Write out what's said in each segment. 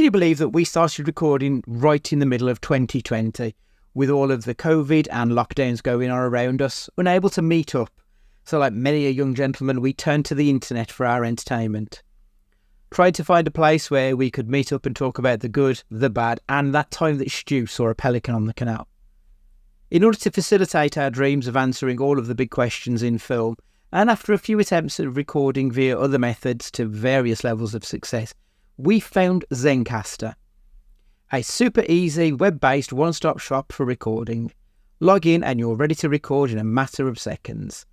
you believe that we started recording right in the middle of 2020 with all of the COVID and lockdowns going on around us, unable to meet up? So like many a young gentleman, we turned to the internet for our entertainment. Tried to find a place where we could meet up and talk about the good, the bad, and that time that Stu saw a pelican on the canal. In order to facilitate our dreams of answering all of the big questions in film, and after a few attempts at recording via other methods to various levels of success, we found Zencastr, a super easy web-based one-stop shop for recording. Log in and you're ready to record in a matter of seconds.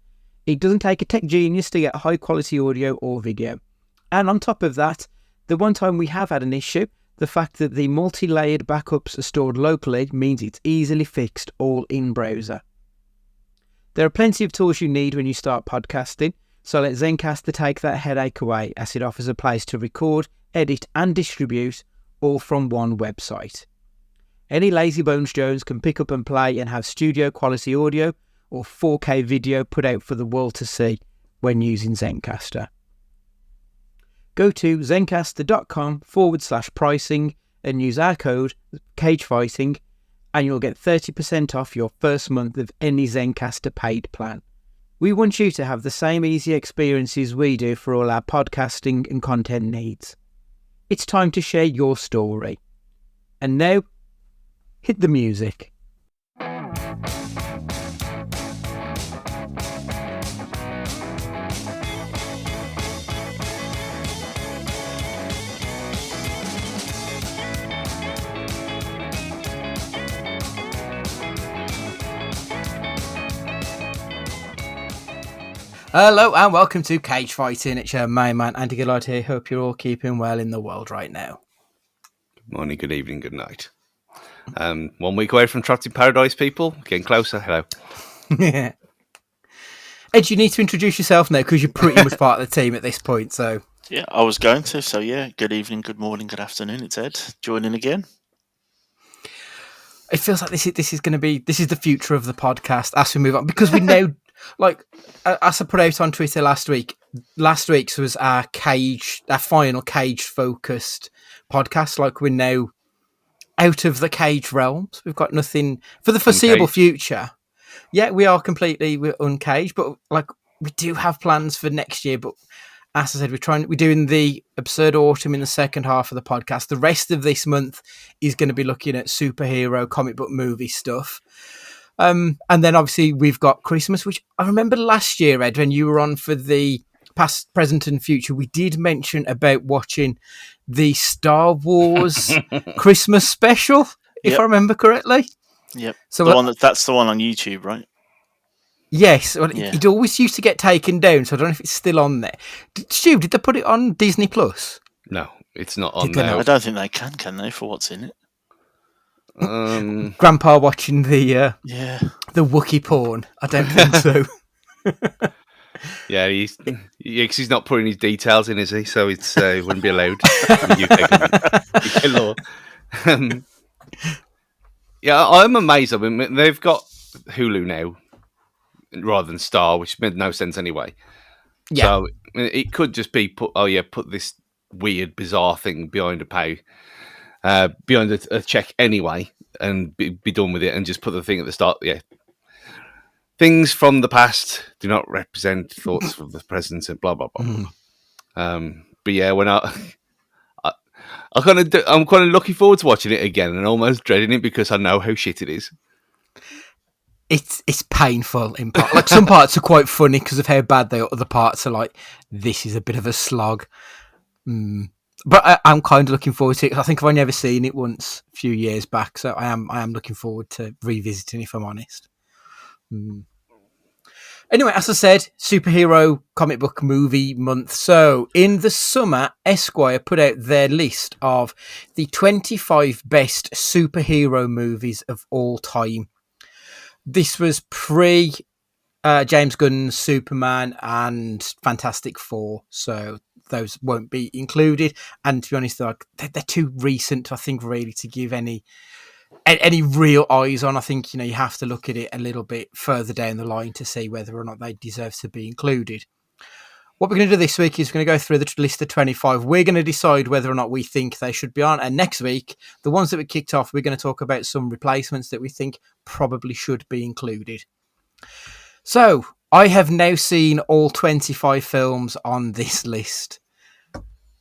It doesn't take a tech genius to get high quality audio or video. And on top of that, the one time we have had an issue, the fact that the multi-layered backups are stored locally means it's easily fixed all in browser. There are plenty of tools you need when you start podcasting, so let Zencastr take that headache away, as it offers a place to record, edit and distribute all from one website. Any lazy bones Jones can pick up and play and have studio quality audio or 4K video put out for the world to see when using Zencastr. Go to zencastr.com/pricing and use our code CAGEFIGHTING and you'll get 30% off your first month of any Zencastr paid plan. We want you to have the same easy experiences we do for all our podcasting and content needs. It's time to share your story. And now, hit the music. Hello and welcome to Cage Fighting. It's your main man Andy here. Hope you're all keeping well in the world right now. Good morning, good evening, good night. 1 week away from Trapped in Paradise, people. Getting closer. Hello. Yeah. Ed, you need to introduce yourself now because you're pretty much part of the team at this point. So yeah, I was going to. So yeah, good evening, good morning, good afternoon. It's Ed joining again. It feels like this is going to be the future of the podcast as we move on, because we know. Like, as I put out on Twitter last week's was our final Cage-focused podcast. Like, we're now out of the Cage realms. We've got nothing for the foreseeable future. Yeah, we're uncaged, but like, we do have plans for next year. But as I said, we're doing the Absurd Autumn in the second half of the podcast. The rest of this month is going to be looking at superhero comic book movie stuff. And then obviously we've got Christmas, which I remember last year, Ed, when you were on for the past, present and future, we did mention about watching the Star Wars Christmas special, if I remember correctly. Yep. So that's the one on YouTube, right? Yes. Well, it always used to get taken down, so I don't know if it's still on there. Stu, did they put it on Disney Plus? No, it's not on there. I don't think they can they, for what's in it? Grandpa watching the Wookiee porn. I don't think so. Yeah, he's not putting his details in, is he? So it's it wouldn't be allowed in UK law. Yeah, I'm amazed. I mean, they've got Hulu now rather than Star, which made no sense anyway. Yeah. So it could just be put this weird, bizarre thing behind a check anyway, and be done with it, and just put the thing at the start. Yeah, things from the past do not represent thoughts of the present, and blah blah blah. But yeah, when I'm kind of looking forward to watching it again, and almost dreading it because I know how shit it is. It's painful in part. Like, some parts are quite funny because of how bad they are. Other parts are like, this is a bit of a slog. But I'm kind of looking forward to it. I think I've only ever seen it once a few years back, so I am looking forward to revisiting, if I'm honest. Anyway, as I said, superhero comic book movie month. So in the summer, Esquire put out their list of the 25 best superhero movies of all time. This was pre James Gunn's Superman and Fantastic Four, so those won't be included. And to be honest, they're too recent, I think, really, to give any real eyes on. I think, you have to look at it a little bit further down the line to see whether or not they deserve to be included. What we're going to do this week is we're going to go through the list of 25. We're going to decide whether or not we think they should be on. And next week, the ones that we kicked off, we're going to talk about some replacements that we think probably should be included. So, I have now seen all 25 films on this list.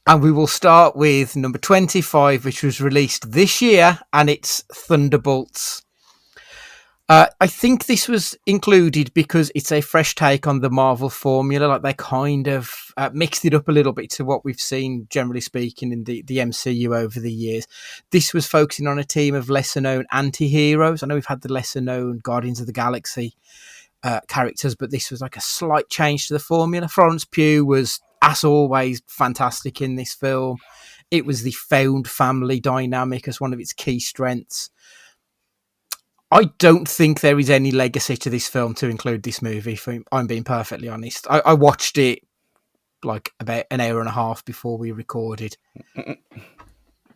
And we will start with number 25, which was released this year, and it's Thunderbolts. I think this was included because it's a fresh take on the Marvel formula. Like, they kind of mixed it up a little bit to what we've seen, generally speaking, in the MCU over the years. This was focusing on a team of lesser-known anti-heroes. I know we've had the lesser-known Guardians of the Galaxy characters, but this was like a slight change to the formula. Florence Pugh was, as always, fantastic in this film. It was the found family dynamic as one of its key strengths. I don't think there is any legacy to this film to include this movie, if I'm being perfectly honest. I watched it like about an hour and a half before we recorded.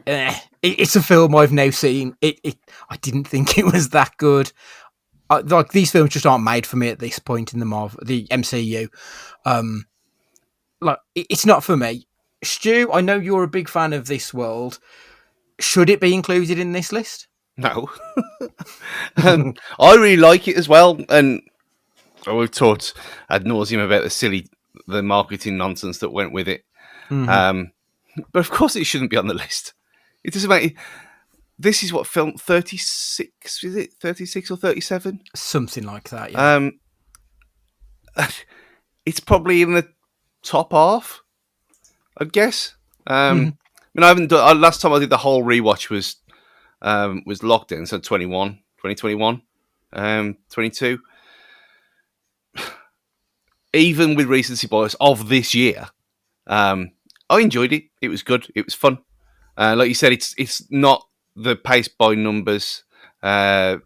It's a film I've now seen. I didn't think it was that good. Like, these films just aren't made for me at this point in the MCU. Like, it's not for me. Stu, I know you're a big fan of this world. Should it be included in this list? No. I really like it as well, and we've talked ad nauseum about the marketing nonsense that went with it. Mm-hmm. But of course, it shouldn't be on the list. It doesn't matter. This is what, film 36? Is it 36 or 37? Something like that. Yeah. It's probably in the top half, I guess. I mean, I haven't done. Last time I did the whole rewatch was lockdown, so 2021, 22. Even with recency bias of this year, I enjoyed it. It was good. It was fun. Like you said, it's not the pace by numbers, color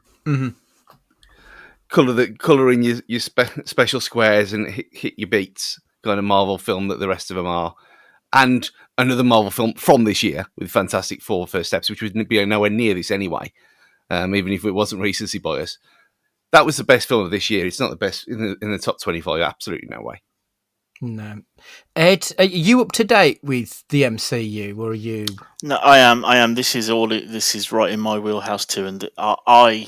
in your special squares and hit your beats kind of Marvel film that the rest of them are. And another Marvel film from this year with Fantastic Four First Steps, which would be nowhere near this anyway, even if it wasn't recency bias. That was the best film of this year. It's not the best in the top 25. Absolutely no way. No. Ed, are you up to date with the MCU, or are you? No, I am. This is right in my wheelhouse too, and I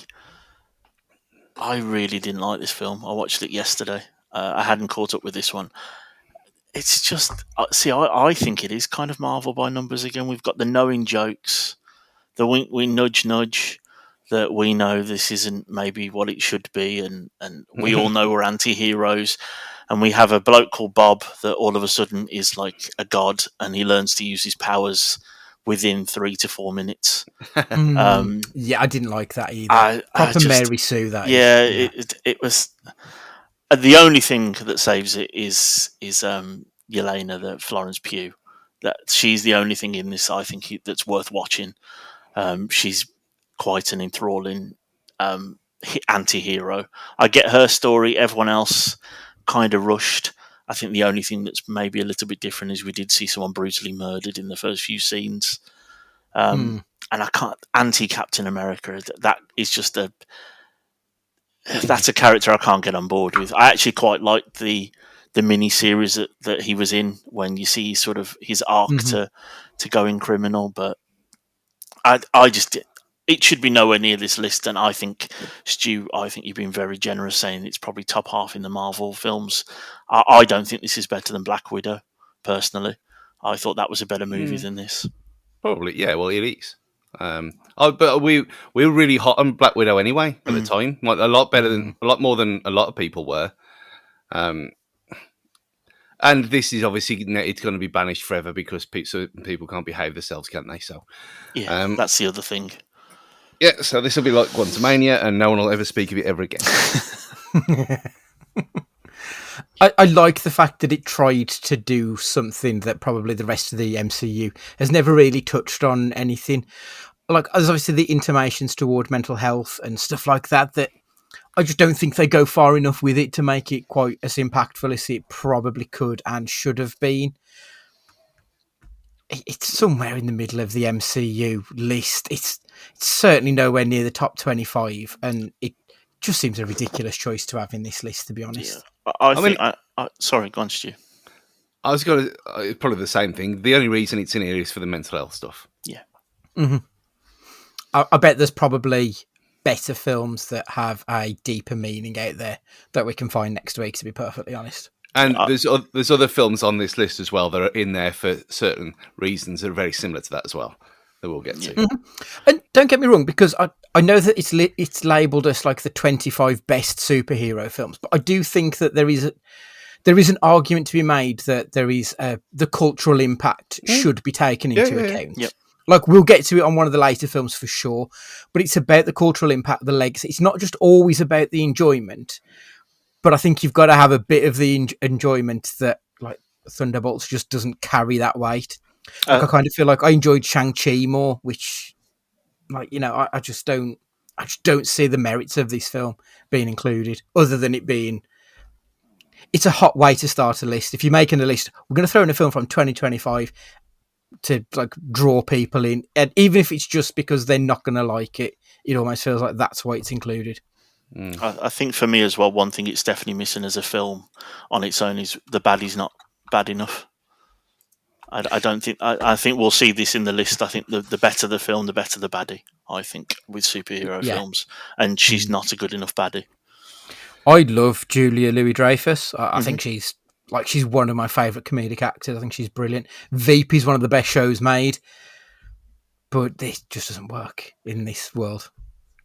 really didn't like this film. I watched it yesterday. I hadn't caught up with this one. It's just, I think it is kind of Marvel by numbers again. We've got the knowing jokes, the wink, wink, nudge, nudge, that we know this isn't maybe what it should be, and we all know we're anti-heroes, and we have a bloke called Bob that all of a sudden is like a god, and he learns to use his powers within 3 to 4 minutes. Yeah, I didn't like that either. Proper Mary Sue, that. Yeah, it was... The only thing that saves it is Yelena, the Florence Pugh. That she's the only thing in this, I think, that's worth watching. She's quite an enthralling anti-hero. I get her story. Everyone else kind of rushed. I think the only thing that's maybe a little bit different is we did see someone brutally murdered in the first few scenes. And I can't... Anti-Captain America, that is just that's a character I can't get on board with. I actually quite liked the mini series that he was in, when you see sort of his arc to going criminal. But I just, it should be nowhere near this list. And I think, Stu, you've been very generous saying it's probably top half in the Marvel films. I don't think this is better than Black Widow, personally. I thought that was a better movie than this. Probably, yeah. Well, it is. But we were really hot on Black Widow anyway at the time, like a lot more than a lot of people were. And this is obviously, it's going to be banished forever because people can't behave themselves, can't they? So yeah, that's the other thing. Yeah, so this will be like Quantumania, and no one will ever speak of it ever again. I like the fact that it tried to do something that probably the rest of the MCU has never really touched on anything. Like, there's obviously the intimations toward mental health and stuff like that I just don't think they go far enough with it to make it quite as impactful as it probably could and should have been. It's somewhere in the middle of the MCU list. It's certainly nowhere near the top 25, and it just seems a ridiculous choice to have in this list, to be honest. Yeah. Sorry, go on, Stu. I was going to probably the same thing. The only reason it's in here is for the mental health stuff. Yeah. Mm-hmm. I bet there's probably better films that have a deeper meaning out there that we can find next week, to be perfectly honest. And there's other films on this list as well that are in there for certain reasons that are very similar to that as well, that we'll get to. Mm-hmm. And don't get me wrong, because I know that it's labelled as like the 25 best superhero films, but I do think that there is an argument to be made that there is the cultural impact should be taken into account. Yep. Like, we'll get to it on one of the later films for sure, but it's about the cultural impact, the legacy. It's not just always about the enjoyment, but I think you've got to have a bit of the enjoyment that, like, Thunderbolts just doesn't carry that weight. Like, I kind of feel like I enjoyed Shang-Chi more, which, like, you know, I just don't see the merits of this film being included, other than it being... It's a hot way to start a list. If you're making a list, we're going to throw in a film from 2025 to, like, draw people in, and even if it's just because they're not going to like it, it almost feels like that's why it's included. I think for me as well, one thing it's definitely missing as a film on its own is the baddie's not bad enough. I don't think. I think we'll see this in the list. I think the better the film, the better the baddie. I think with superhero films, and she's not a good enough baddie. I love Julia Louis-Dreyfus. I think she's one of my favourite comedic actors. I think she's brilliant. Veep is one of the best shows made, but this just doesn't work in this world.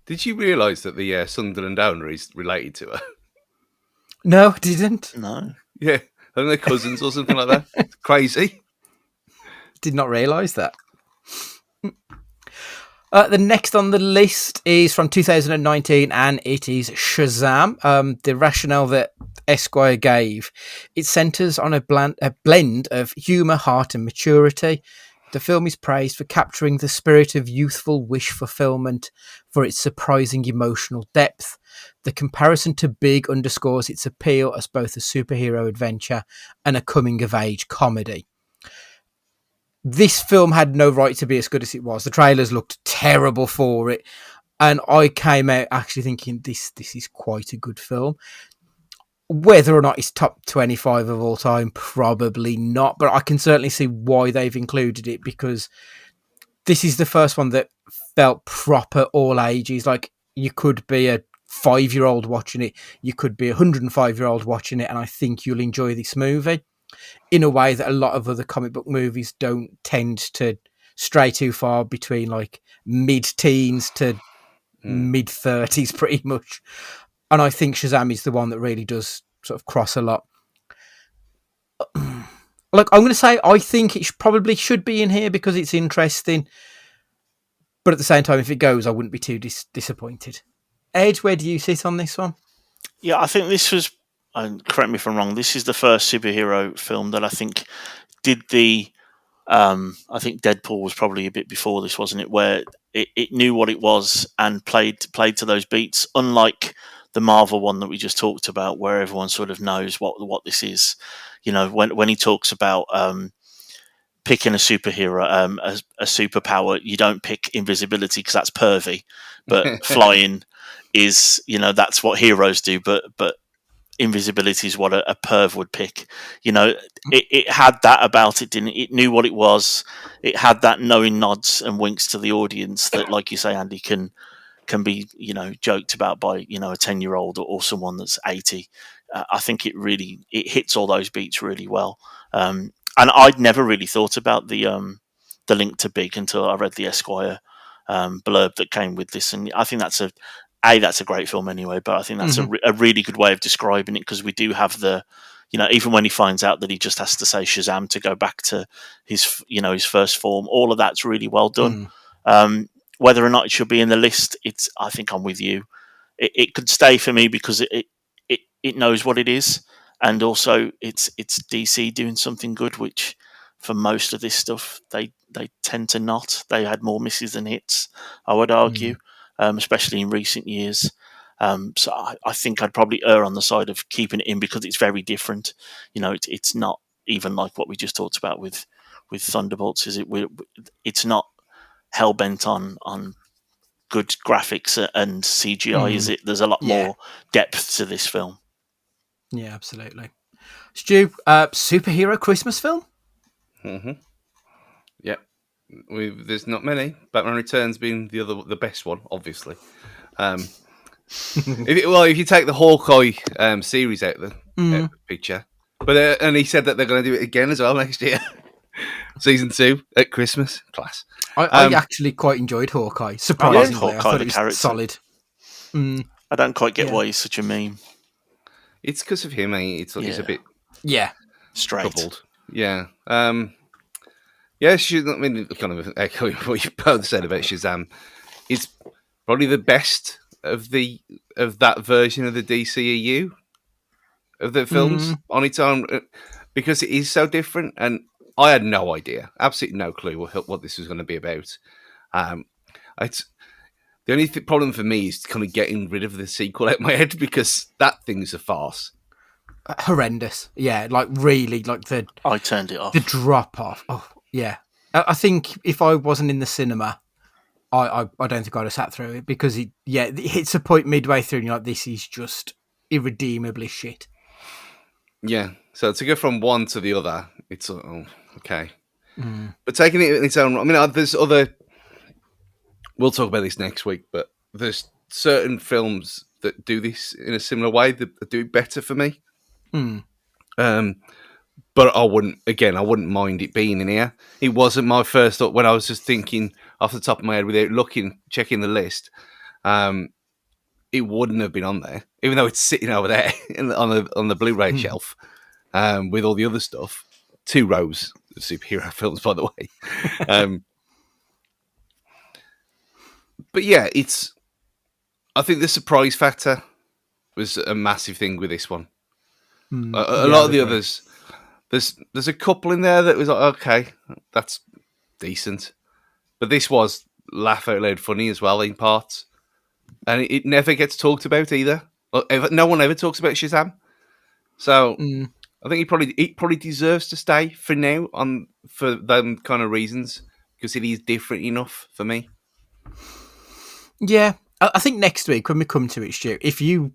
Did you realise that the Sunderland Downer is related to her? No, I didn't. No. Yeah, I think they're cousins or something like that. It's crazy. Did not realise that. The next on the list is from 2019, and it is Shazam. The rationale that Esquire gave, it centres on a blend of humour, heart and maturity. The film is praised for capturing the spirit of youthful wish fulfillment, for its surprising emotional depth. The comparison to Big underscores its appeal as both a superhero adventure and a coming-of-age comedy. This film had no right to be as good as it was. The trailers looked terrible for it, and I came out actually thinking this is quite a good film. Whether or not it's top 25 of all time, probably not, but I can certainly see why they've included it, because this is the first one that felt proper all ages. Like, you could be a 5-year-old watching it, you could be a 105-year-old watching it, and I think you'll enjoy this movie in a way that a lot of other comic book movies don't tend to stray too far between, like, mid-teens to mid-30s pretty much. And I think Shazam is the one that really does sort of cross a lot. Like, I'm going to say I think it probably should be in here because it's interesting, but at the same time, if it goes, I wouldn't be too disappointed. Ed, where do you sit on this one? Yeah, I think this was, and correct me if I'm wrong, this is the first superhero film that I think did the... I think Deadpool was probably a bit before this, wasn't it? Where it knew what it was and played to those beats, unlike the Marvel one that we just talked about, where everyone sort of knows what this is. You know, when he talks about picking a superhero, a superpower, you don't pick invisibility because that's pervy, but flying is, you know, that's what heroes do. But invisibility is what a perv would pick. You know, it had that about it, didn't it? It knew what it was. It had that knowing nods and winks to the audience that, like you say, Andy, can be, you know, joked about by, you know, a 10-year-old or someone that's 80. I think it hits all those beats really well. And I'd never really thought about the link to Big until I read the Esquire blurb that came with this, and I think that's a great film anyway, but I think that's a really good way of describing it, because we do have the, you know, even when he finds out that he just has to say Shazam to go back to his, you know, his first form, all of that's really well done. Whether or not it should be in the list, I think I'm with you. It could stay for me because it knows what it is, and also it's DC doing something good, which for most of this stuff they tend to not. They had more misses than hits, I would argue. Especially in recent years. So I think I'd probably err on the side of keeping it in because it's very different. You know, it's not even like what we just talked about with Thunderbolts, is it? It's not hell-bent on good graphics and CGI, is it? There's a lot more depth to this film. Yeah, absolutely. Stu, superhero Christmas film? Yeah. There's not many. Batman Returns being the best one, obviously. If you take the Hawkeye series out of the picture, but and he said that they're going to do it again as well next year, season 2 at Christmas. Class. I actually quite enjoyed Hawkeye. Surprisingly, Hawkeye, I thought the it was character. solid. I don't quite get why he's such a meme. It's because of him. He's a bit straight. troubled. Yeah. Yeah, I mean, kind of echoing what you both said about Shazam. It's probably the best of that version of the DCEU of the films on its own, because it is so different. And I had no idea, absolutely no clue what this was going to be about. The only problem for me is kind of getting rid of the sequel out of my head, because that thing's a farce. Horrendous. Yeah, like really, like I turned it off. The drop off. Oh, yeah. I think if I wasn't in the cinema, I don't think I'd have sat through it, because it hits a point midway through and you're like, this is just irredeemably shit. Yeah. So to go from one to the other, it's okay. But taking it in its own, I mean, there's other. We'll talk about this next week, but there's certain films that do this in a similar way that do it better for me. But I wouldn't mind it being in here. It wasn't my first thought when I was just thinking off the top of my head without checking the list. It wouldn't have been on there, even though it's sitting over there on the Blu-ray shelf with all the other stuff. 2 rows of superhero films, by the way. But yeah, I think the surprise factor was a massive thing with this one. A lot of the others, there's a couple in there that was like, okay, that's decent, but this was laugh out loud funny as well in parts, and it never gets talked about either. No one ever talks about Shazam, so I think it probably deserves to stay for now for them kind of reasons, because it is different enough for me. Yeah, I think next week when we come to it, Stu, if you've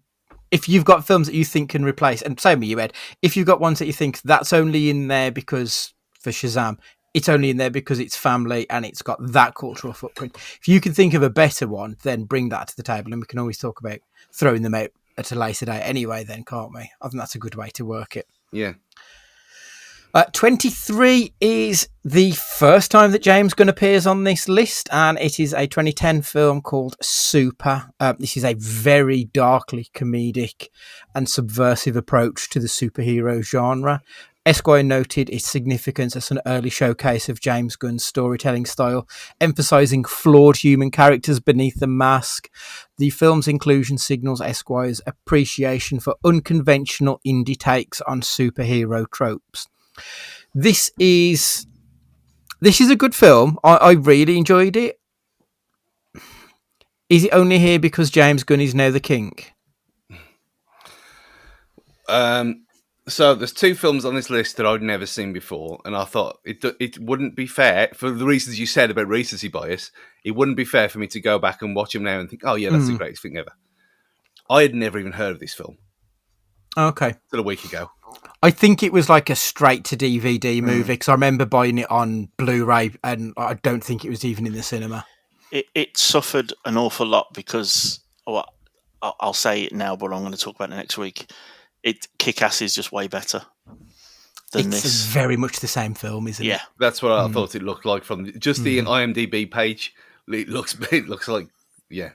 got films that you think can replace, and same with you, Ed, if you've got ones that you think that's only in there because for Shazam, it's only in there because it's family and it's got that cultural footprint. If you can think of a better one, then bring that to the table, and we can always talk about throwing them out at a later date anyway, then, can't we? I think that's a good way to work it. Yeah. 23 is the first time that James Gunn appears on this list, and it is a 2010 film called Super. This is a very darkly comedic and subversive approach to the superhero genre. Esquire noted its significance as an early showcase of James Gunn's storytelling style, emphasising flawed human characters beneath the mask. The film's inclusion signals Esquire's appreciation for unconventional indie takes on superhero tropes. This is a good film. I really enjoyed it. Is it only here because James Gunn is now the king? So there's 2 films on this list that I'd never seen before, and I thought it wouldn't be fair, for the reasons you said about recency bias. It wouldn't be fair for me to go back and watch them now and think, oh yeah, that's the greatest thing ever. I had never even heard of this film. Okay. Till a week ago. I think it was like a straight to DVD movie, because I remember buying it on Blu-ray, and I don't think it was even in the cinema. It suffered an awful lot because, I'll say it now, but I'm going to talk about it next week. Kick-Ass is just way better than this. It's very much the same film, isn't it? Yeah, that's what I thought it looked like from just the IMDb page. It looks like, yeah.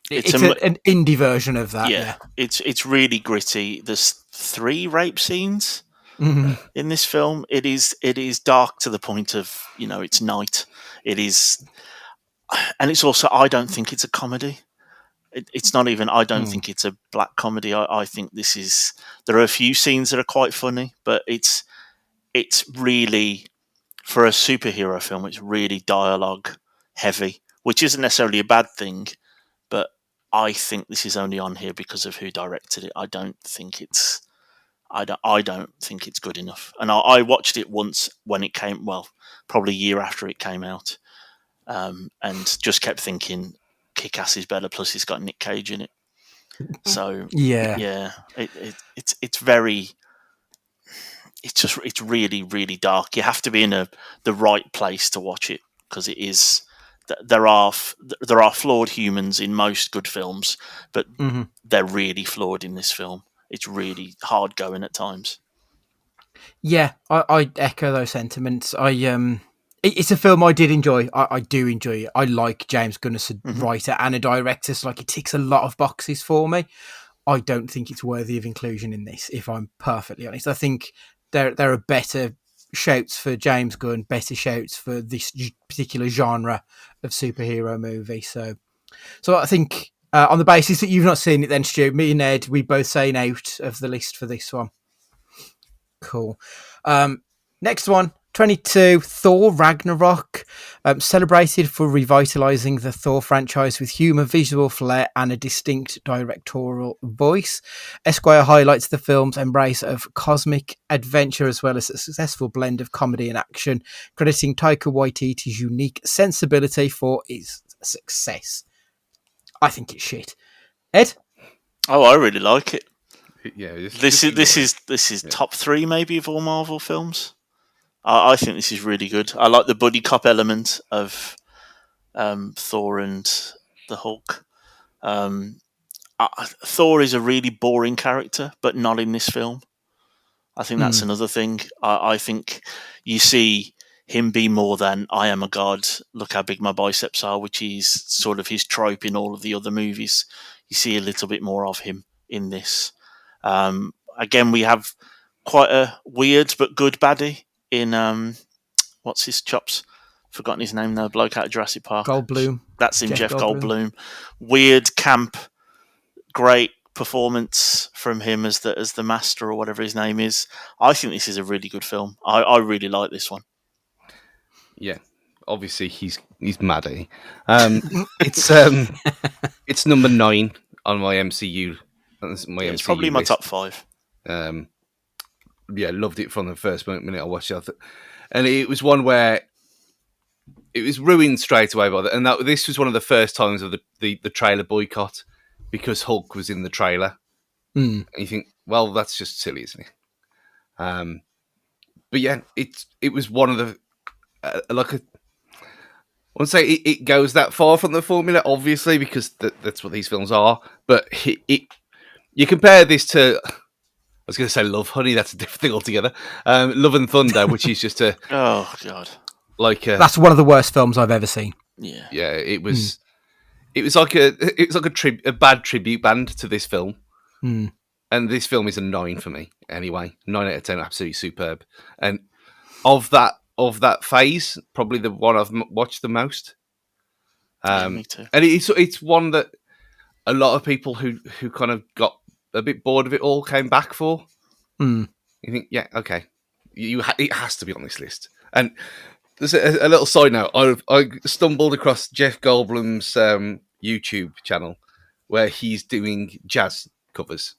It's an indie version of that. Yeah. It's really gritty. There's 3 rape scenes in this film. It is dark to the point of, it's night. It is, and it's also, I don't think it's a comedy. It's not even, I don't think it's a black comedy. I think there are a few scenes that are quite funny, but it's really, for a superhero film, it's really dialogue heavy, which isn't necessarily a bad thing, but I think this is only on here because of who directed it. I don't think it's good enough. And I watched it once when it came, probably a year after it came out, and just kept thinking, Kick-Ass is better. Plus, it's got Nick Cage in it. So it's very. it's really, really dark. You have to be in the right place to watch it, because it is. There are flawed humans in most good films, but they're really flawed in this film. It's really hard going at times. Yeah, I echo those sentiments. It's a film I did enjoy. I do enjoy it. I like James Gunn as a writer and a director. So like, it ticks a lot of boxes for me. I don't think it's worthy of inclusion in this, if I'm perfectly honest. I think there are better shouts for James Gunn, better shouts for this particular genre of superhero movie. So I think on the basis that you've not seen it then, Stu, me and Ed, we both saying out of the list for this one. Cool. Next one, 22, Thor Ragnarok, celebrated for revitalizing the Thor franchise with humour, visual flair, and a distinct directorial voice. Esquire highlights the film's embrace of cosmic adventure as well as a successful blend of comedy and action, crediting Taika Waititi's unique sensibility for its success. I think it's shit. Ed? Oh, I really like it. Yeah, this is top 3 maybe of all Marvel films. I think this is really good. I like the buddy cop element of Thor and the Hulk. Thor is a really boring character, but not in this film. I think that's another thing. I think you see him be more than I am a god, look how big my biceps are, which is sort of his trope in all of the other movies. You see a little bit more of him in this. Again, we have quite a weird but good baddie in what's his chops? Forgotten his name now. Bloke out of Jurassic Park. Goldblum. That's him, Jeff Goldblum. Weird, camp, great performance from him as the master or whatever his name is. I think this is a really good film. I really like this one. Yeah, obviously he's Maddie. It's number 9 on my MCU. It's probably my top 5. Yeah, loved it from the first minute I watched it, and it was one where it was ruined straight away by that. And this was one of the first times of the trailer boycott because Hulk was in the trailer. And you think, well, that's just silly, isn't it? But yeah, it was one of the I won't say it goes that far from the formula, obviously, because that's what these films are. But you compare this to, I was going to say Love, Honey. That's a different thing altogether. Love and Thunder, which is just a oh god, that's one of the worst films I've ever seen. Yeah, it was. It was like a bad tribute band to this film, and this film is a 9 for me. Anyway, 9 out of 10, absolutely superb. And of that phase, probably the one I've watched the most. Me too. And it's one that a lot of people who kind of got a bit bored of it all came back for. You think, yeah, okay, it has to be on this list. And there's a little side note. I stumbled across Jeff Goldblum's YouTube channel where he's doing jazz covers,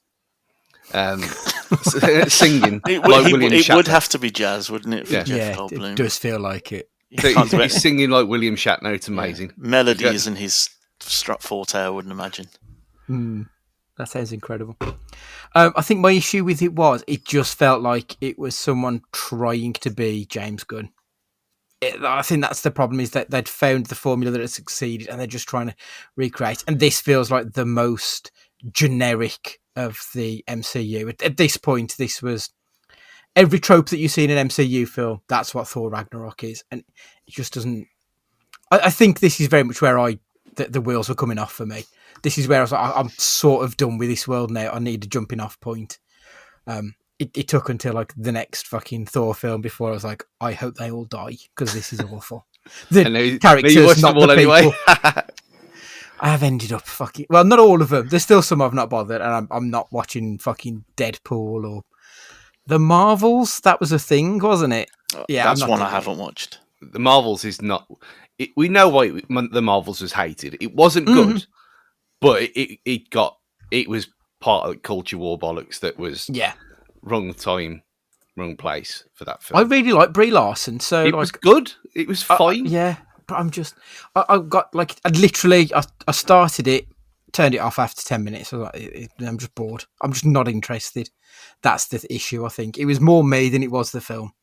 singing like William Shatner. It would have to be jazz, wouldn't it? For Jeff Goldblum. It does feel like it. He's singing like William Shatner. It's amazing. Yeah. Melody isn't his forte, I wouldn't imagine. That sounds incredible. I think my issue with it was it just felt like it was someone trying to be James Gunn. I think that's the problem, is that they'd found the formula that had succeeded and they're just trying to recreate. And this feels like the most generic of the MCU. At this point, this was every trope that you see in an MCU film. That's what Thor Ragnarok is. And it just doesn't... I think this is very much where the wheels were coming off for me. This is where I was like, I'm sort of done with this world now. I need a jumping off point. It took until like the next fucking Thor film before I was like, I hope they all die because this is awful. The characters, not the people. Anyway. I have ended up fucking... Well, not all of them. There's still some I've not bothered, and I'm not watching fucking Deadpool or the Marvels. That was a thing, wasn't it? Yeah, that's one I haven't watched. The Marvels is not... we know why the Marvels was hated. It wasn't good, but it was part of culture war bollocks that was... Yeah. Wrong time, wrong place for that film. I really like Brie Larson, so it was good. It was fine. Yeah, but I'm just, I got like, I started it turned it off after 10 minutes. I was like, I'm just bored. I'm just not interested. That's the issue, I think. It was more me than it was the film.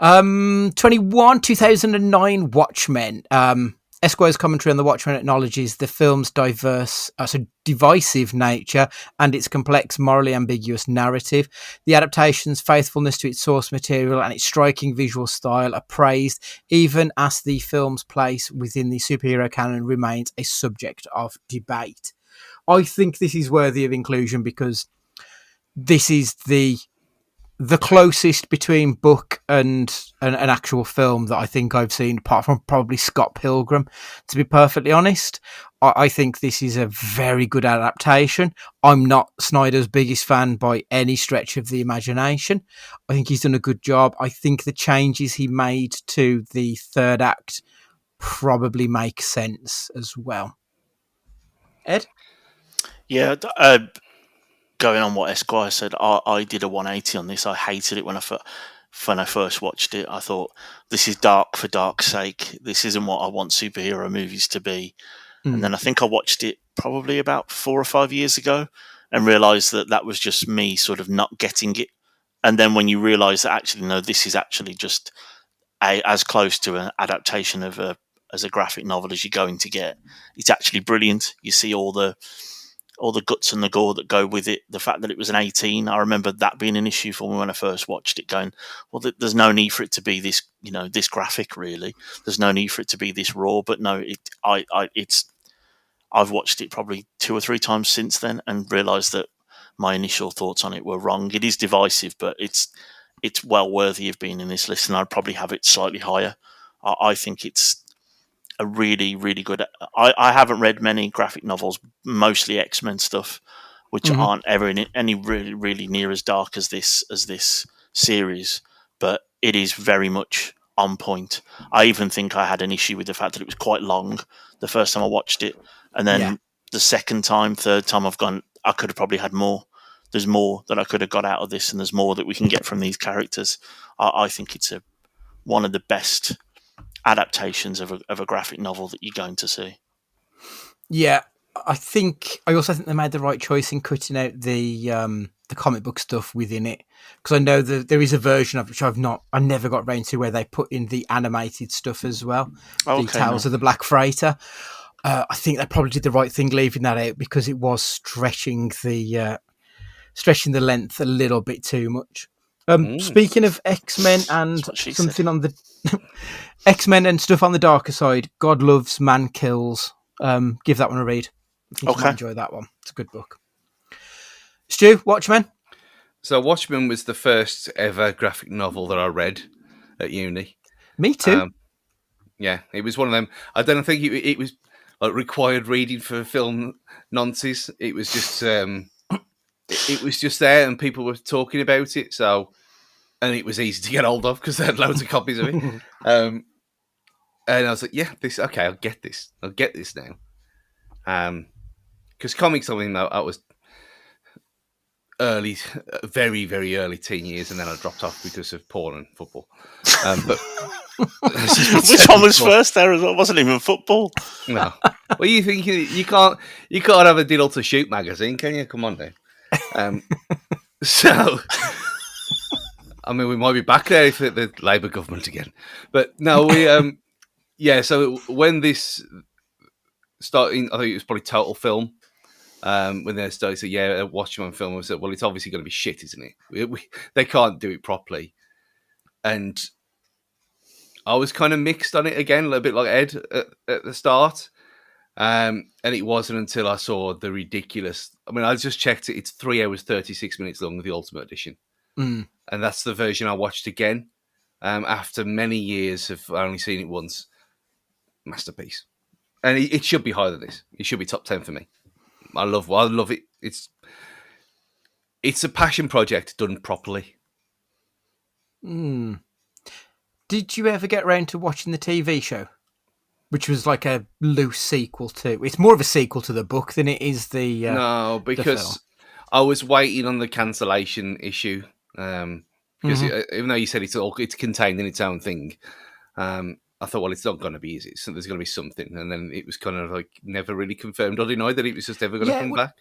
2009 Watchmen. Esquire's commentary on The Watchmen acknowledges the film's divisive nature and its complex, morally ambiguous narrative. The adaptation's faithfulness to its source material and its striking visual style are praised, even as the film's place within the superhero canon remains a subject of debate. I think this is worthy of inclusion because this is the closest between book and an actual film that I think I've seen, apart from probably Scott Pilgrim, to be perfectly honest. I think this is a very good adaptation. I'm not Snyder's biggest fan by any stretch of the imagination. I think he's done a good job. I think the changes he made to the third act probably make sense as well. Ed? Yeah, going on what Esquire said, I did a 180 on this. I hated it when I first watched it. I thought, this is dark for dark's sake. This isn't what I want superhero movies to be. And then I think I watched it probably about 4 or 5 years ago and realised that was just me sort of not getting it. And then when you realise that actually, no, this is actually just as close to an adaptation of as a graphic novel as you're going to get, it's actually brilliant. You see all the guts and the gore that go with it. The fact that it was an 18, I remember that being an issue for me when I first watched it, going, well, there's no need for it to be this, this graphic, really. There's no need for it to be this raw. But no, I've watched it probably 2 or 3 times since then and realised that my initial thoughts on it were wrong. It is divisive, but it's well worthy of being in this list, and I'd probably have it slightly higher. I think it's a really, really good. I haven't read many graphic novels, mostly X-Men stuff, which aren't ever in any really, really near as dark as this series, but it is very much on point. I even think I had an issue with the fact that it was quite long the first time I watched it, and then the second time, third time I've gone, I could have probably had more. There's more that I could have got out of this, and there's more that we can get from these characters. I think it's one of the best adaptations of a graphic novel that you're going to see. Yeah, I also think they made the right choice in cutting out the comic book stuff within it, because I know that there is a version of which I never got round to, where they put in the animated stuff as well. The Tales of the Black Freighter. I think they probably did the right thing leaving that out, because it was stretching the length a little bit too much. Speaking of X-Men and something on the X-Men and stuff on the darker side, God Loves, Man Kills. Give that one a read. I think you might enjoy that one. It's a good book. Stu, Watchmen? So Watchmen was the first ever graphic novel that I read at uni. Me too. Yeah, it was one of them. I don't think it was like required reading for film nonsense. It was just it was just there, and people were talking about it. So, and it was easy to get hold of because they had loads of copies of it. And I was like, yeah, I'll get this. I'll get this now. Because comics, I mean, I was early, very, very early teen years, and then I dropped off because of porn and football. But which one was first there as well? It wasn't even football. No. Well, you think you can't have a diddle to shoot magazine, can you? Come on now. So, I mean, we might be back there if the Labour government again. But no, we so when this started, I think it was probably Total Film. When they started to say, Watchmen film, I said, well, it's obviously going to be shit, isn't it? They can't do it properly. And I was kind of mixed on it again, a little bit like Ed at the start. And it wasn't until I saw the ridiculous... I mean, I just checked it. It's 3 hours, 36 minutes long, the Ultimate Edition. And that's the version I watched again. After many years of only seen it once. Masterpiece. And it should be higher than this. It should be top 10 for me. I love it. It's a passion project done properly. Did you ever get around to watching the TV show? Which was like a loose sequel to... It's more of a sequel to the book than it is the No, because I was waiting on the cancellation issue. Because even though you said it's contained in its own thing, I I thought, well, it's not going to be easy. So there's going to be something, and then it was kind of like never really confirmed or denied that it was just ever going to come back.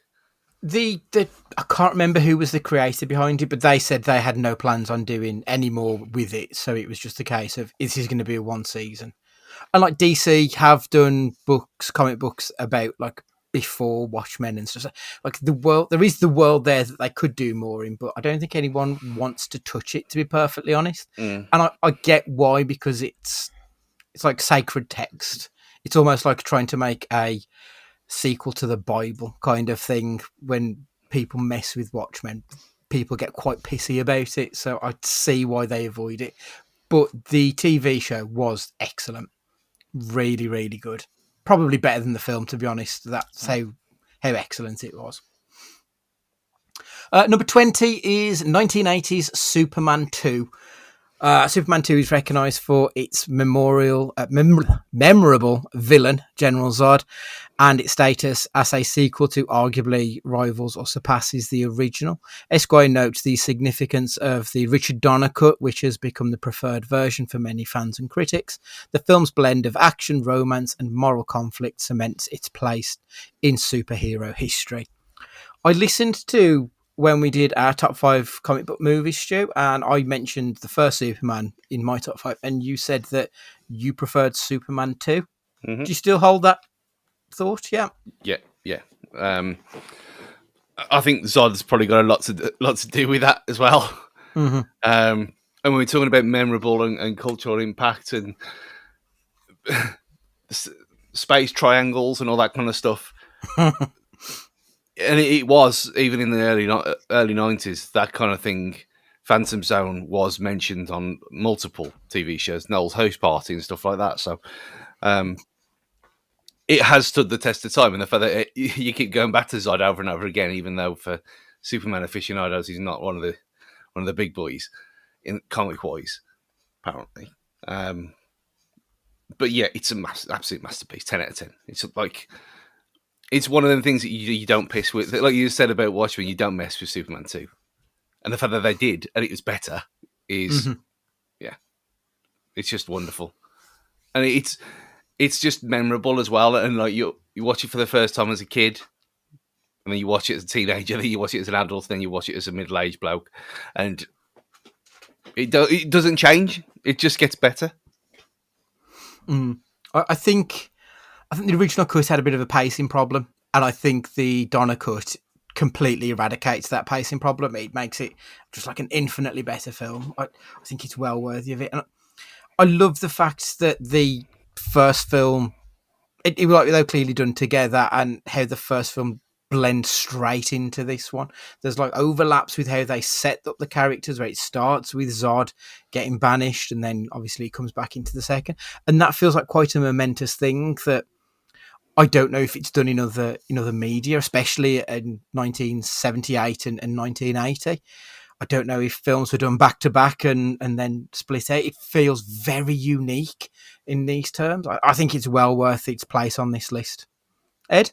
The I can't remember who was the creator behind it, but they said they had no plans on doing any more with it. So it was just a case of, is this going to be a one season? And like DC have done comic books about like before Watchmen and stuff. Like the world, there is the world there that they could do more in, but I don't think anyone wants to touch it, to be perfectly honest. And I get why, because it's like sacred text. It's almost like trying to make a sequel to the Bible kind of thing. When people mess with Watchmen, people get quite pissy about it. So I see why they avoid it. But the TV show was excellent. Really, really good. Probably better than the film, to be honest. That's how excellent it was. Number 20 is 1980's Superman 2. Superman 2 is recognised for its memorable villain, General Zod, and its status as a sequel to arguably rivals or surpasses the original. Esquire notes the significance of the Richard Donner cut, which has become the preferred version for many fans and critics. The film's blend of action, romance, and moral conflict cements its place in superhero history. I listened to when we did our top 5 comic book movies, Stu, and I mentioned the first Superman in my top 5, and you said that you preferred Superman 2. Do you still hold that thought? Yeah. I think Zod's probably got a lot to do with that as well. And when we're talking about memorable and cultural impact and space triangles and all that kind of stuff. And it was, even in the early 90s, that kind of thing. Phantom Zone was mentioned on multiple TV shows, Noel's House Party and stuff like that. So it has stood the test of time. And the fact that you keep going back to Zod over and over again, even though for Superman aficionados, he's not one of the big boys in comic-wise, apparently. But yeah, it's an absolute masterpiece, 10 out of 10. It's like... It's one of them things that you don't piss with. Like you said about Watchmen, you don't mess with Superman 2. And the fact that they did, and it was better, is, it's just wonderful. And it's just memorable as well. And like you watch it for the first time as a kid, and then you watch it as a teenager, then you watch it as an adult, then you watch it as a middle-aged bloke. And it doesn't change. It just gets better. I think the original cut had a bit of a pacing problem, and I think the Donner cut completely eradicates that pacing problem. It makes it just like an infinitely better film. I think it's well worthy of it. And I love the fact that the first film, it was like they're clearly done together, and how the first film blends straight into this one. There's like overlaps with how they set up the characters, where it starts with Zod getting banished, and then obviously it comes back into the second. And that feels like quite a momentous thing that I don't know if it's done in other media, especially in 1978 and 1980. I don't know if films were done back to back and then split out. It feels very unique in these terms. I think it's well worth its place on this list. Ed?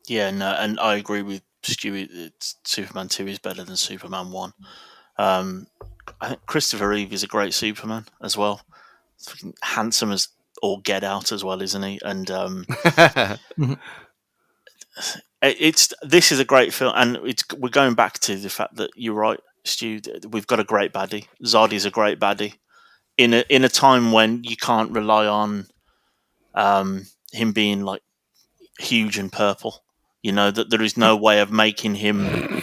Yeah, no, and I agree with Stu. Superman 2 is better than Superman 1. I think Christopher Reeve is a great Superman as well. He's handsome as all get out as well, isn't he? And this is a great film, and we're going back to the fact that you're right, Stu. We've got a great baddie. Zod is a great baddie in a time when you can't rely on him being like huge and purple. You know that there is no way of making him.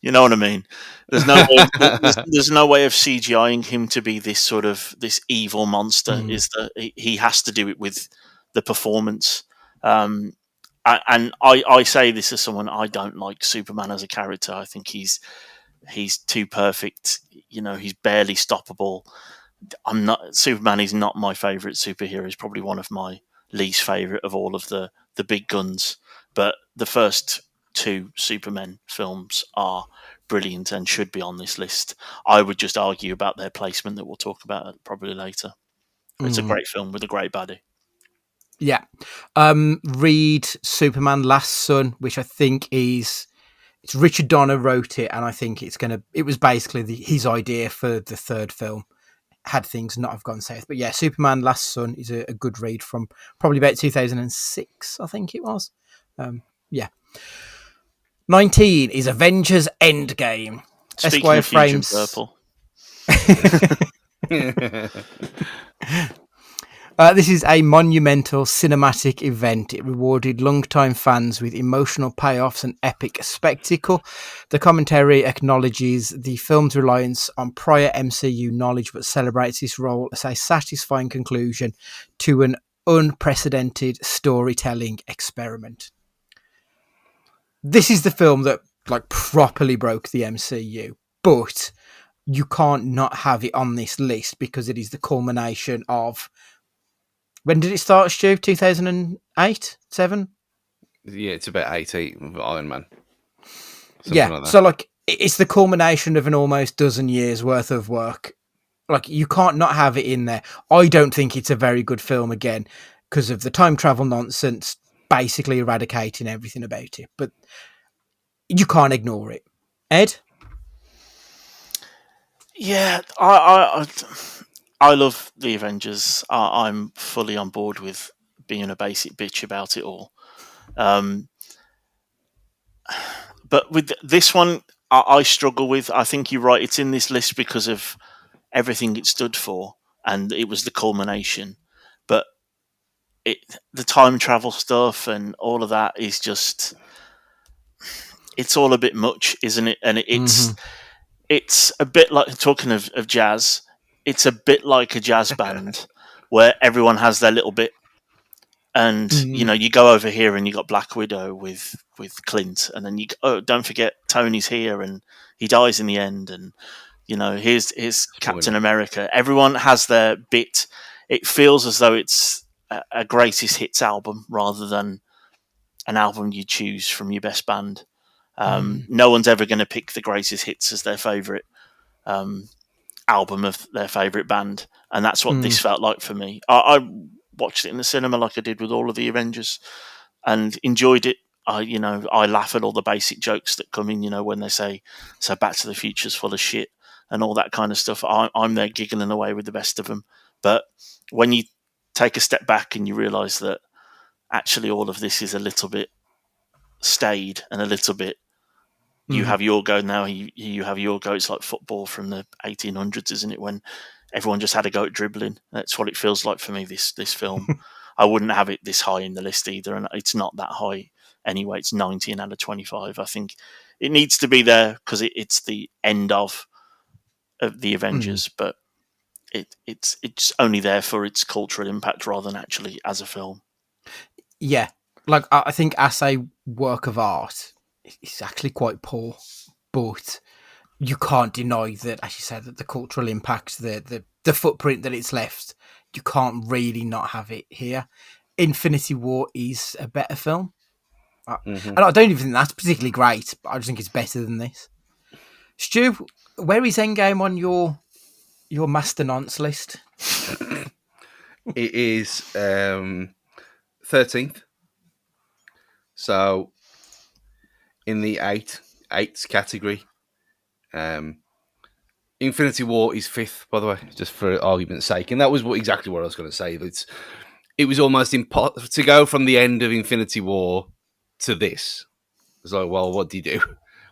You know what I mean? There's no way of CGIing him to be this evil monster. Is that he has to do it with the performance. And I say this as someone, I don't like Superman as a character. I think he's too perfect. You know, he's barely stoppable. Superman is not my favorite superhero. He's probably one of my least favorite of all of the big guns. But the first 2 Superman films are brilliant and should be on this list. I would just argue about their placement that we'll talk about probably later. It's a great film with a great baddie. Yeah. Read Superman Last Son, which I think it's Richard Donner wrote it, and I think it was basically his idea for the third film. had things not have gone south. But yeah, Superman Last Son is a good read from probably about 2006, I think it was. Yeah. 19 is Avengers Endgame. Speaking Esquire of huge and frames. purple. This is a monumental cinematic event. It rewarded long-time fans with emotional payoffs and epic spectacle. The commentary acknowledges the film's reliance on prior MCU knowledge, but celebrates this role as a satisfying conclusion to an unprecedented storytelling experiment. This is the film that properly broke the MCU, but you can't not have it on this list because it is the culmination of... When did it start, Stu? 2008? 7? Yeah, it's about 18 with Iron Man. Yeah, like that. So it's the culmination of an almost dozen years worth of work. You can't not have it in there. I don't think it's a very good film, again, because of the time travel nonsense, basically eradicating everything about it. But you can't ignore it. Ed? Yeah, I love the Avengers. I'm fully on board with being a basic bitch about it all. But with this one, I struggle with. I think you're right. It's in this list because of everything it stood for, and it was the culmination. But the time travel stuff and all of that is just... It's all a bit much, isn't it? And it's a bit like, talking of jazz, it's a bit like a jazz band where everyone has their little bit. And, you go over here and you got Black Widow with Clint. And then don't forget Tony's here and he dies in the end. And, here's Captain America. Everyone has their bit. It feels as though it's a greatest hits album rather than an album you choose from your best band. No one's ever going to pick the greatest hits as their favourite album of their favourite band, and that's what this felt like for me. I watched it in the cinema like I did with all of the Avengers, and enjoyed it. I laugh at all the basic jokes that come in. When they say, "So Back to the Future's full of shit," and all that kind of stuff. I'm there giggling away with the best of them. But when you take a step back and you realise that actually all of this is a little bit staid and a little bit... You have your go now. You have your go. It's like football from the 1800s, isn't it? When everyone just had a go at dribbling. That's what it feels like for me. This film, I wouldn't have it this high in the list either, and it's not that high anyway. It's 19 out of 25. I think it needs to be there because it's the end of the Avengers, but it's only there for its cultural impact rather than actually as a film. Yeah, I think as a work of art, it's actually quite poor, but you can't deny that, as you said, that the cultural impact, the footprint that it's left, you can't really not have it here. Infinity War is a better film. And I don't even think that's particularly great, but I just think it's better than this. Stu, where is Endgame on your master nonce list? It is 13th. So in the eights category. Infinity War is 5th, by the way, just for argument's sake. And that was exactly what I was going to say. It was almost impossible to go from the end of Infinity War to this. It was like, well, what do you do?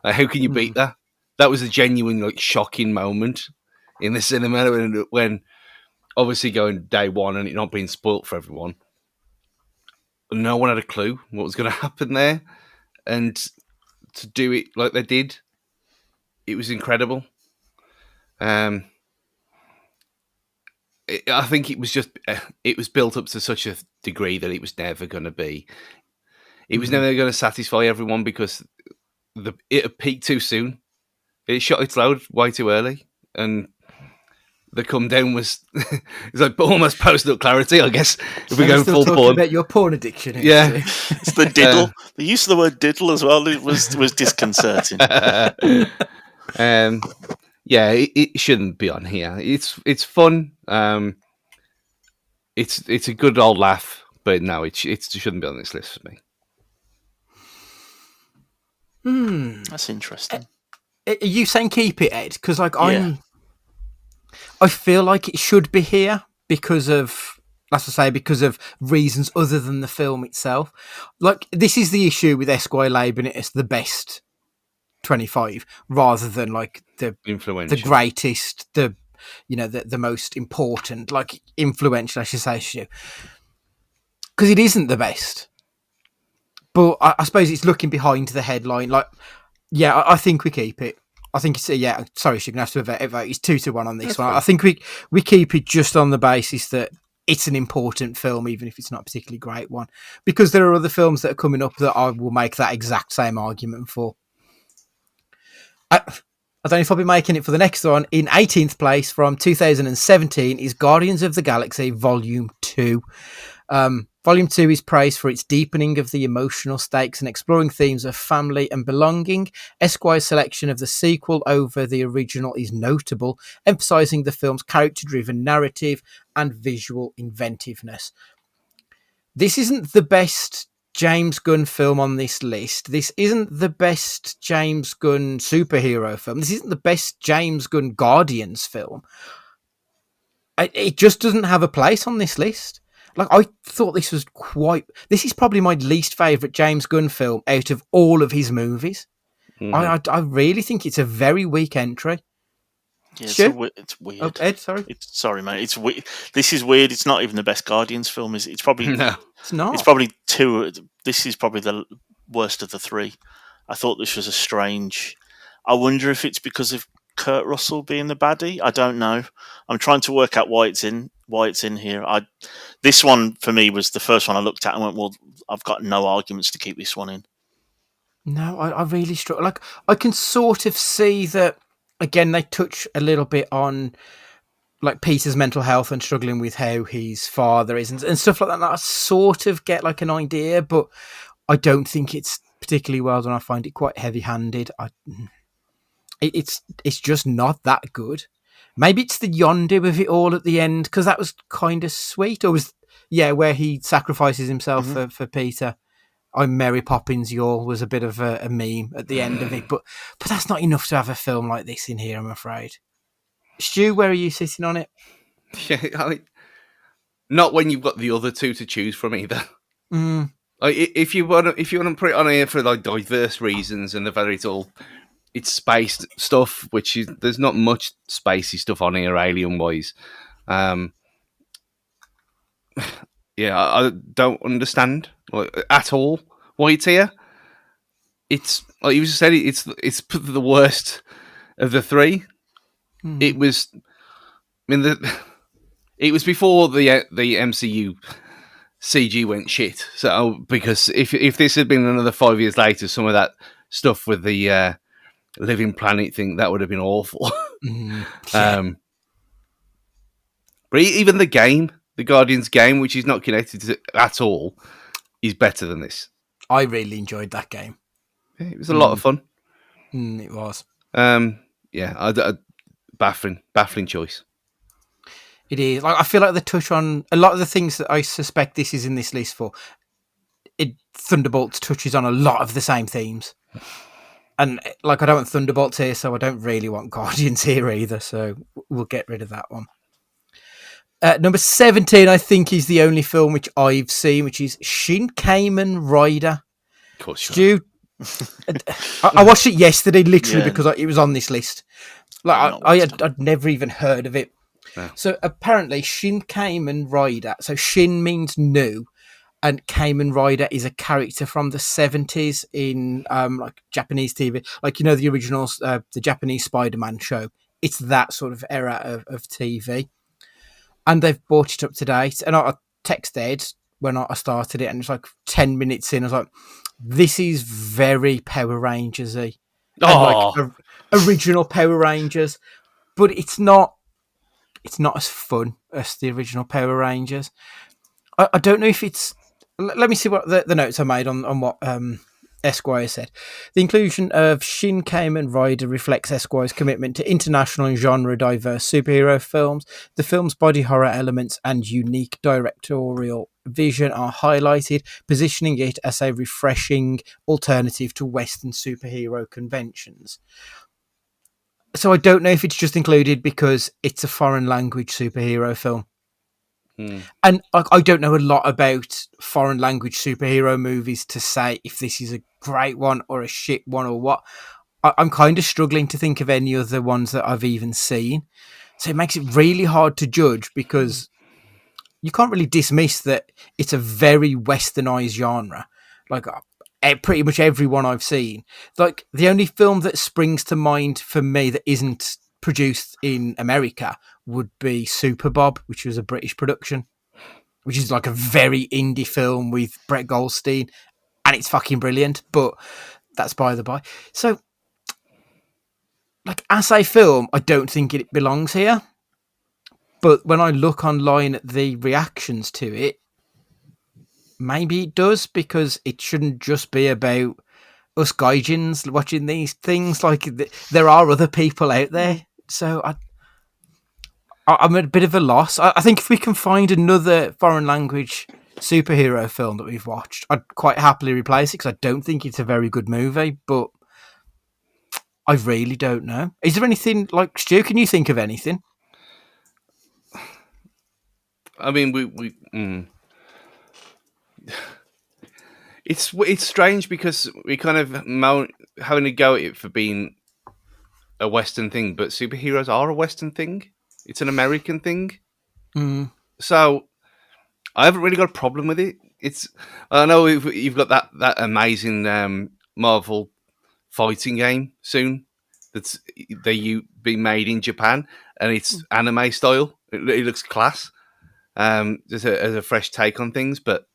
How can you beat that? That was a genuine, shocking moment in the cinema when obviously going day one and it not being spoilt for everyone. No one had a clue what was going to happen there. And to do it like they did, it was incredible. I think it was just it was built up to such a degree that it was never going to be. It was never going to satisfy everyone because it peaked too soon. It shot its load way too early, and the come down was it's like almost post-nut clarity, I guess. If we go full porn, about your porn addiction, yeah, it's the diddle. The use of the word diddle as well was disconcerting. Yeah, it shouldn't be on here. It's fun. It's a good old laugh, but no, it shouldn't be on this list for me. That's interesting. Are you saying keep it, Ed? Because I feel like it should be here because of, as I say, because of reasons other than the film itself. Like, this is the issue with Esquire labelling it as the best 25 rather than like the Influential. greatest, the most important, like influential, I should say, because it isn't the best. But I suppose it's looking behind the headline. Like, yeah, I think we keep it. I think it's sorry, you're gonna have to vote. It's 2-1 on this That's one. fine. I think we keep it just on the basis that it's an important film, even if it's not a particularly great one, because there are other films that are coming up that I will make that exact same argument for. I don't know if I'll be making it for the next one. In 18th place from 2017 is Guardians of the Galaxy Volume 2. Volume 2 is praised for its deepening of the emotional stakes and exploring themes of family and belonging. Esquire's selection of the sequel over the original is notable, emphasising the film's character-driven narrative and visual inventiveness. This isn't the best James Gunn film on this list. This isn't the best James Gunn superhero film. This isn't the best James Gunn Guardians film. It just doesn't have a place on this list. Like, I thought this is probably my least favourite James Gunn film out of all of his movies. Mm-hmm. I really think it's a very weak entry. Yeah, it's weird. Oh, Ed, sorry. Sorry, mate. It's weird. This is weird. It's not even the best Guardians film. It's probably no. It's not. It's probably two. This is probably the worst of the three. I thought this was a strange. I wonder if it's because of Kurt Russell being the baddie. I don't know. I'm trying to work out why it's in here. This one for me was the first one I looked at and went, well, I've got no arguments to keep this one in. No, I really struggle. Like, I can sort of see that. Again, they touch a little bit on like Peter's mental health and struggling with how his father is and stuff like that. And I sort of get like an idea, but I don't think it's particularly well done. I find it quite heavy-handed. It's just not that good. Maybe it's the yondu of it all at the end, because that was kind of sweet. Or where he sacrifices himself for Peter. I'm Mary Poppins, y'all, was a bit of a meme at the end of it. But that's not enough to have a film like this in here, I'm afraid. Stu, where are you sitting on it? Yeah, not when you've got the other two to choose from either. Mm. Like, if you want to put it on here for like diverse reasons and the fact it's spaced stuff, which is there's not much spacey stuff on here alien wise. I don't understand at all why it's here. It's like you just said, it's the worst of the three. It was, it was before the MCU CG went shit. So because if this had been another 5 years later, some of that stuff with the Living Planet thing, that would have been awful. But even the game, the Guardians game, which is not connected to it at all, is better than this. I really enjoyed that game. Yeah, it was a lot of fun. It was. Baffling choice. It is. Like, I feel like they touch on a lot of the things that I suspect this is in this list for. Thunderbolts touches on a lot of the same themes. And like, I don't want Thunderbolts here, so I don't really want Guardians here either. So we'll get rid of that one. Number 17, I think, is the only film which I've seen, which is Shin Kamen Rider. Of course, Stu, I watched it yesterday, literally, because it was on this list. Like, I'd never even heard of it. No. So apparently, Shin Kamen Rider. So Shin means new, and Kamen Rider is a character from the 70s in like Japanese TV, like, the originals, the Japanese Spider-Man show. It's that sort of era of TV. And they've brought it up to date. And I texted when I started it, and it's like 10 minutes in, I was like, this is very Power Rangers-y. Like original Power Rangers. But it's not as fun as the original Power Rangers. I don't know if it's... Let me see what the notes I made on what Esquire said. The inclusion of Shin Kamen Rider reflects Esquire's commitment to international and genre diverse superhero films. The film's body horror elements and unique directorial vision are highlighted, positioning it as a refreshing alternative to Western superhero conventions. So I don't know if it's just included because it's a foreign language superhero film. And I don't know a lot about foreign language superhero movies to say if this is a great one or a shit one or what. I'm kind of struggling to think of any other ones that I've even seen. So it makes it really hard to judge because you can't really dismiss that it's a very westernized genre. Like pretty much every one I've seen. Like the only film that springs to mind for me that isn't produced in America would be Super Bob, which was a British production, which is like a very indie film with Brett Goldstein, and it's fucking brilliant, but that's by the by. So, like, as a film, I don't think it belongs here, but when I look online at the reactions to it, maybe it does, because it shouldn't just be about us gaijins watching these things. Like, there are other people out there, so I'm at a bit of a loss. I think if we can find another foreign language superhero film that we've watched, I'd quite happily replace it because I don't think it's a very good movie, but I really don't know. Is there anything, like, Stu, can you think of anything? I mean, it's strange because we kind of having a go at it for being a Western thing, but superheroes are a Western thing. It's an American thing. So I haven't really got a problem with it. I know you've got that amazing Marvel fighting game soon that's being made in Japan, and it's anime style. It looks class. As a fresh take on things, but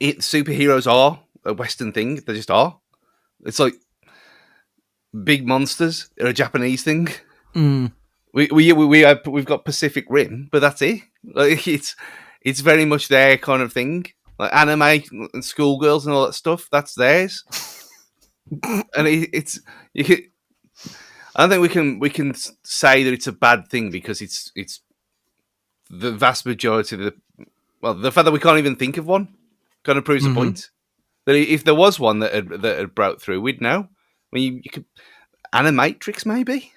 superheroes are a Western thing. They just are. It's like big monsters are a Japanese thing. We've got Pacific Rim, but that's it. Like it's very much their kind of thing. Like anime and schoolgirls and all that stuff. That's theirs. And I don't think we can say that it's a bad thing because it's the vast majority of the fact that we can't even think of one kind of proves the point. That if there was one that had broke through, we'd know. I mean, you could Animatrix maybe.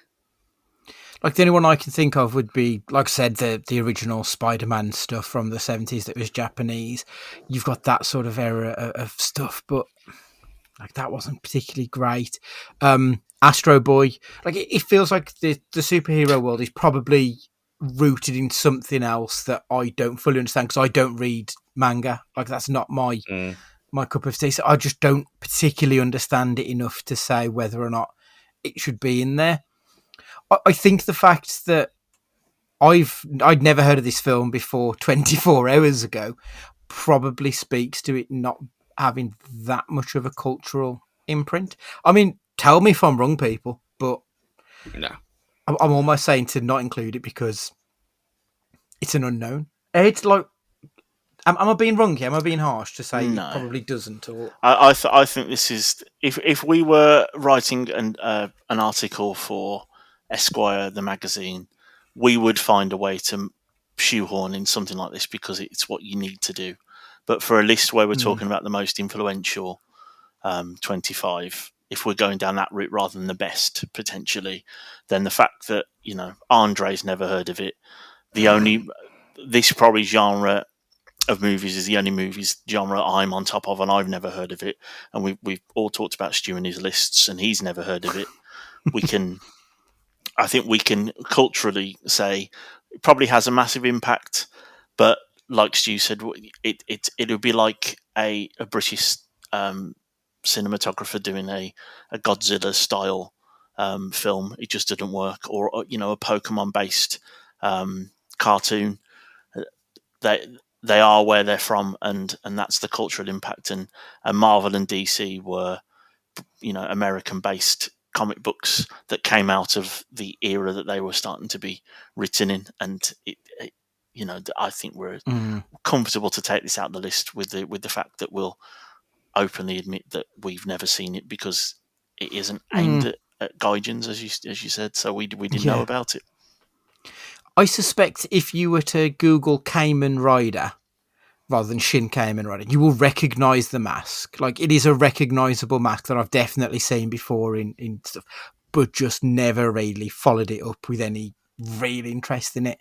Like the only one I can think of would be, like I said, the original Spider-Man stuff from the 70s that was Japanese. You've got that sort of era of stuff, but like that wasn't particularly great. Astro Boy, like it feels like the superhero world is probably rooted in something else that I don't fully understand because I don't read manga. Like that's not my cup of tea. So I just don't particularly understand it enough to say whether or not it should be in there. I think the fact that I'd never heard of this film before 24 hours ago probably speaks to it not having that much of a cultural imprint. I mean, tell me if I'm wrong, people, but no. I'm almost saying to not include it because it's an unknown. It's like, am I being wrong here? Am I being harsh to say No. it probably doesn't? Or I think this is if we were writing an article for Esquire, the magazine, we would find a way to shoehorn in something like this because it's what you need to do. But for a list where we're talking about the most influential 25, if we're going down that route rather than the best potentially, then the fact that Andre's never heard of it, this probably genre of movies is the only movies genre I'm on top of, and I've never heard of it. And we've all talked about Stu and his lists, and he's never heard of it. I think we can culturally say it probably has a massive impact, but like Stu said, it would be like a British cinematographer doing a Godzilla style film. It just didn't work, or a Pokemon based cartoon. They are where they're from, and that's the cultural impact. And Marvel and DC were, American based comic books that came out of the era that they were starting to be written in, and I think we're comfortable to take this out of the list with the fact that we'll openly admit that we've never seen it because it isn't aimed at gaijins, as you said, so we didn't know about it. I suspect if you were to Google Kamen Rider rather than Shin Kamen Rider, you will recognise the mask. Like, it is a recognisable mask that I've definitely seen before in stuff. but just never really followed it up with any real interest in it.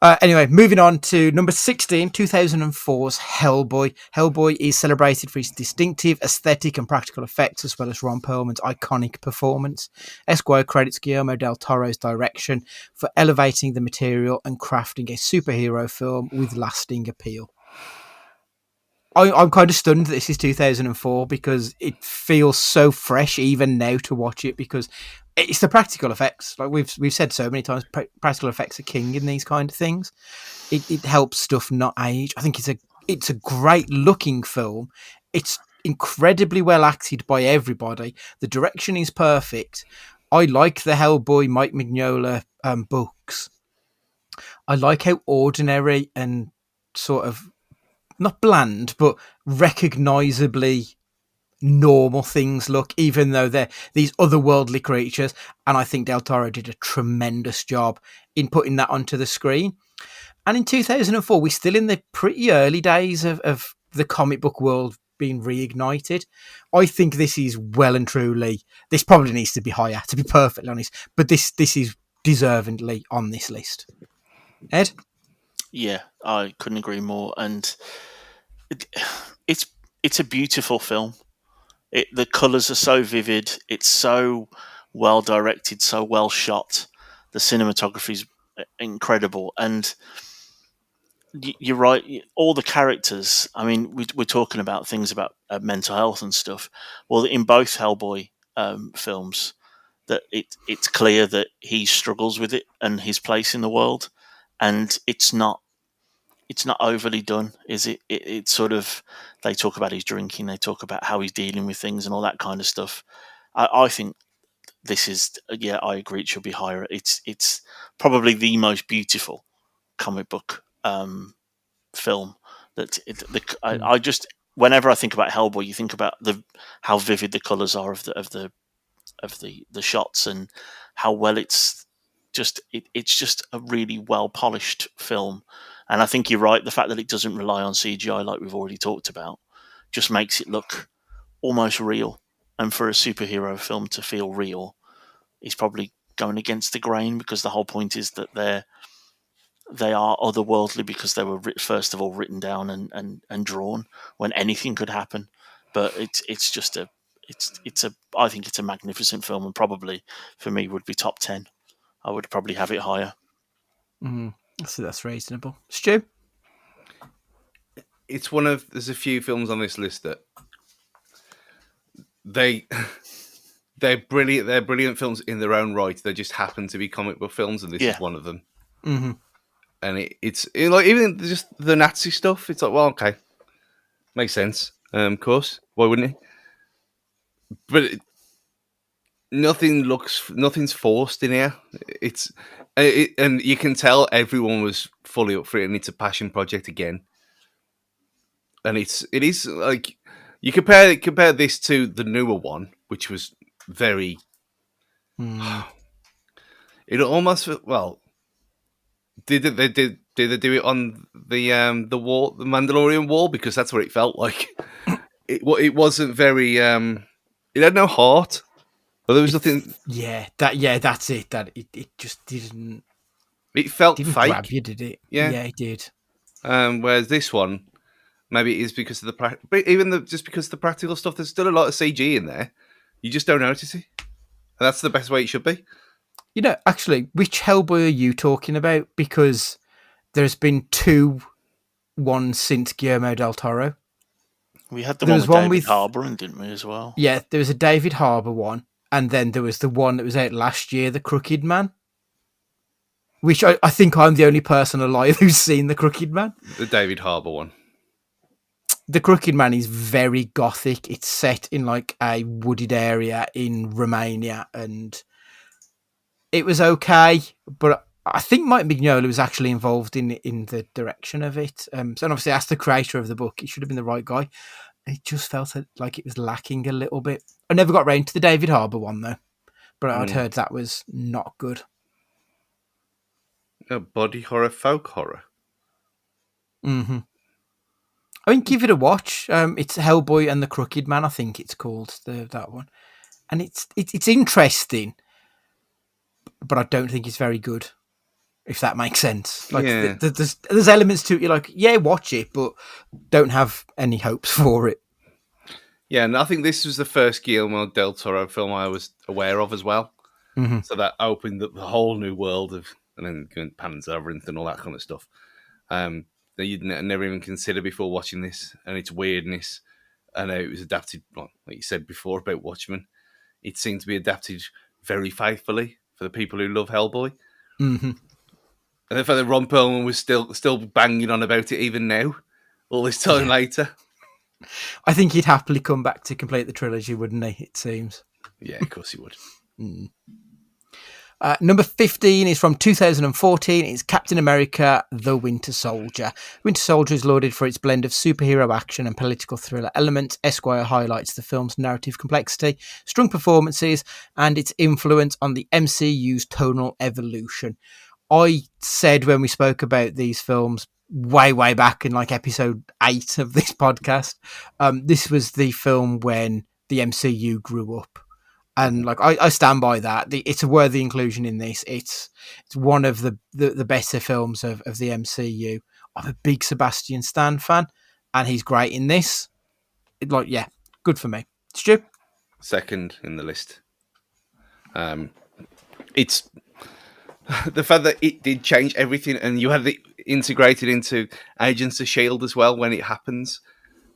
Anyway, moving on to number 16, 2004's Hellboy. Hellboy is celebrated for its distinctive aesthetic and practical effects, as well as Ron Perlman's iconic performance. Esquire credits Guillermo del Toro's direction for elevating the material and crafting a superhero film with lasting appeal. I'm kind of stunned that this is 2004 because it feels so fresh even now to watch it, because it's the practical effects. Like we've said so many times, practical effects are king in these kind of things. It helps stuff not age. I think it's a great looking film. It's incredibly well acted by everybody. The direction is perfect. I like the Hellboy Mike Mignola books. I like how ordinary and sort of not bland, but recognisably normal things look, even though they're these otherworldly creatures. And I think Del Toro did a tremendous job in putting that onto the screen. And in 2004, we're still in the pretty early days of the comic book world being reignited. I think this is well and truly, this probably needs to be higher, to be perfectly honest, but this is deservingly on this list. Ed? Yeah, I couldn't agree more. And it's a beautiful film. The colours are so vivid. It's so well directed, so well shot. The cinematography is incredible. And you're right. All the characters. I mean, we're talking about things about mental health and stuff. Well, in both Hellboy films, that it's clear that he struggles with it and his place in the world, and it's not overly done, is it? It's sort of, they talk about his drinking, they talk about how he's dealing with things and all that kind of stuff. I think this is, I agree, it should be higher. It's probably the most beautiful comic book film. I just, whenever I think about Hellboy, you think about how vivid the colours are of the shots, and how well it's just a really well polished film. And I think you're right. The fact that it doesn't rely on CGI, like we've already talked about, just makes it look almost real. And for a superhero film to feel real is probably going against the grain, because the whole point is that they are otherworldly, because they were first of all written down and drawn when anything could happen. But I think it's a magnificent film, and probably for me would be top 10. I would probably have it higher. So that's reasonable. Stu? It's there's a few films on this list that they're brilliant. They're brilliant films in their own right. They just happen to be comic book films, and this is one of them. Mm-hmm. And it's like, even just the Nazi stuff. It's like, well, okay, makes sense. Of course, why wouldn't it? But nothing's forced in here. And you can tell everyone was fully up for it, and it's a passion project again. And it is like, you compare this to the newer one, which was very. It almost, well, did they do it on the wall, the Mandalorian wall, because that's what it felt like. It wasn't very. It had no heart. But there was nothing. That's it. That it just didn't. It felt didn't fake. Grab you, did it? Yeah, it did. Whereas this one, maybe it is because of but even just because of the practical stuff, there's still a lot of CG in there. You just don't notice it, and that's the best way it should be. You know, actually, which Hellboy are you talking about? Because there's been one since Guillermo del Toro. We had the one with David Harbour, didn't we, as well? Yeah, there was a David Harbour one. And then there was the one that was out last year, The Crooked Man, which I think I'm the only person alive who's seen The Crooked Man. The David Harbour one. The Crooked Man is very gothic. It's set in like a wooded area in Romania, and it was okay, but I think Mike Mignola was actually involved in the direction of it. So obviously, as the creator of the book, he should have been the right guy. It just felt like it was lacking a little bit. I never got round to the David Harbour one, though. But I'd heard that was not good. A body horror, folk horror. Mm-hmm. I mean, give it a watch. It's Hellboy and the Crooked Man, I think it's called, that one. and it's interesting, but I don't think it's very good. If that makes sense, like Yeah. there's elements to it. You're like, yeah, watch it, but don't have any hopes for it. Yeah, and I think this was the first Guillermo del Toro film I was aware of as well. Mm-hmm. So that opened up the whole new world of, and then going Pan's Labyrinth and all that kind of stuff. That you'd never even consider before watching this, and its weirdness. And it was adapted, like you said before about Watchmen. It seemed to be adapted very faithfully for the people who love Hellboy. Mm-hmm. And the fact that Ron Perlman was still banging on about it even now, all this time later. I think he'd happily come back to complete the trilogy, wouldn't he? It seems. Yeah, of course he would. Number 15 is from 2014. It's Captain America, The Winter Soldier. Winter Soldier is lauded for its blend of superhero action and political thriller elements. Esquire highlights the film's narrative complexity, strong performances, and its influence on the MCU's tonal evolution. I said when we spoke about these films way back in like episode 8 of this podcast, this was the film when the MCU grew up. And like I stand by that. It's a worthy inclusion in this. It's one of the better films of the MCU. I'm a big Sebastian Stan fan, and he's great in this. Good for me. Stu? Second in the list. It's the fact that it did change everything, and you had it integrated into Agents of S.H.I.E.L.D. as well when it happens,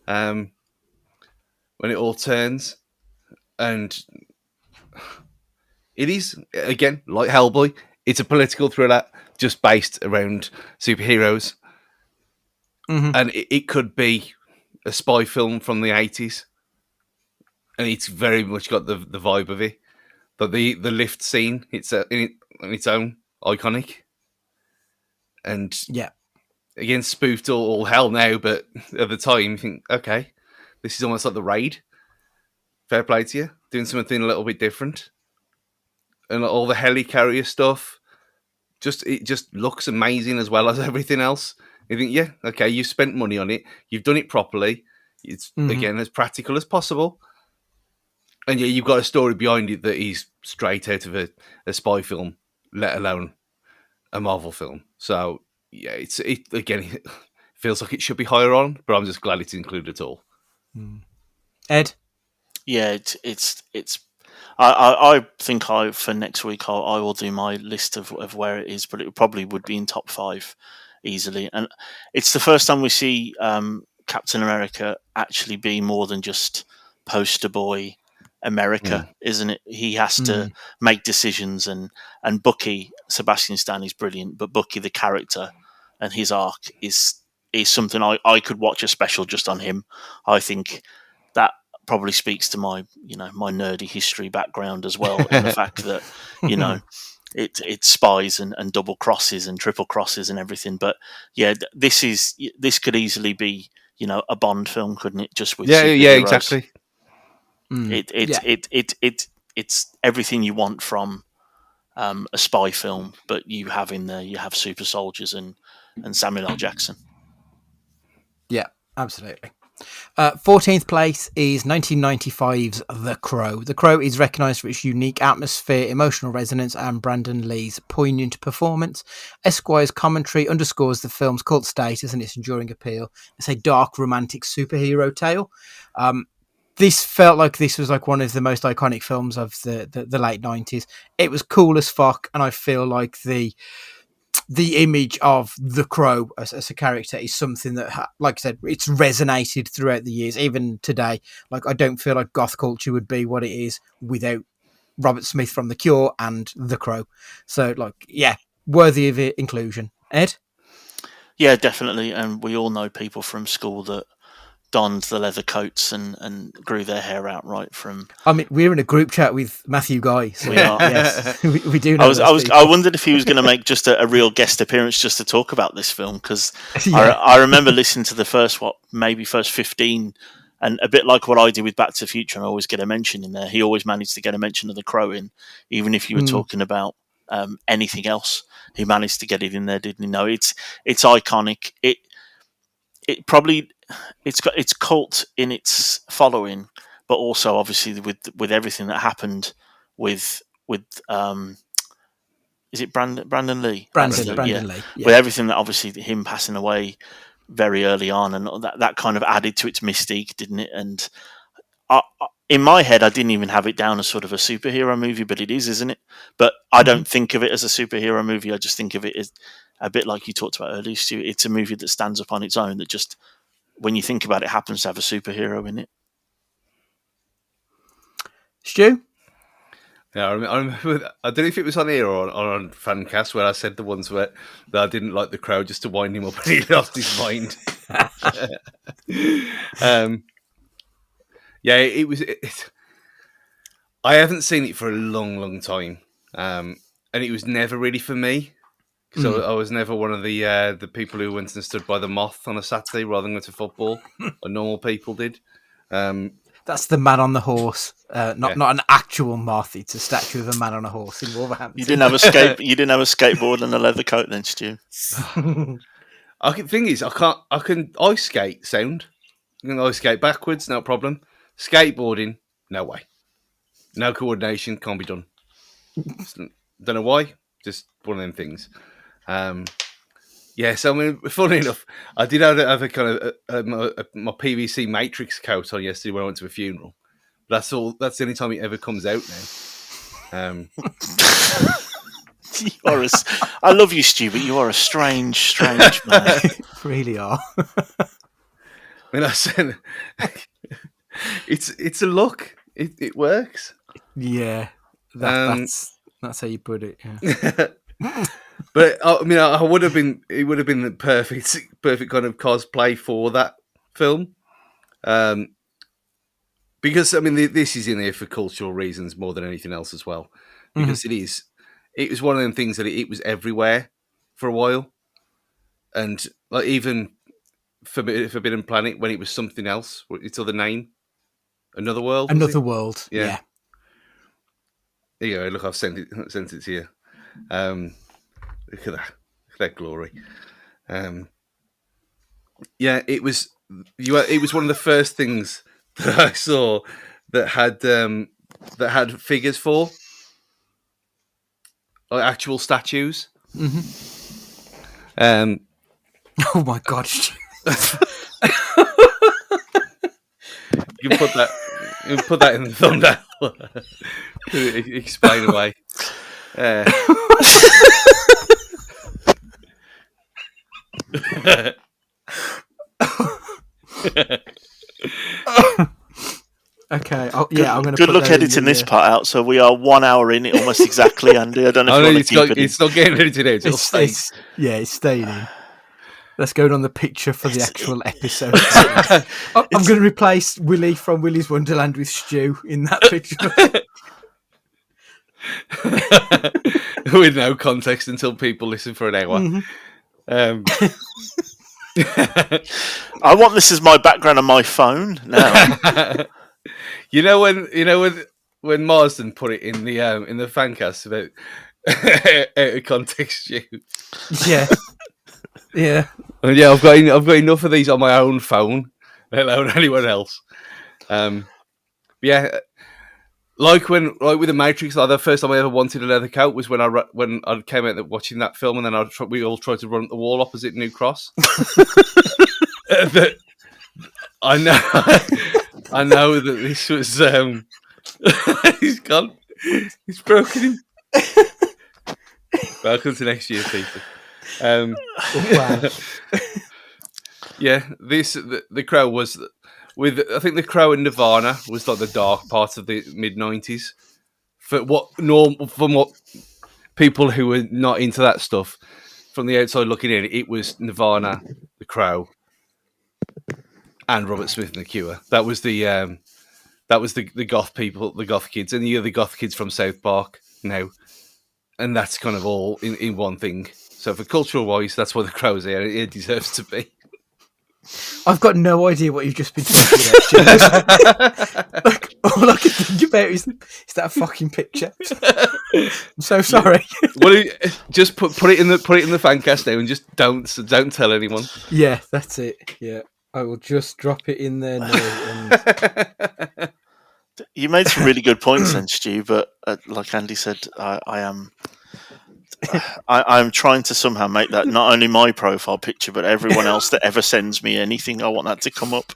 when it all turns, and it is, again, like Hellboy, it's a political thriller just based around superheroes, and it could be a spy film from the 80s, and it's very much got the vibe of it. But the lift scene, it's in its own iconic, and Yeah. again spoofed all hell now. But at the time, you think, okay, this is almost like The Raid. Fair play to you, doing something a little bit different, and all the helicarrier stuff. It just looks amazing as well as everything else. You think, yeah, okay, you've spent money on it, you've done it properly. It's again as practical as possible. And yeah, you've got a story behind it that is straight out of a spy film, let alone a Marvel film. So yeah, it feels like it should be higher on, but I'm just glad it's included at all. Ed? Yeah, it's. I think for next week I will do my list of where it is, but it probably would be in top 5 easily. And it's the first time we see Captain America actually be more than just poster boy America, isn't it? He has to make decisions, and Bucky, Sebastian Stan is brilliant, but Bucky the character and his arc is something I could watch a special just on him. I think that probably speaks to my my nerdy history background as well, and the fact that it spies and double crosses and triple crosses and everything. But yeah, this could easily be a Bond film, couldn't it? Just with superheroes. Exactly. It's everything you want from a spy film, but you have in there, you have super soldiers and Samuel L. Jackson. Yeah, absolutely. 14th place is 1995's The Crow. The Crow is recognised for its unique atmosphere, emotional resonance, and Brandon Lee's poignant performance. Esquire's commentary underscores the film's cult status and its enduring appeal. It's a dark, romantic superhero tale. This felt like this was like one of the most iconic films of the late 90s. It was cool as fuck, and I feel like the image of the Crow as a character is something that, like I said, it's resonated throughout the years, even today. Like, I don't feel like goth culture would be what it is without Robert Smith from The Cure and the Crow. So, like, yeah, worthy of inclusion. Ed? Yeah, definitely. And we all know people from school that donned the leather coats and grew their hair out right from. I mean, we're in a group chat with Matthew Guy. So we are. Yes, we do know. I wondered if he was going to make just a real guest appearance just to talk about this film, because Yeah. I remember listening to the first 15, and a bit like what I did with Back to the Future, and I always get a mention in there. He always managed to get a mention of the Crow in, even if you were talking about anything else. He managed to get it in there, didn't he? No, it's iconic. It probably it's got its cult in its following, but also obviously with everything that happened with is it Brandon Lee? Brandon Lee. Yeah. With everything that obviously him passing away very early on, and that kind of added to its mystique, didn't it? And in my head, I didn't even have it down as sort of a superhero movie, but it is, isn't it? But I don't think of it as a superhero movie. I just think of it as a bit like you talked about earlier, Stu. It's a movie that stands up on its own, that just, when you think about it, happens to have a superhero in it. Stu? Yeah, I remember, I don't know if it was on here or on Fancast, where I said the ones that I didn't like the crowd just to wind him up and he lost his mind. Yeah, it was. I haven't seen it for a long, long time, and it was never really for me. So I was never one of the people who went and stood by the moth on a Saturday rather than go to football, or normal people did. That's the man on the horse, not an actual moth. It's a statue of a man on a horse in Wolverhampton. You didn't have a skateboard and a leather coat, then, Stu? Thing is, I can ice skate sound. I can ice skate backwards, no problem. Skateboarding, no way. No coordination, can't be done. Don't know why. Just one of them things. Yeah, so I mean, funny enough, I did have a kind of my PVC Matrix coat on yesterday when I went to a funeral. That's all. That's the only time it ever comes out now. I love you, Stu, but you are a strange man. Really are. I mean, I said, it's a look. It works. Yeah, that's how you put it. Yeah. But I mean, I would have been. It would have been the perfect kind of cosplay for that film, because I mean, this is in there for cultural reasons more than anything else as well. Because it was one of them things that it was everywhere for a while, and like even Forbidden Planet, when it was something else, its other name, Another World. Another World. Yeah. There you go. Look, I've sent it to you. Look at that glory. Yeah, it was. It was one of the first things that I saw that had figures for, like actual statues. Oh my god! You can put that in the thumbnail. Explain away. Okay. I'm going to. Good luck editing this part out. So we are 1 hour in it, almost exactly, Andy. I don't know if you want to keep it. It's not getting edited out. It's staying in. Let's go on the picture for the actual episode. I'm going to replace Willy from Willy's Wonderland with Stu in that picture. With no context until people listen for an hour. I want this as my background on my phone now. You know when Marsden put it in the fancast about out of context, Stu. Yeah. Yeah. And yeah, I've got enough of these on my own phone, let alone anyone else. Yeah, like with the Matrix, like the first time I ever wanted a leather coat was when I came out watching that film, and then we all tried to run up the wall opposite New Cross. I know that this was he's gone, he's broken him. Welcome to next year, people. Wow. Yeah, the Crow was I think the Crow and Nirvana was like the dark part of the mid-90s. From what people who were not into that stuff from the outside looking in, it was Nirvana, the Crow, and Robert Smith and the Cure. That was the goth people, the goth kids, and the goth kids from South Park now, and that's kind of all in one thing. So for cultural wise, that's what the Crow's here. It deserves to be. I've got no idea what you've just been talking about. Like, all I can think about is that fucking picture. I'm so sorry. Well, just put it in the fancast now, and just don't tell anyone. Yeah, that's it. Yeah, I will just drop it in there now. You made some really good points then, Stu. But like Andy said, I'm trying to somehow make that not only my profile picture, but everyone else that ever sends me anything. I want that to come up.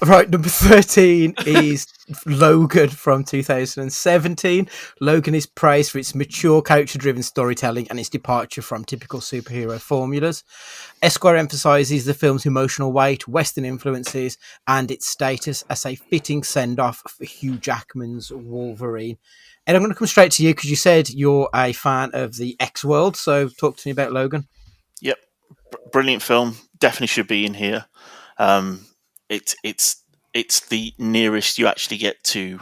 Right, number 13 is Logan from 2017. Logan is praised for its mature, character-driven storytelling and its departure from typical superhero formulas. Esquire emphasises the film's emotional weight, Western influences, and its status as a fitting send-off for Hugh Jackman's Wolverine. And I'm going to come straight to you because you said you're a fan of the X-World, so talk to me about Logan. Yep, brilliant film. Definitely should be in here. It's the nearest you actually get to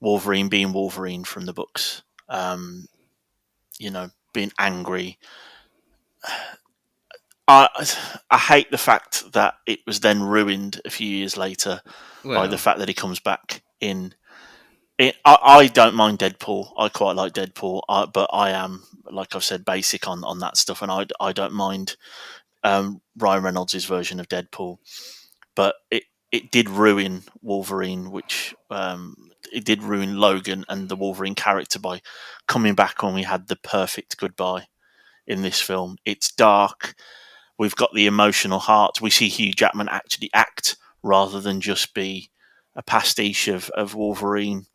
Wolverine being Wolverine from the books. Being angry. I hate the fact that it was then ruined a few years later by the fact that he comes back in. I don't mind Deadpool. I quite like Deadpool, but I am, like I've said, basic on that stuff, and I don't mind Ryan Reynolds' version of Deadpool. But it did ruin Wolverine, which it did ruin Logan and the Wolverine character by coming back when we had the perfect goodbye in this film. It's dark. We've got the emotional heart. We see Hugh Jackman actually act rather than just be a pastiche of Wolverine.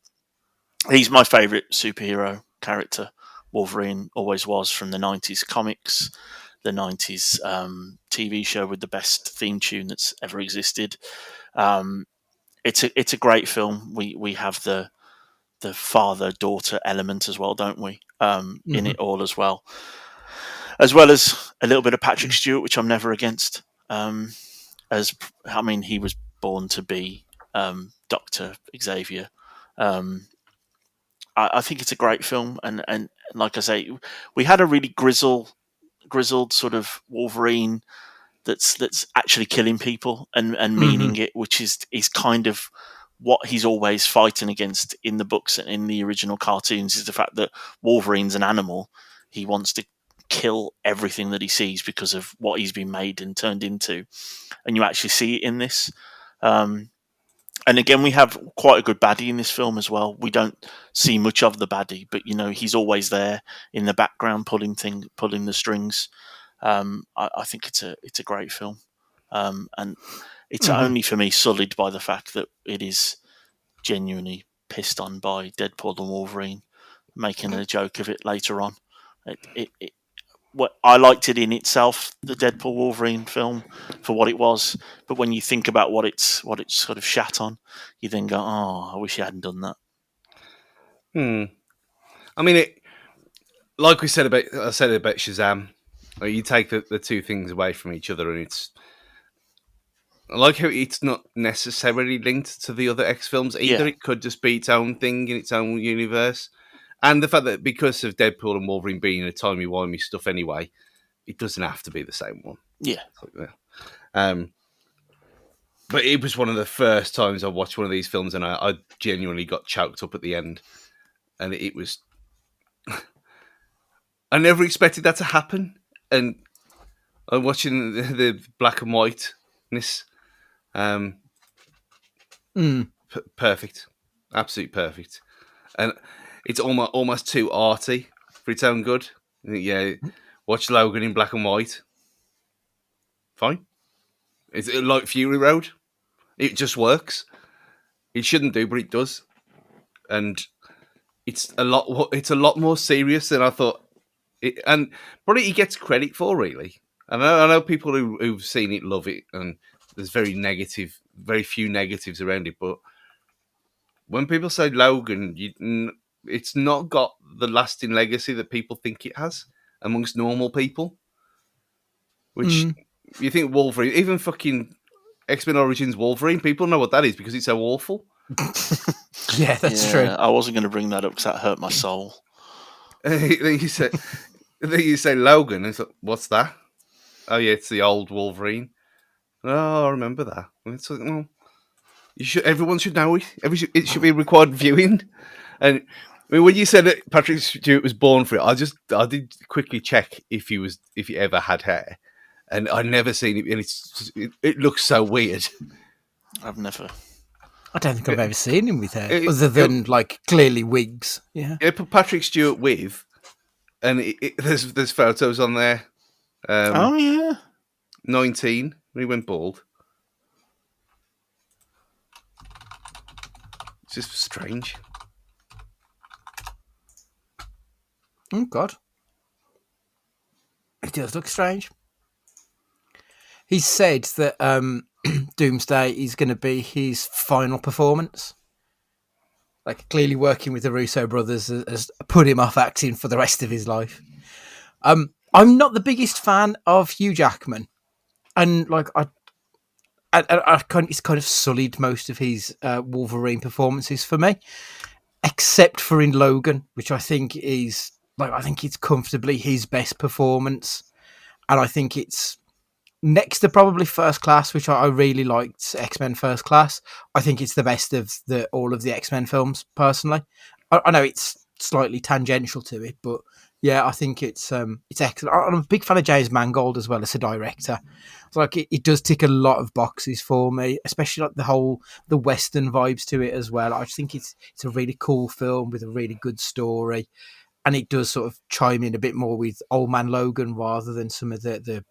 He's my favourite superhero character. Wolverine always was, from the 90s comics, the 90s TV show with the best theme tune that's ever existed. It's a great film. We have the father-daughter element as well, don't we? In it all as well as a little bit of Patrick Stewart, which I'm never against. He was born to be Dr. Xavier. I think it's a great film, and like I say, we had a really grizzled sort of Wolverine that's actually killing people and meaning it, which is kind of what he's always fighting against in the books and in the original cartoons, is the fact that Wolverine's an animal. He wants to kill everything that he sees because of what he's been made and turned into, and you actually see it in this. And again, we have quite a good baddie in this film as well. We don't see much of the baddie, but he's always there in the background pulling the strings. I think it's a great film, and it's only for me sullied by the fact that it is genuinely pissed on by Deadpool and Wolverine, making a joke of it later on. What I liked it in itself, the Deadpool Wolverine film, for what it was, but when you think about what it's sort of shat on, you then go, "Oh, I wish you hadn't done that." I mean, like I said about Shazam, you take the two things away from each other, and it's, I like how it's not necessarily linked to the other X films either. Yeah. It could just be its own thing in its own universe. And the fact that because of Deadpool and Wolverine being a timey-wimey stuff anyway, it doesn't have to be the same one. Yeah. But it was one of the first times I watched one of these films, and I genuinely got choked up at the end. And it was... I never expected that to happen. And I'm watching the black and whiteness. Perfect. Absolute perfect. And... it's almost too arty for its own good. Yeah, watch Logan in black and white. Fine. It's like Fury Road. It just works. It shouldn't do, but it does. And it's a lot more serious than I thought. And probably he gets credit for, really. I know people who've seen it love it, and there's very few negatives around it. But when people say Logan, it's not got the lasting legacy that people think it has amongst normal people. Which you think Wolverine, even fucking X-Men Origins Wolverine, people know what that is because it's so awful. Yeah, that's true. I wasn't going to bring that up because that hurt my soul. Then you say Logan, and it's like, what's that? Oh yeah, it's the old Wolverine. Oh, I remember that. And it's like, well, everyone should know it. It should be required viewing. And I mean, when you said that Patrick Stewart was born for it, I did quickly check if he ever had hair, and I'd never seen it, and it looks so weird. I've never. I don't think I've ever seen him with hair, It- other than like clearly wigs. Yeah. Yeah, put Patrick Stewart with, and there's photos on there. Oh yeah. 19 when he went bald. It's just strange. Oh God, it does look strange. He said that Doomsday is going to be his final performance. Like clearly working with the Russo brothers has put him off acting for the rest of his life. I'm not the biggest fan of Hugh Jackman, and like it's kind of sullied most of his Wolverine performances for me, except for in Logan, which I think is I think it's comfortably his best performance, and I think it's next to probably First Class, which I really liked. X-Men First Class, I think it's the best of all of the X-Men films. Personally, I know it's slightly tangential to it, but yeah, I think it's excellent. I'm a big fan of James Mangold as well as a director. It's like it does tick a lot of boxes for me, especially like the Western vibes to it as well. I just think it's a really cool film with a really good story, and it does sort of chime in a bit more with Old Man Logan rather than some of the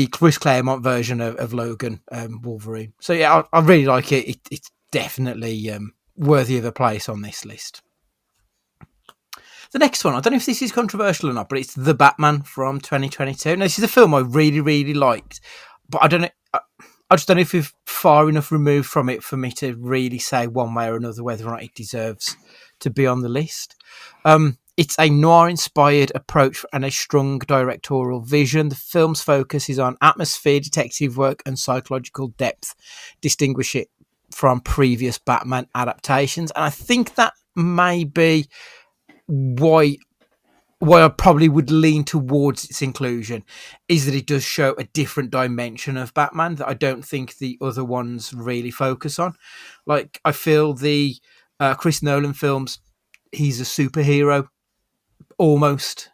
Chris Claremont version of Logan Wolverine. So yeah, I really like it. It's definitely worthy of a place on this list. The next one, I don't know if this is controversial or not, but it's The Batman from 2022. Now, this is a film I really, really liked, but I don't know. I just don't know if we're far enough removed from it for me to really say one way or another whether or not it deserves to be on the list. It's a noir-inspired approach and a strong directorial vision. The film's focus is on atmosphere, detective work, and psychological depth, distinguish it from previous Batman adaptations. And I think that may be why I probably would lean towards its inclusion, is that it does show a different dimension of Batman that I don't think the other ones really focus on. Like, I feel the Chris Nolan films, he's a superhero almost,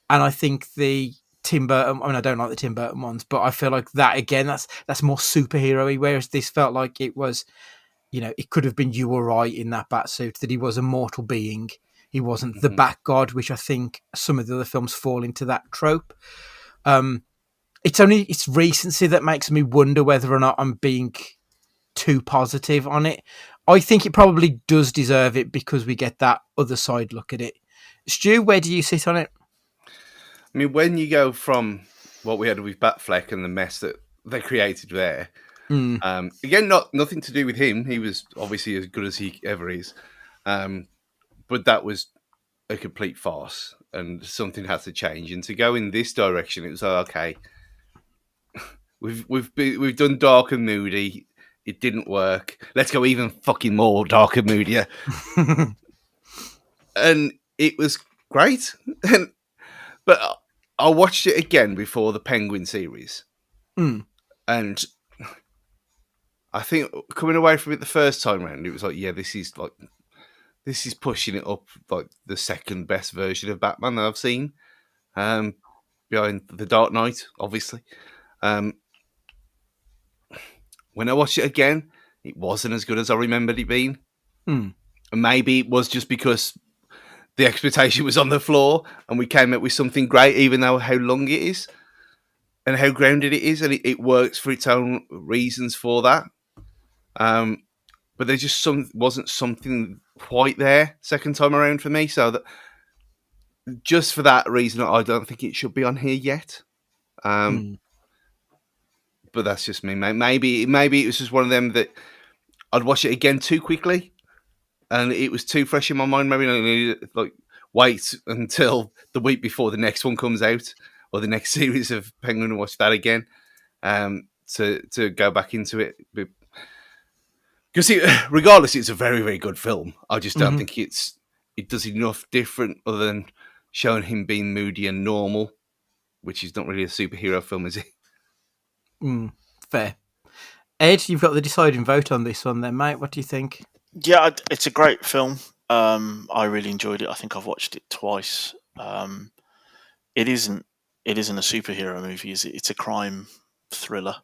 and I think the Tim Burton, I mean, I don't like the Tim Burton ones, but I feel like that again, that's more superhero-y, whereas this felt like it was, it could have been you or I in that Batsuit, that he was a mortal being. He wasn't the Bat God, which I think some of the other films fall into that trope. It's recency that makes me wonder whether or not I'm being too positive on it. I think it probably does deserve it because we get that other side look at it. Stu, where do you sit on it? I mean, when you go from what we had with Batfleck and the mess that they created there, again, nothing to do with him. He was obviously as good as he ever is. But that was a complete farce, and something had to change. And to go in this direction, it was like, okay, we've done dark and moody. It didn't work. Let's go even fucking more dark and moodier. And it was great. But I watched it again before the Penguin series, and I think coming away from it the first time round, it was like, yeah, this is pushing it up like the second best version of Batman that I've seen, behind The Dark Knight, obviously. When I watched it again, it wasn't as good as I remembered it being. And maybe it was just because the expectation was on the floor and we came up with something great, even though how long it is and how grounded it is, and it works for its own reasons for that. But there just wasn't something quite there second time around for me. So that just for that reason, I don't think it should be on here yet. But that's just me. Maybe it was just one of them that I'd watch it again too quickly, and it was too fresh in my mind. Maybe I need to wait until the week before the next one comes out, or the next series of Penguin, and watch that again, to go back into it. Because regardless, it's a very, very good film. I just don't think it does enough different other than showing him being moody and normal, which is not really a superhero film, is it? Fair. Ed, you've got the deciding vote on this one then, mate. What do you think? Yeah, it's a great film. I really enjoyed it. I think I've watched it twice. It isn't a superhero movie, is it? It's a crime thriller.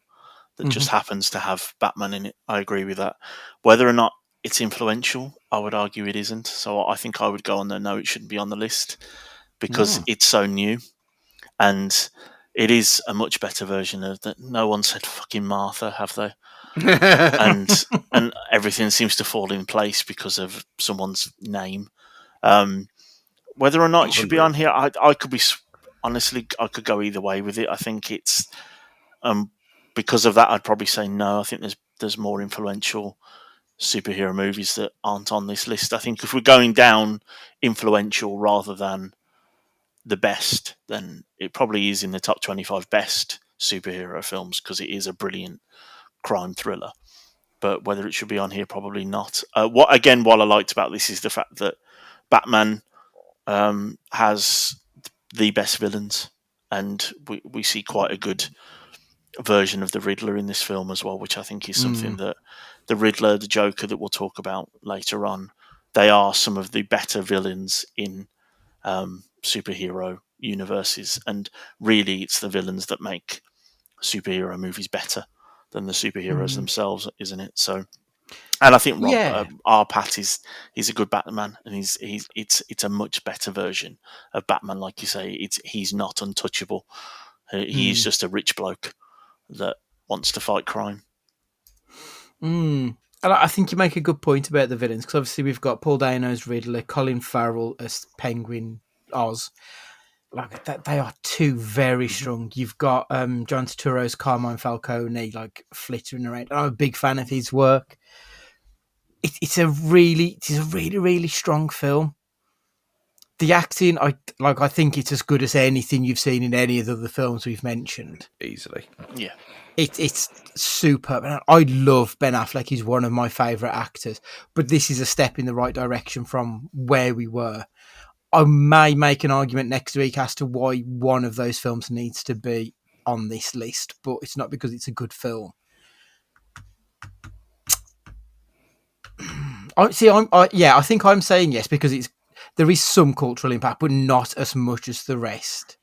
that just happens to have Batman in it. I agree with that. Whether or not it's influential, I would argue it isn't. So I think I would go on there, no, it shouldn't be on the list because it's so new. And it is a much better version of that. No one said fucking Martha, have they? and everything seems to fall in place because of someone's name. Whether or not it should be on here, I could be honestly, I could go either way with it. I think it's because of that, I'd probably say no. I think there's more influential superhero movies that aren't on this list. I think if we're going down influential rather than the best, then it probably is in the top 25 best superhero films because it is a brilliant crime thriller. But whether it should be on here, probably not. What I liked about this is the fact that Batman has the best villains, and we see quite a good version of the Riddler in this film as well, which I think is something that the Riddler, the Joker that we'll talk about later on, they are some of the better villains in superhero universes, and really it's the villains that make superhero movies better than the superheroes themselves, isn't it? So, and I think our Pat he's a good Batman, and it's a much better version of Batman. Like you say, he's not untouchable. He's just a rich bloke that wants to fight crime. And I think you make a good point about the villains, because obviously we've got Paul Dano's Riddler, Colin Farrell as Penguin Oz. Like that, they are two very strong. You've got John Turturro's Carmine Falcone, like flittering around. I'm a big fan of his work. It's a really, really strong film. The acting, I think it's as good as anything you've seen in any of the other films we've mentioned. Easily, yeah. It's superb. And I love Ben Affleck. He's one of my favourite actors. But this is a step in the right direction from where we were. I may make an argument next week as to why one of those films needs to be on this list, but it's not because it's a good film. I think I'm saying yes because there is some cultural impact, but not as much as the rest.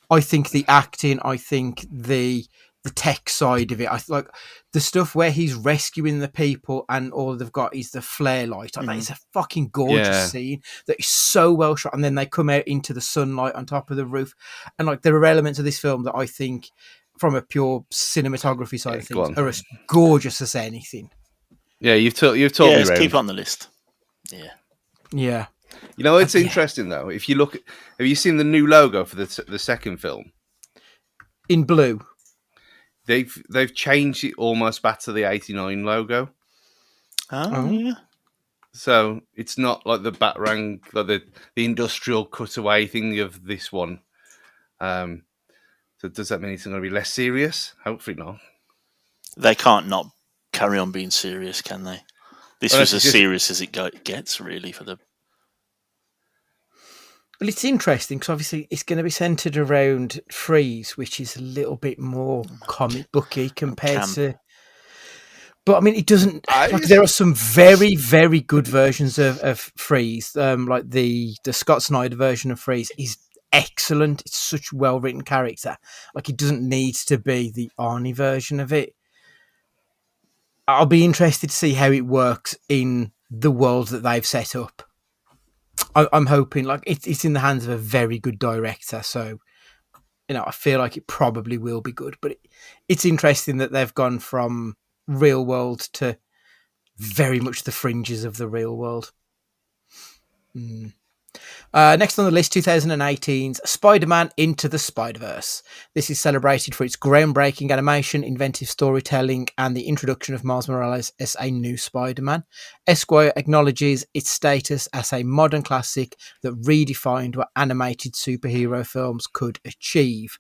I think the acting, I think the tech side of it, I like the stuff where he's rescuing the people and all they've got is the flare light. I mean, it's a fucking gorgeous scene that is so well shot, and then they come out into the sunlight on top of the roof, and like there are elements of this film that I think, from a pure cinematography side of things, are as gorgeous as anything. Yeah, you've told me. Let's keep it on the list. Yeah. You know, it's interesting though. If you look, have you seen the new logo for the second film? In blue. They've changed it almost back to the '89 logo. Oh yeah. So it's not like the Batarang, like the industrial cutaway thing of this one. So does that mean it's going to be less serious? Hopefully not. They can't not carry on being serious, can they? This was as serious as it gets, really, for the. Well, it's interesting because obviously it's going to be centered around Freeze, which is a little bit more comic booky compared to. But I mean, it doesn't. There are some very, very good versions of Freeze. Like the Scott Snyder version of Freeze is excellent. It's such a well-written character. Like it doesn't need to be the Arnie version of it. I'll be interested to see how it works in the world that they've set up. I'm hoping like it's in the hands of a very good director, so I feel like it probably will be good. But it's interesting that they've gone from real world to very much the fringes of the real world. Next on the list, 2018's Spider-Man Into the Spider-Verse. This is celebrated for its groundbreaking animation, inventive storytelling, and the introduction of Miles Morales as a new Spider-Man. Esquire acknowledges its status as a modern classic that redefined what animated superhero films could achieve.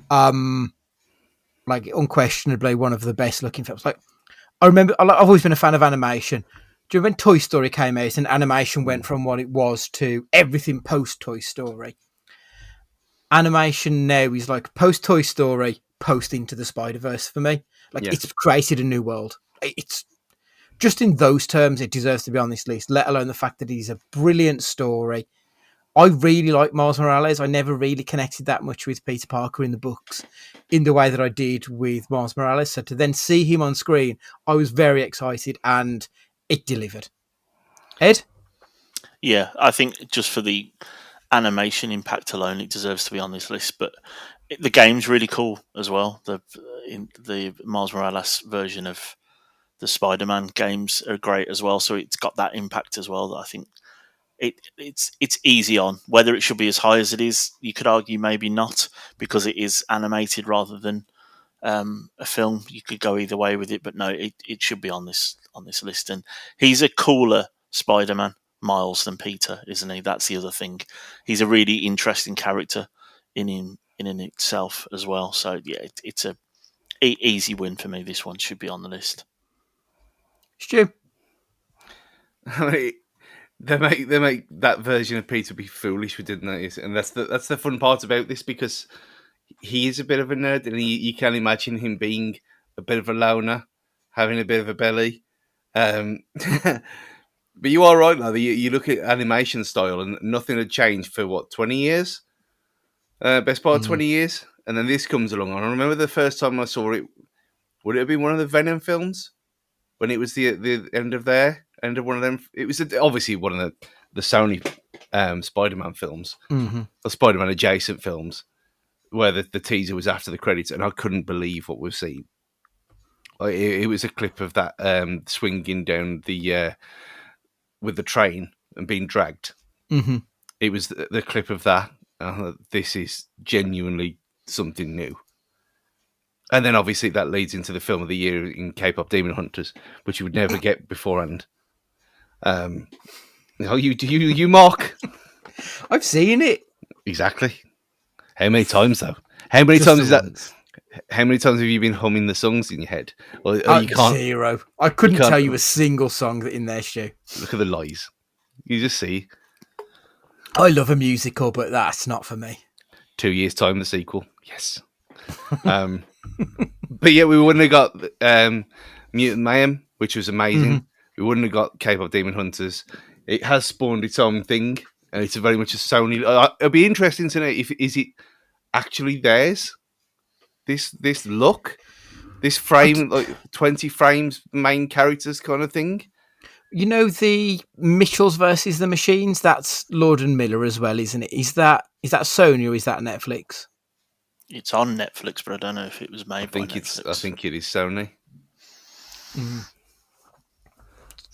Like unquestionably one of the best looking films. Like I remember, I've always been a fan of animation. Do you remember when Toy Story came out and animation went from what it was to everything post Toy Story? Animation now is like post Toy Story, post Into the Spider-Verse for me. Like it's created a new world. It's just in those terms, it deserves to be on this list, let alone the fact that it is a brilliant story. I really like Miles Morales. I never really connected that much with Peter Parker in the books in the way that I did with Miles Morales. So to then see him on screen, I was very excited and it delivered. Ed? Yeah, I think just for the animation impact alone, it deserves to be on this list. But the game's really cool as well. The Miles Morales version of the Spider-Man games are great as well. So it's got that impact as well that I think it's easy on. Whether it should be as high as it is, you could argue maybe not, because it is animated rather than a film. You could go either way with it, but no, it should be on this list. And he's a cooler Spider-Man, Miles, than Peter, isn't he? That's the other thing. He's a really interesting character in itself as well. So yeah, it's a easy win for me. This one should be on the list. Stu? I mean, they make that version of Peter be foolish, didn't they? And that's the fun part about this, because he is a bit of a nerd, and you can imagine him being a bit of a loner, having a bit of a belly. But you are right, though. You look at animation style, and nothing had changed for 20 years? Best part of 20 years. And then this comes along. And I remember the first time I saw it, would it have been one of the Venom films? When it was the end of one of them? It was obviously one of the Sony Spider-Man films, or Spider-Man adjacent films, where the teaser was after the credits, and I couldn't believe what we've seen. It was a clip of that swinging down the with the train and being dragged. Mm-hmm. It was the clip of that. This is genuinely something new. And then obviously that leads into the film of the year in K-pop Demon Hunters, which you would never get beforehand. You mock. I've seen it. Exactly. How many times though? How many times is that? How many times have you been humming the songs in your head? Or you can't. Zero. I couldn't tell you a single song in there, Stu. Look at the lies. You just see. I love a musical, but that's not for me. 2 years' time, the sequel. Yes. But yeah, we wouldn't have got Mutant Mayhem, which was amazing. Mm-hmm. We wouldn't have got K-pop Demon Hunters. It has spawned its own thing, and it's very much a Sony. It'll be interesting to know is it actually theirs. This look, this frame, like 20 frames, main characters kind of thing. You know, the Mitchells versus the Machines, that's Lord and Miller as well, isn't it? Is that Sony or is that Netflix? It's on Netflix, but I don't know if it was made by Netflix. I think it is Sony.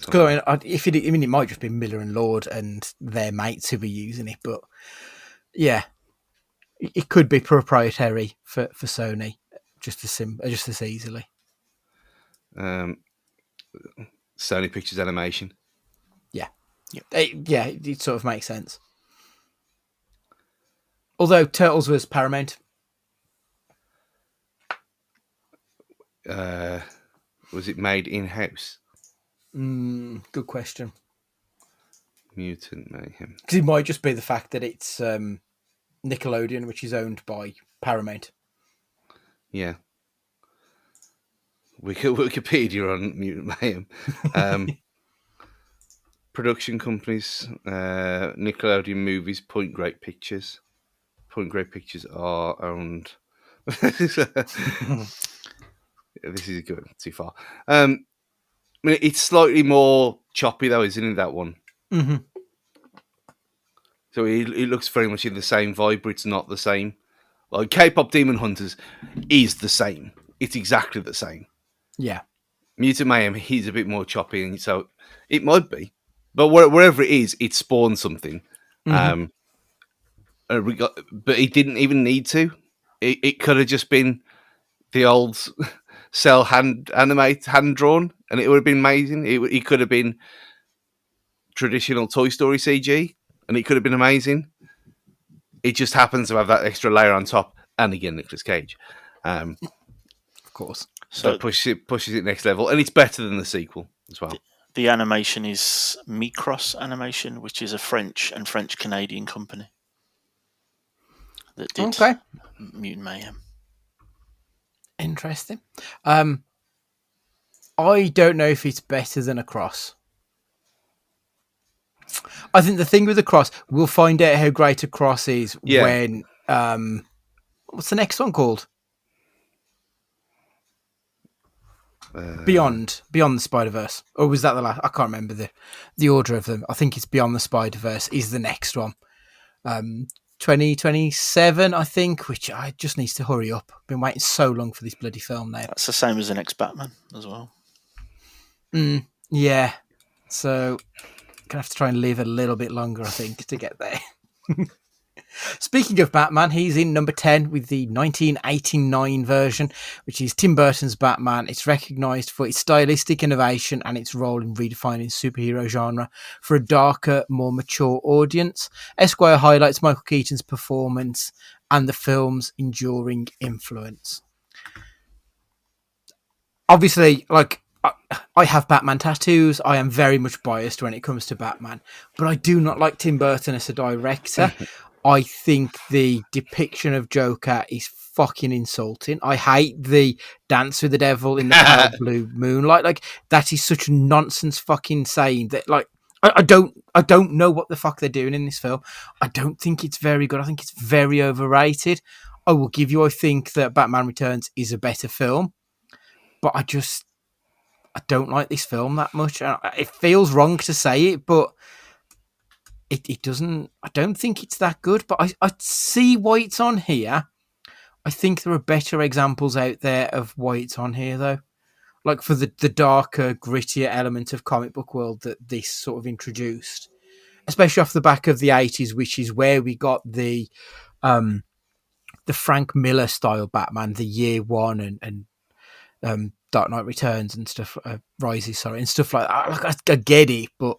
It might just be Miller and Lord and their mates who be using it, but yeah, it could be proprietary for Sony just as easily. Sony Pictures Animation. Yeah. It sort of makes sense. Although Turtles was Paramount. Was it made in-house? Good question. Mutant Mayhem. Because it might just be the fact that it's Nickelodeon, which is owned by Paramount. Yeah. Wikipedia on Mutant Mayhem. Production companies, Nickelodeon Movies, Point Great Pictures. Point Great Pictures are owned. This is good. Too far. I mean, it's slightly more choppy though, isn't it? That one. Mm-hmm. So it looks very much in the same vibe, but it's not the same. Like K-pop Demon Hunters is the same. It's exactly the same. Yeah. Mutant Mayhem, he's a bit more choppy, and so it might be. But wherever it is, it spawned something. Mm-hmm. But it didn't even need to. It could have just been the old cell hand drawn, and it would have been amazing. It could have been traditional Toy Story CG, and it could have been amazing. It just happens to have that extra layer on top, and again, Nicolas Cage. Of course. So it pushes it next level, and it's better than the sequel as well. The animation is Micros Animation, which is a French and French-Canadian company that did Mutant Mayhem. Interesting. I don't know if it's better than Across. I think the thing with the cross, we'll find out how great a cross is when what's the next one called? Beyond the Spider-Verse, or was that the last? I can't remember the order of them. I think it's Beyond the Spider-Verse is the next one. 2027, I think, which I just needs to hurry up. I've been waiting so long for this bloody film now. That's the same as the next Batman as well. Yeah, so gonna have to try and live a little bit longer, I think, to get there. Speaking of Batman, he's in number 10 with the 1989 version, which is Tim Burton's Batman. It's recognised for its stylistic innovation and its role in redefining superhero genre for a darker, more mature audience. Esquire highlights Michael Keaton's performance and the film's enduring influence. Obviously, I have Batman tattoos. I am very much biased when it comes to Batman, but I do not like Tim Burton as a director. I think the depiction of Joker is fucking insulting. I hate the dance with the devil in the pale blue moonlight. That is such nonsense fucking saying that. I don't know what the fuck they're doing in this film. I don't think it's very good. I think it's very overrated. I will give you, I think that Batman Returns is a better film, but I don't like this film that much. It feels wrong to say it, but it doesn't. I don't think it's that good, but I see why it's on here. I think there are better examples out there of why it's on here, though. Like for the darker, grittier element of comic book world that this sort of introduced, especially off the back of the 80s, which is where we got the Frank Miller style Batman, the Year One and Dark Knight Returns and stuff, Rises, and stuff like that. I get it, but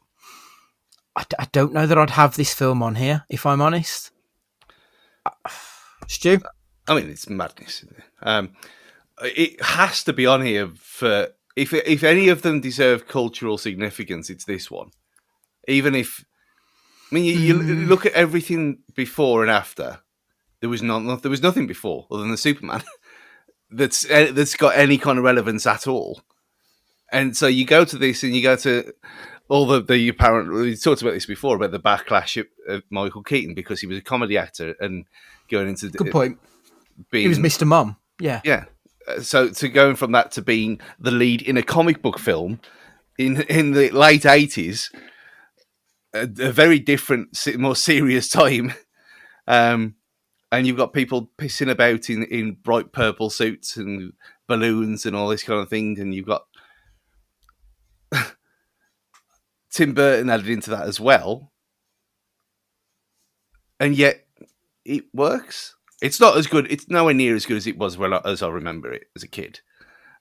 I don't know that I'd have this film on here, if I'm honest. Stu? I mean, it's madness. It has to be on here for if any of them deserve cultural significance, it's this one. Even if, I mean, you look at everything before and after. There was nothing before other than the Superman that's got any kind of relevance at all. And so you go to this and you go to all the apparent. We talked about this before about the backlash of Michael Keaton because he was a comedy actor and going into good point. He was Mr. Mom. Yeah. So to going from that to being the lead in a comic book film in the late 80s, a very different, more serious time. And you've got people pissing about in bright purple suits and balloons and all this kind of thing. And you've got Tim Burton added into that as well. And yet it works. It's not as good. It's nowhere near as good as it was as I remember it as a kid.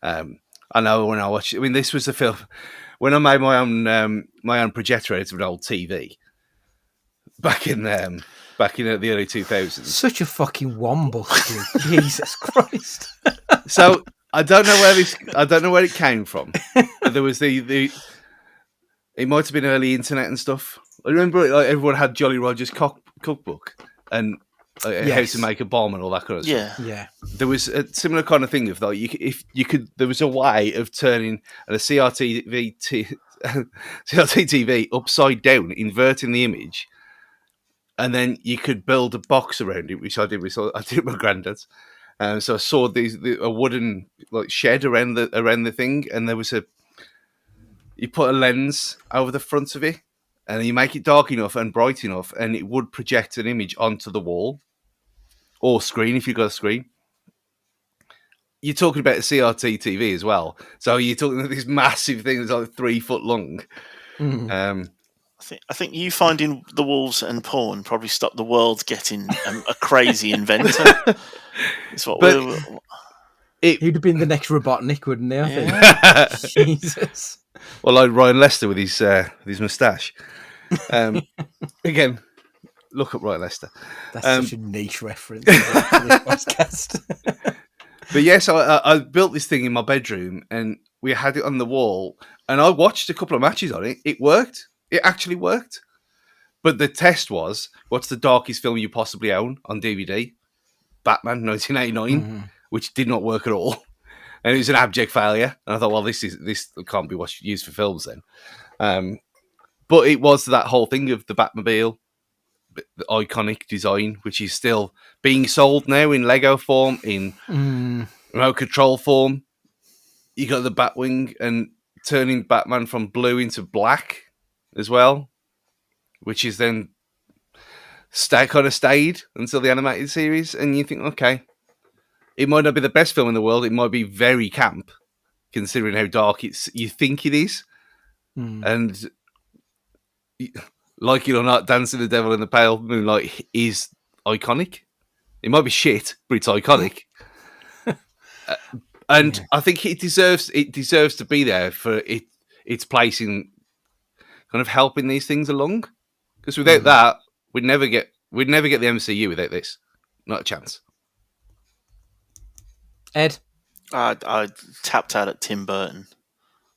I know when I watched it. I mean, this was the film when I made my own projector out of an old TV back in the early 2000s. Such a fucking womble, Jesus Christ! So I don't know where it came from. But there was it might have been early internet and stuff. I remember everyone had Jolly Roger's cookbook and. How to make a bomb and all that kind of stuff. Yeah. There was a similar kind of thing of though. If you could, there was a way of turning a CRT TV upside down, inverting the image, and then you could build a box around it, which I did with my granddad's. So I saw a wooden shed around the thing, and there was you put a lens over the front of it, and you make it dark enough and bright enough, and it would project an image onto the wall. Or screen, if you've got a screen. You're talking about a CRT TV as well. So you're talking about this massive thing that's like 3 foot long. I think you finding the wolves and porn probably stopped the world getting a crazy inventor. It's what he'd have been the next Robotnik, wouldn't he? I think. Jesus. Well, like Ryan Lester with his moustache. Again. Look up Ryan Lester. That's such a niche reference for this podcast. But yes, I built this thing in my bedroom and we had it on the wall and I watched a couple of matches on it. It worked. It actually worked. But the test was, what's the darkest film you possibly own on DVD? Batman 1989, which did not work at all. And it was an abject failure. And I thought, well, this can't be used for films then. but it was that whole thing of the Batmobile, the iconic design, which is still being sold now in Lego form, in remote control form. You got the Batwing and turning Batman from blue into black as well, which is then kind of stayed until the animated series. And you think, okay, it might not be the best film in the world. It might be very camp, considering how dark you think it is. And like it or not, Dancing the Devil in the Pale Moonlight is iconic. It might be shit, but it's iconic. And I think it deserves to be there for its place in kind of helping these things along. Because without that, we'd never get the MCU without this. Not a chance. Ed? I tapped out at Tim Burton.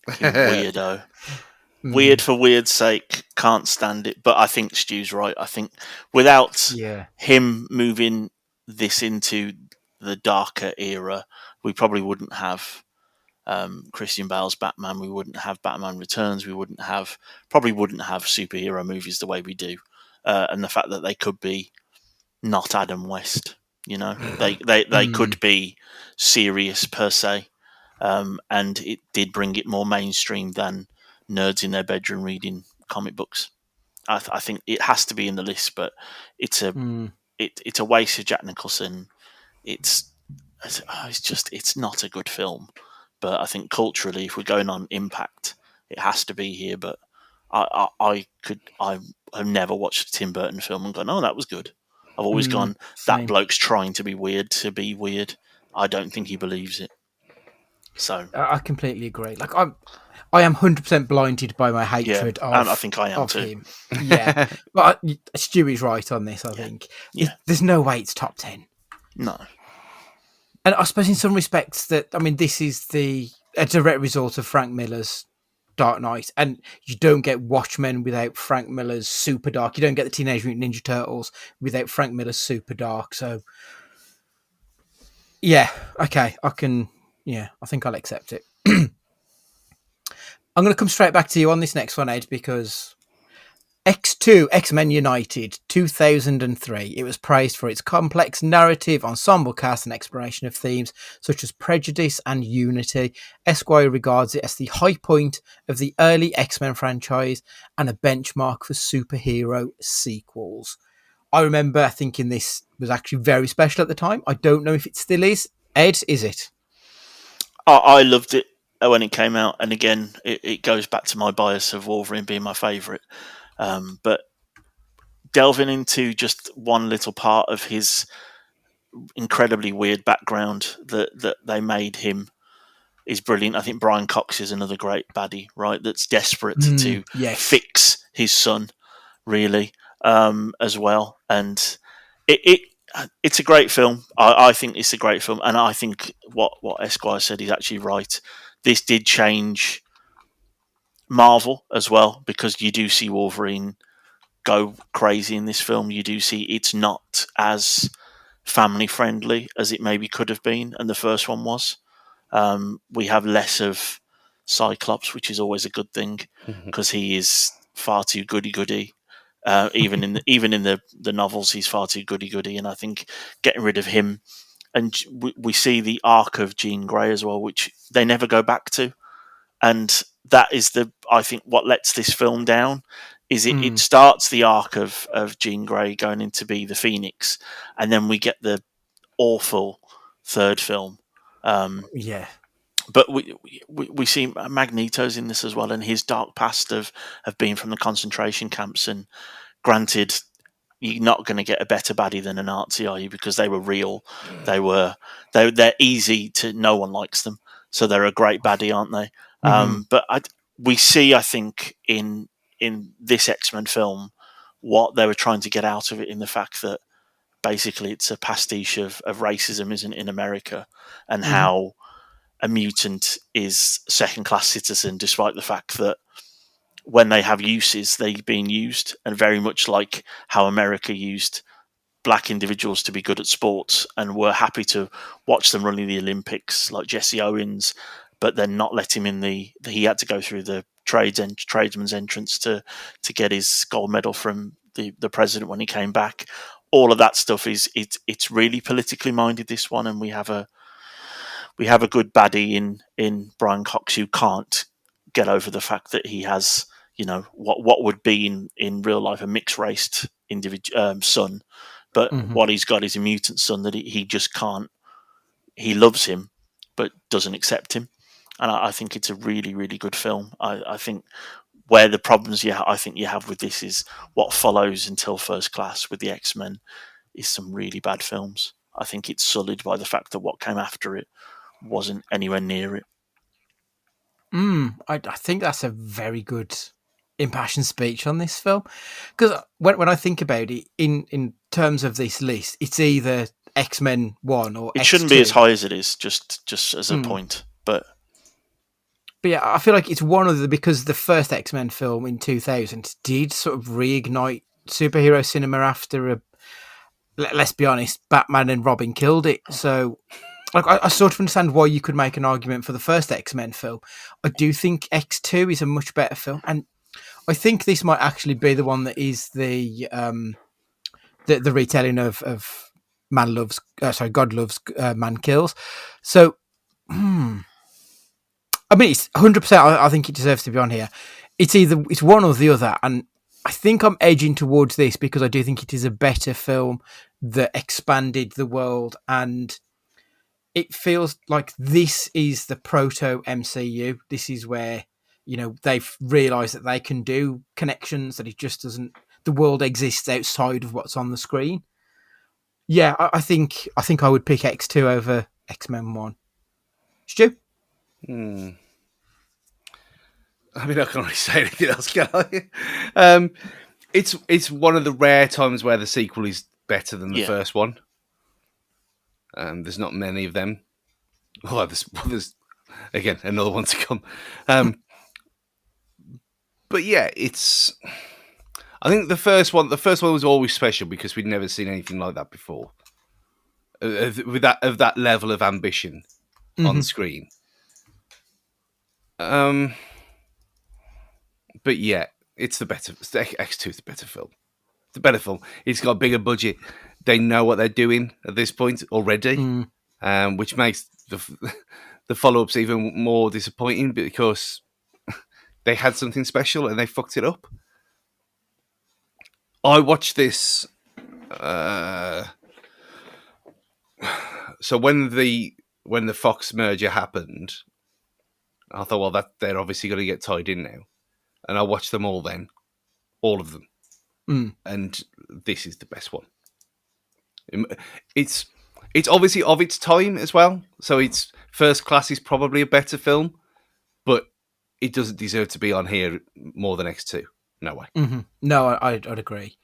Weirdo. Weird for weird's sake. Can't stand it. But I think Stu's right. I think without him moving this into the darker era, we probably wouldn't have Christian Bale's Batman. We wouldn't have Batman Returns. We probably wouldn't have superhero movies the way we do. And the fact that they could be not Adam West, they could be serious per se. And it did bring it more mainstream than nerds in their bedroom reading comic books. I think it has to be in the list, but it's a waste of Jack Nicholson. It's not a good film. But I think culturally, if we're going on impact, it has to be here. But I've never watched a Tim Burton film and gone, oh, that was good. I've always gone, that bloke's trying to be weird to be weird. I don't think he believes it. So I completely agree. Like I am 100% blinded by my hatred of and I think I am too. Him. Yeah, but Stewie's right on this. I think there's no way it's top 10. No. And I suppose in some respects this is a direct result of Frank Miller's Dark Knight, and you don't get Watchmen without Frank Miller's Super Dark. You don't get the Teenage Mutant Ninja Turtles without Frank Miller's Super Dark. So, yeah, okay, I think I'll accept it. I'm going to come straight back to you on this next one, Ed, because X2, X-Men United, 2003. It was praised for its complex narrative, ensemble cast, and exploration of themes such as prejudice and unity. Esquire regards it as the high point of the early X-Men franchise and a benchmark for superhero sequels. I remember thinking this was actually very special at the time. I don't know if it still is. Ed, is it? I loved it when it came out, and again, it goes back to my bias of Wolverine being my favourite. But delving into just one little part of his incredibly weird background that they made him is brilliant. I think Brian Cox is another great baddie, right? That's desperate to fix his son, really, as well. And it's a great film. I think it's a great film, and I think what Esquire said is actually right. This did change Marvel as well, because you do see Wolverine go crazy in this film. You do see it's not as family friendly as it maybe could have been, and the first one was. We have less of Cyclops, which is always a good thing, because he is far too goody-goody. Even in the novels, he's far too goody-goody, and I think getting rid of him, and we see the arc of Jean Grey as well, which they never go back to, and that is I think what lets this film down is it starts the arc of Jean Grey going in to be the Phoenix, and then we get the awful third film. But we see Magneto's in this as well, and his dark past of being from the concentration camps. And granted, you're not going to get a better baddie than a Nazi, are you? Because they were real. They're easy to. No one likes them, so they're a great baddie, aren't they? But we see, I think, in this X-Men film, what they were trying to get out of it, in the fact that basically it's a pastiche of racism, isn't it, in America, and how a mutant is second-class citizen, despite the fact that when they have uses, they're being used, and very much like how America used black individuals to be good at sports and were happy to watch them running the Olympics, like Jesse Owens, but then not let him in he had to go through the tradesman's entrance to get his gold medal from the president when he came back. All of that stuff it's really politically minded, this one, and we have a good baddie in Brian Cox who can't get over the fact that he has, what would be in real life a mixed raced son, but what he's got is a mutant son that he just can't. He loves him, but doesn't accept him, and I think it's a really, really good film. I think where the problems I think you have with this is what follows until First Class with the X-Men is some really bad films. I think it's sullied by the fact that what came after it wasn't anywhere near it. I think that's a very good impassioned speech on this film, because when I think about it in terms of this list, it's either X-Men 1 or it X2. Shouldn't be as high as it is, just as a point, but yeah, I feel like it's one of because the first X-Men film in 2000 did sort of reignite superhero cinema after let's be honest, Batman and Robin killed it. So like I sort of understand why you could make an argument for the first X-Men film. I do think X2 is a much better film, and I think this might actually be the one that is the retelling of God Loves, Man Kills. So, I mean, it's 100%. I think it deserves to be on here. It's one or the other, and I think I'm edging towards this because I do think it is a better film that expanded the world, and it feels like this is the proto MCU. This is where they've realised that they can do connections, that it just doesn't. The world exists outside of what's on the screen. Yeah, I think I would pick X2 over X-Men 1. Stu? I mean, I can't really say anything else, can I? It's one of the rare times where the sequel is better than the first one. There's not many of them. Oh, there's again another one to come. But yeah, I think the first one was always special because we'd never seen anything like that before. With that level of ambition on screen. But yeah, X2 is the better film. It's a better film. It's got a bigger budget. They know what they're doing at this point already, which makes the follow-ups even more disappointing because they had something special and they fucked it up. I watched this. So when the Fox merger happened, I thought, well, they're obviously going to get tied in now, and I watched them all then, all of them, and this is the best one. It's obviously of its time as well, so it's First Class is probably a better film, but it doesn't deserve to be on here more than X2. No way. No, I'd agree.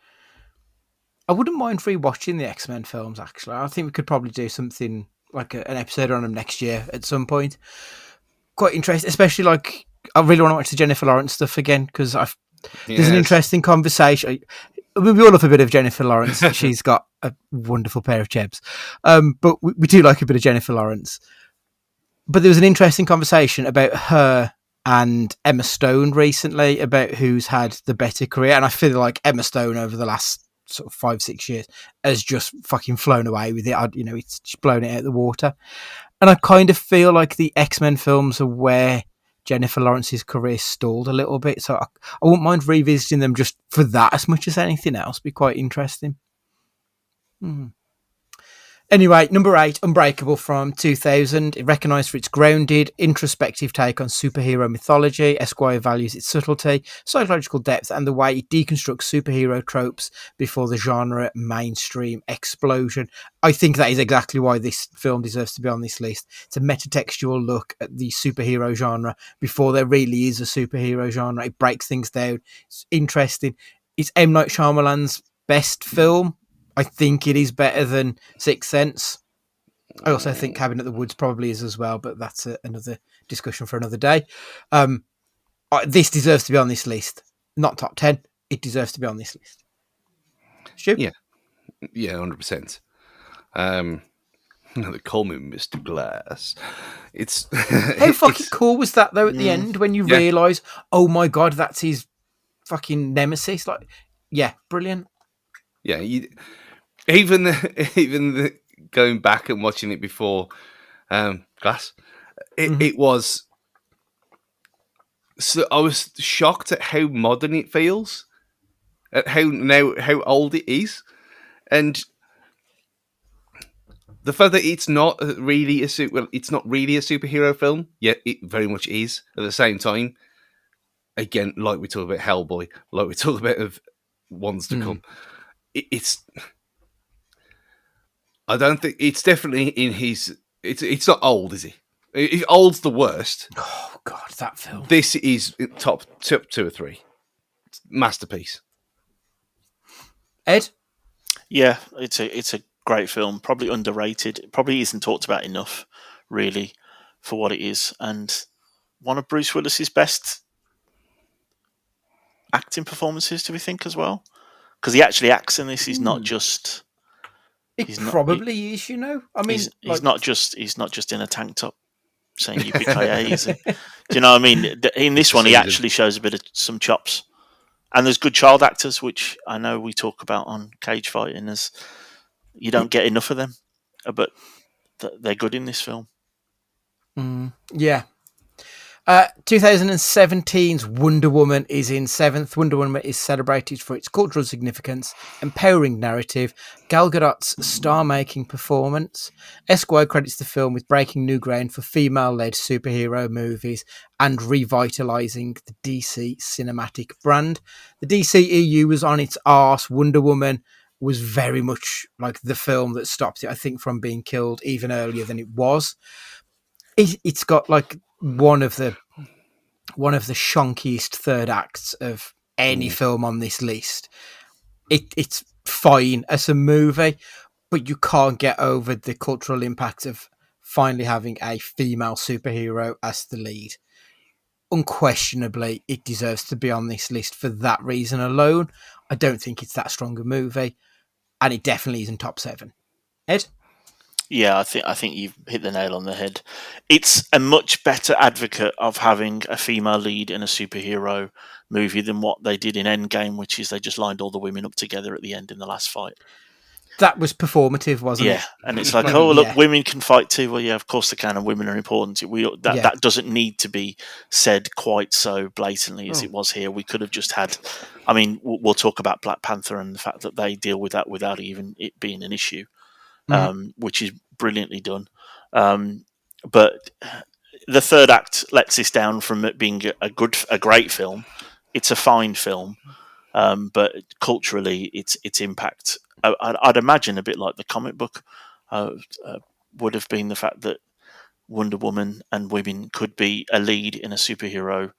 I wouldn't mind rewatching the X-Men films, actually. I think we could probably do something like an episode on them next year at some point. Quite interesting, especially like I really want to watch the Jennifer Lawrence stuff again because there's an interesting conversation. We all love a bit of Jennifer Lawrence. She's got a wonderful pair of chebs. But we do like a bit of Jennifer Lawrence. But there was an interesting conversation about her and Emma Stone recently about who's had the better career. And I feel like Emma Stone over the last sort of 5-6 years has just fucking flown away with it. It's just blown it out of the water. And I kind of feel like the X-Men films are where Jennifer Lawrence's career stalled a little bit. So I wouldn't mind revisiting them just for that as much as anything else. Be quite interesting. Anyway, number 8, Unbreakable from 2000. It recognised for its grounded, introspective take on superhero mythology. Esquire values its subtlety, psychological depth, and the way it deconstructs superhero tropes before the genre mainstream explosion. I think that is exactly why this film deserves to be on this list. It's a metatextual look at the superhero genre before there really is a superhero genre. It breaks things down. It's interesting. It's M. Night Shyamalan's best film. I think it is better than Sixth Sense. I also think Cabin at the Woods probably is as well, but that's another discussion for another day. This deserves to be on this list. Not top 10. It deserves to be on this list. Stu? Yeah, 100%. They call me Mr. Glass. It's How fucking cool was that though? At the end, when you realise, oh my god, that's his fucking nemesis. Like, yeah, brilliant. Yeah, even the going back and watching it before Glass, it was. So I was shocked at how modern it feels, at how old it is, and the fact that it's not really it's not really a superhero film, yet it very much is at the same time. Again, like we talk about Hellboy, like we talk about of ones to come. It's. I don't think it's definitely in his. It's not old, is he? If old's the worst. Oh god, that film. This is top 2 or 3 masterpiece. Ed? Yeah, it's a great film. Probably underrated. It probably isn't talked about enough, really, for what it is, and one of Bruce Willis's best acting performances. Do we think as well? Because he actually acts in this. He's not just. It probably is. You know, I mean, he's not just in a tank top saying "yippee-ki-yay," is he? Do you know what I mean? In this one, he actually shows a bit of some chops. And there's good child actors, which I know we talk about on Cage Fighting, as you don't get enough of them, but they're good in this film. Yeah. 2017's Wonder Woman is in 7th. Wonder Woman is celebrated for its cultural significance, empowering narrative, Gal Gadot's star-making performance. Esquire credits the film with breaking new ground for female-led superhero movies and revitalising the DC cinematic brand. The DCEU was on its arse. Wonder Woman was very much like the film that stopped it, I think, from being killed even earlier than it was. It's got like one of the shonkiest third acts of any film on this list. It's fine as a movie, but you can't get over the cultural impact of finally having a female superhero as the lead. Unquestionably, it deserves to be on this list for that reason alone. I don't think it's that strong a movie, and it definitely isn't top 7. Ed? Yeah, I think you've hit the nail on the head. It's a much better advocate of having a female lead in a superhero movie than what they did in Endgame, which is they just lined all the women up together at the end in the last fight. That was performative, wasn't it? Yeah, and it's like, oh, look, women can fight too. Well, yeah, of course they can, and women are important. That doesn't need to be said quite so blatantly as it was here. We could have just had, I mean, we'll talk about Black Panther and the fact that they deal with that without even it being an issue. Which is brilliantly done. But the third act lets this down from it being a great film. It's a fine film, but culturally, its impact, I'd imagine, a bit like the comic book, would have been the fact that Wonder Woman and women could be a lead in a superhero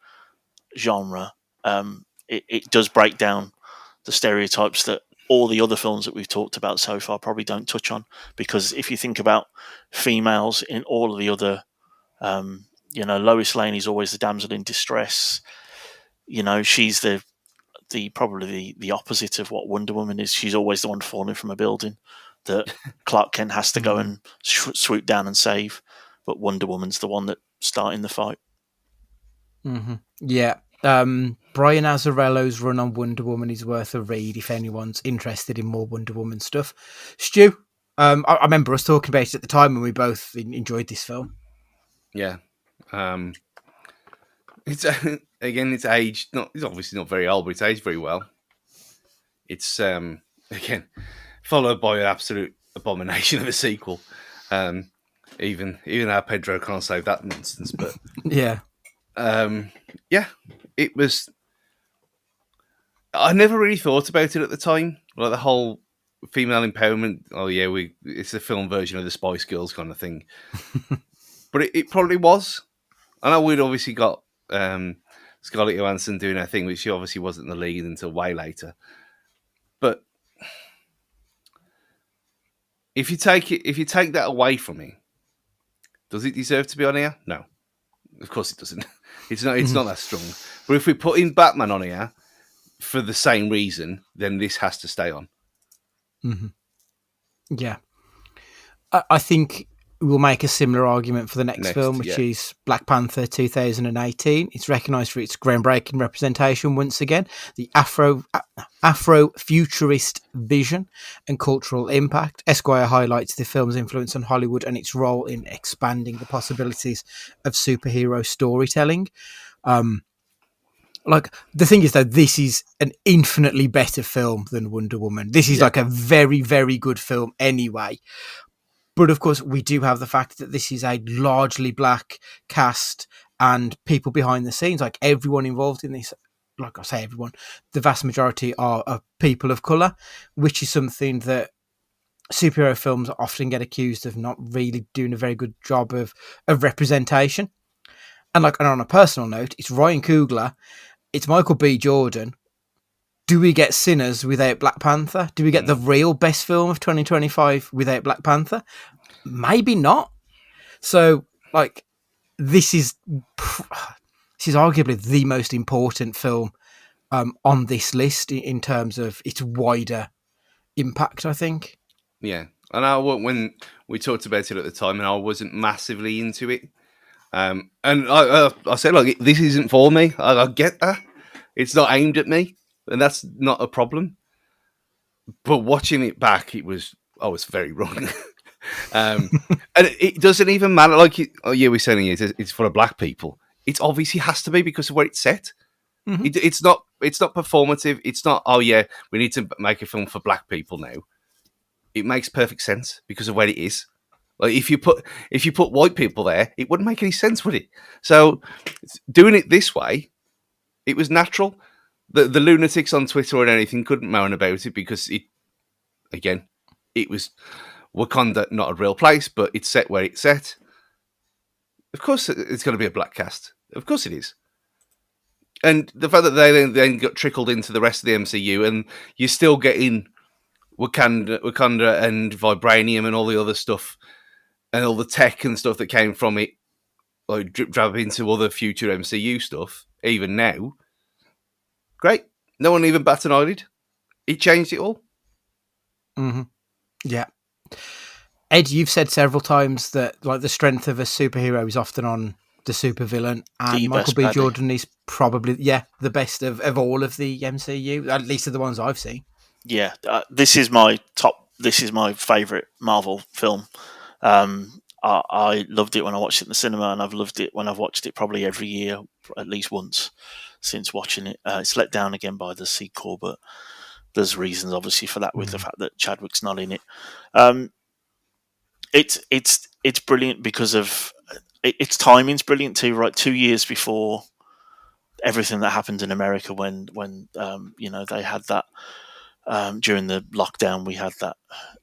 genre. It does break down the stereotypes that all the other films that we've talked about so far probably don't touch on, because if you think about females in all of the other, Lois Lane is always the damsel in distress. She's the probably the opposite of what Wonder Woman is. She's always the one falling from a building that Clark Kent has to go and swoop down and save, but Wonder Woman's the one that starting the fight. Mm-hmm. Yeah. Brian Azzarello's run on Wonder Woman is worth a read if anyone's interested in more Wonder Woman stuff. Stu, I remember us talking about it at the time when we both enjoyed this film. Yeah. It's again, it's aged. It's obviously not very old, but it's aged very well. It's again followed by an absolute abomination of a sequel. Even our Pedro can't save that nonsense. But yeah. It was. I never really thought about it at the time, like the whole female empowerment. Oh yeah, it's a film version of the Spice Girls kind of thing. But it probably was. I know we'd obviously got Scarlett Johansson doing her thing, which she obviously wasn't the lead until way later. But if you take that away from me, does it deserve to be on here? No, of course it doesn't. It's not that strong. But if we put in Batman on here for the same reason, then this has to stay on. Mm-hmm. Yeah. I think we'll make a similar argument for the next film, which yeah. is Black Panther 2018. It's recognised for its groundbreaking representation once again, the Afro-futurist vision and cultural impact. Esquire highlights the film's influence on Hollywood and its role in expanding the possibilities of superhero storytelling. Like, the thing is, though, this is an infinitely better film than Wonder Woman. This is like a very, very good film anyway. But of course, we do have the fact that this is a largely black cast and people behind the scenes, like everyone involved in this, like I say, everyone, the vast majority are people of colour, which is something that superhero films often get accused of not really doing a very good job of representation. And like, and on a personal note, it's Ryan Coogler, it's Michael B. Jordan. Do we get Sinners without Black Panther? Do we get the real best film of 2025 without Black Panther? Maybe not. So, like, this is arguably the most important film on this list in terms of its wider impact, I think. Yeah. And when we talked about it at the time, and I wasn't massively into it. And I said, like, this isn't for me. I get that. It's not aimed at me. And that's not a problem. But watching it back, I was very wrong. And it doesn't even matter. Like, we're saying it's for black people. It obviously has to be because of where it's set. Mm-hmm. It's not performative. It's not, we need to make a film for black people now. It makes perfect sense because of where it is. Like, if you put white people there, it wouldn't make any sense, would it? So doing it this way, it was natural. The lunatics on Twitter or anything couldn't moan about it because it was Wakanda, not a real place, but it's set where it's set. Of course, it's going to be a black cast. Of course, it is. And the fact that they then got trickled into the rest of the MCU, and you're still getting Wakanda and vibranium and all the other stuff, and all the tech and stuff that came from it, like drab into other future MCU stuff, even now. Great. No one even bat an eyelid. He changed it all. Mm-hmm. Yeah. Ed, you've said several times that, like, the strength of a superhero is often on the supervillain, and Michael B. Jordan is probably the best of all of the MCU, at least of the ones I've seen. Yeah, this is my favourite Marvel film. I loved it when I watched it in the cinema, and I've loved it when I've watched it probably every year, at least once since watching it. It's let down again by the sequel, but there's reasons obviously for that with the fact that Chadwick's not in it. It's brilliant because of its timing's brilliant too. Right, 2 years before everything that happened in America when they had that during the lockdown, we had that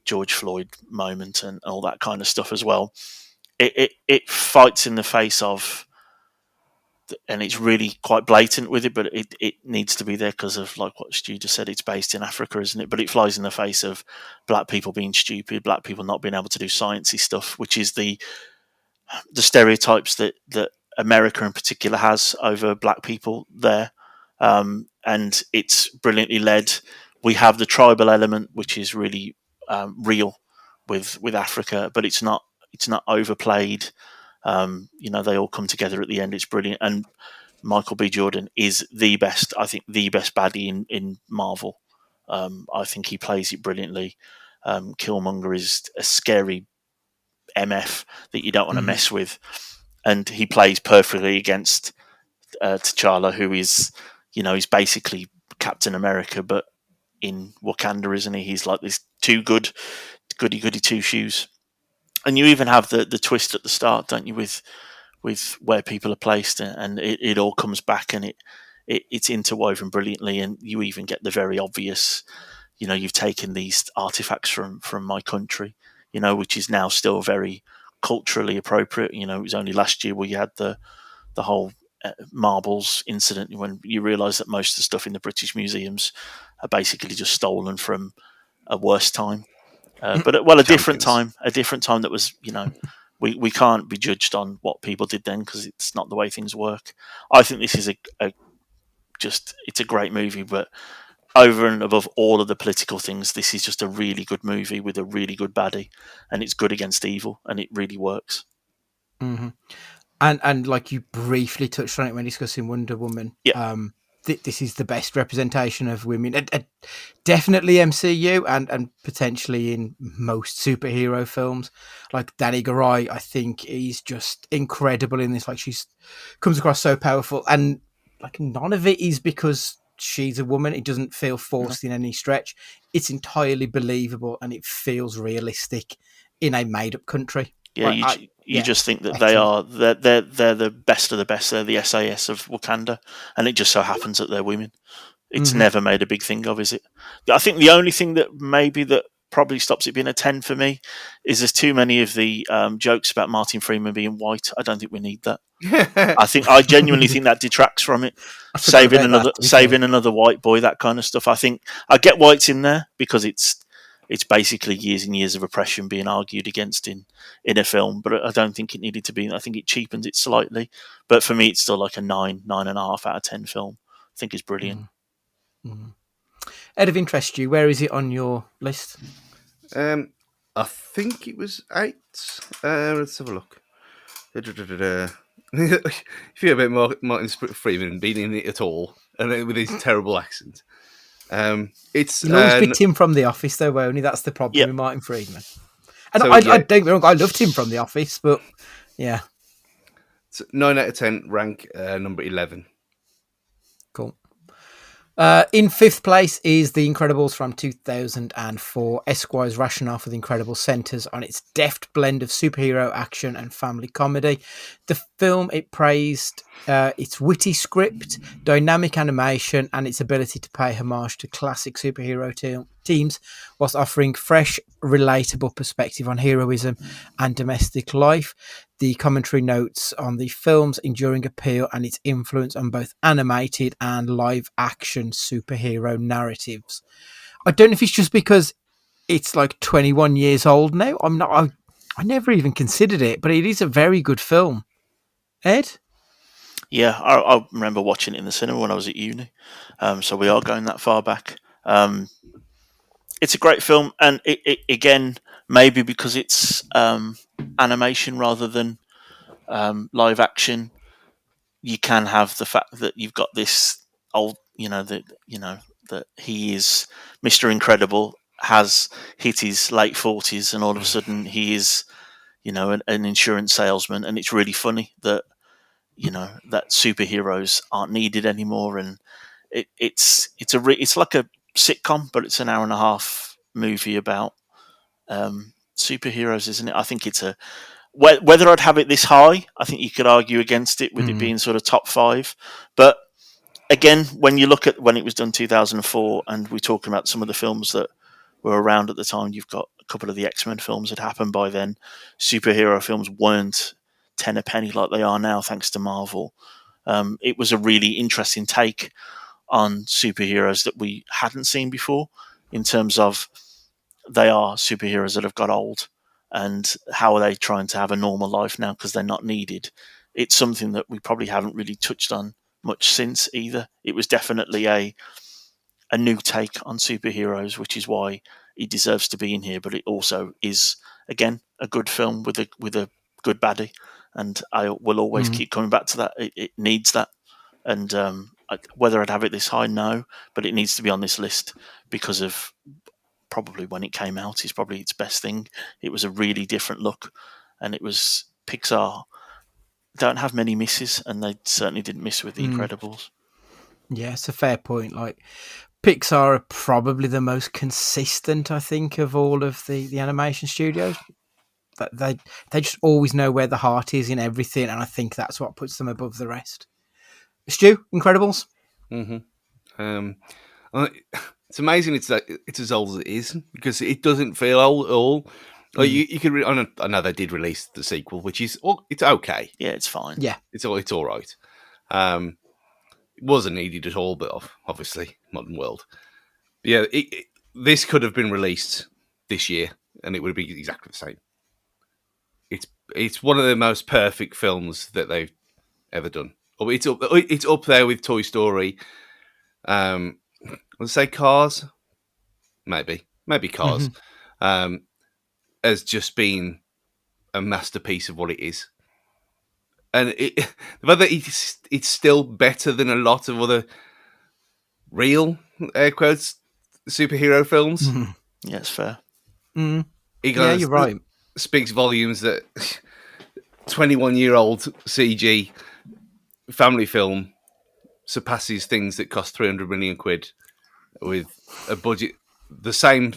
George Floyd moment and all that kind of stuff as well. It fights in the face of, and it's really quite blatant with it, but it needs to be there because of, like what Stu just said, it's based in Africa, isn't it? But it flies in the face of black people being stupid, black people not being able to do sciencey stuff, which is the stereotypes that America in particular has over black people there. And it's brilliantly led. We have the tribal element, which is really real with Africa, but it's not overplayed. They all come together at the end. It's brilliant. And Michael B. Jordan is the best baddie in Marvel. I think he plays it brilliantly. Killmonger is a scary MF that you don't want to mess with. And he plays perfectly against T'Challa, who is, he's basically Captain America, but in Wakanda, isn't he? He's like this too goody two shoes. And you even have the twist at the start, don't you, with where people are placed, and it all comes back, and it's interwoven brilliantly, and you even get the very obvious, you've taken these artifacts from my country, which is now still very culturally appropriate. It was only last year where you had the whole marbles incident when you realise that most of the stuff in the British museums are basically just stolen from a worse time. But a different time that was, we can't be judged on what people did then because it's not the way things work. I think this is it's a great movie, but over and above all of the political things, this is just a really good movie with a really good baddie, and it's good against evil, and it really works. Mm-hmm. And like you briefly touched on it when discussing Wonder Woman. Yeah. This is the best representation of women. Definitely MCU and potentially in most superhero films. Like Danny Garay, I think is just incredible in this. Like she's comes across so powerful, and like none of it is because she's a woman. It doesn't feel forced in any stretch. It's entirely believable and it feels realistic in a made-up country. Yeah, Like, you just think that excellent. they're the best of the best. They're the SAS of Wakanda, and it just so happens that they're women. It's never made a big thing of, is it? I think the only thing that probably stops it being a 10 for me is there's too many of the jokes about Martin Freeman being white. I don't think we need that. I genuinely think that detracts from it. Saving another white boy, that kind of stuff. I think I get why it's in there because it's basically years and years of oppression being argued against in a film, but I don't think it needed to be. I think it cheapens it slightly, but for me, it's still like a 9.5 out of 10 film. I think it's brilliant. Out of interest, you, where is it on your list? I think it was 8. Let's have a look. If you're a bit Martin Freeman being in it at all, and with his terrible accent. It's You'll always be Tim from The Office, though, only that's the problem with Martin Freeman. And so, I don't get me wrong, I loved him from The Office, but yeah. It's 9 out of 10, rank number 11. Cool. In 5th place is The Incredibles from 2004. Esquire's rationale for The Incredibles centres on its deft blend of superhero action and family comedy. The film, it praised its witty script, dynamic animation, and its ability to pay homage to classic superhero teams, whilst offering fresh, relatable perspective on heroism and domestic life. The commentary notes on the film's enduring appeal and its influence on both animated and live-action superhero narratives. I don't know if it's just because it's like 21 years old now. I never even considered it, but it is a very good film. Ed? Yeah, I remember watching it in the cinema when I was at uni. So we are going that far back. It's a great film, and it again, maybe because it's animation rather than live action, you can have the fact that you've got this old, that he is Mr. Incredible, has hit his late 40s, and all of a sudden he is, an insurance salesman, and it's really funny that that superheroes aren't needed anymore, and it's like a sitcom, but it's an hour and a half movie about superheroes, isn't it? I think it's whether I'd have it this high, I think you could argue against it with it being sort of top 5. But again, when you look at when it was done 2004, and we're talking about some of the films that were around at the time, you've got a couple of the X-Men films had happened by then. Superhero films weren't 10 a penny like they are now, thanks to Marvel. It was a really interesting take on superheroes that we hadn't seen before, in terms of they are superheroes that have got old, and how are they trying to have a normal life now because they're not needed. It's something that we probably haven't really touched on much since either. It was definitely a new take on superheroes, which is why he deserves to be in here. But it also is, again, a good film with a good baddie, and I will always keep coming back to that. It needs that, and whether I'd have it this high, no, but it needs to be on this list because of probably when it came out is probably its best thing. It was a really different look, and it was Pixar don't have many misses, and they certainly didn't miss with The Incredibles. Yeah, it's a fair point. Like Pixar are probably the most consistent, I think, of all of the animation studios. They just always know where the heart is in everything, and I think that's what puts them above the rest. Stu, Incredibles. It's amazing. It's as old as it is because it doesn't feel old at all. Like you could. I know they did release the sequel, which is it's okay. Yeah, it's fine. Yeah, it's all right. It wasn't needed at all, but obviously modern world. But yeah, this could have been released this year, and it would be exactly the same. It's one of the most perfect films that they've ever done. It's up there with Toy Story. Let's say Cars, maybe Cars, has just been a masterpiece of what it is. And whether it's still better than a lot of other real, air quotes, superhero films. Yeah, it's fair. Yeah, you're right. Speaks volumes that 21-year-old CG family film surpasses things that cost 300 million quid with a budget the same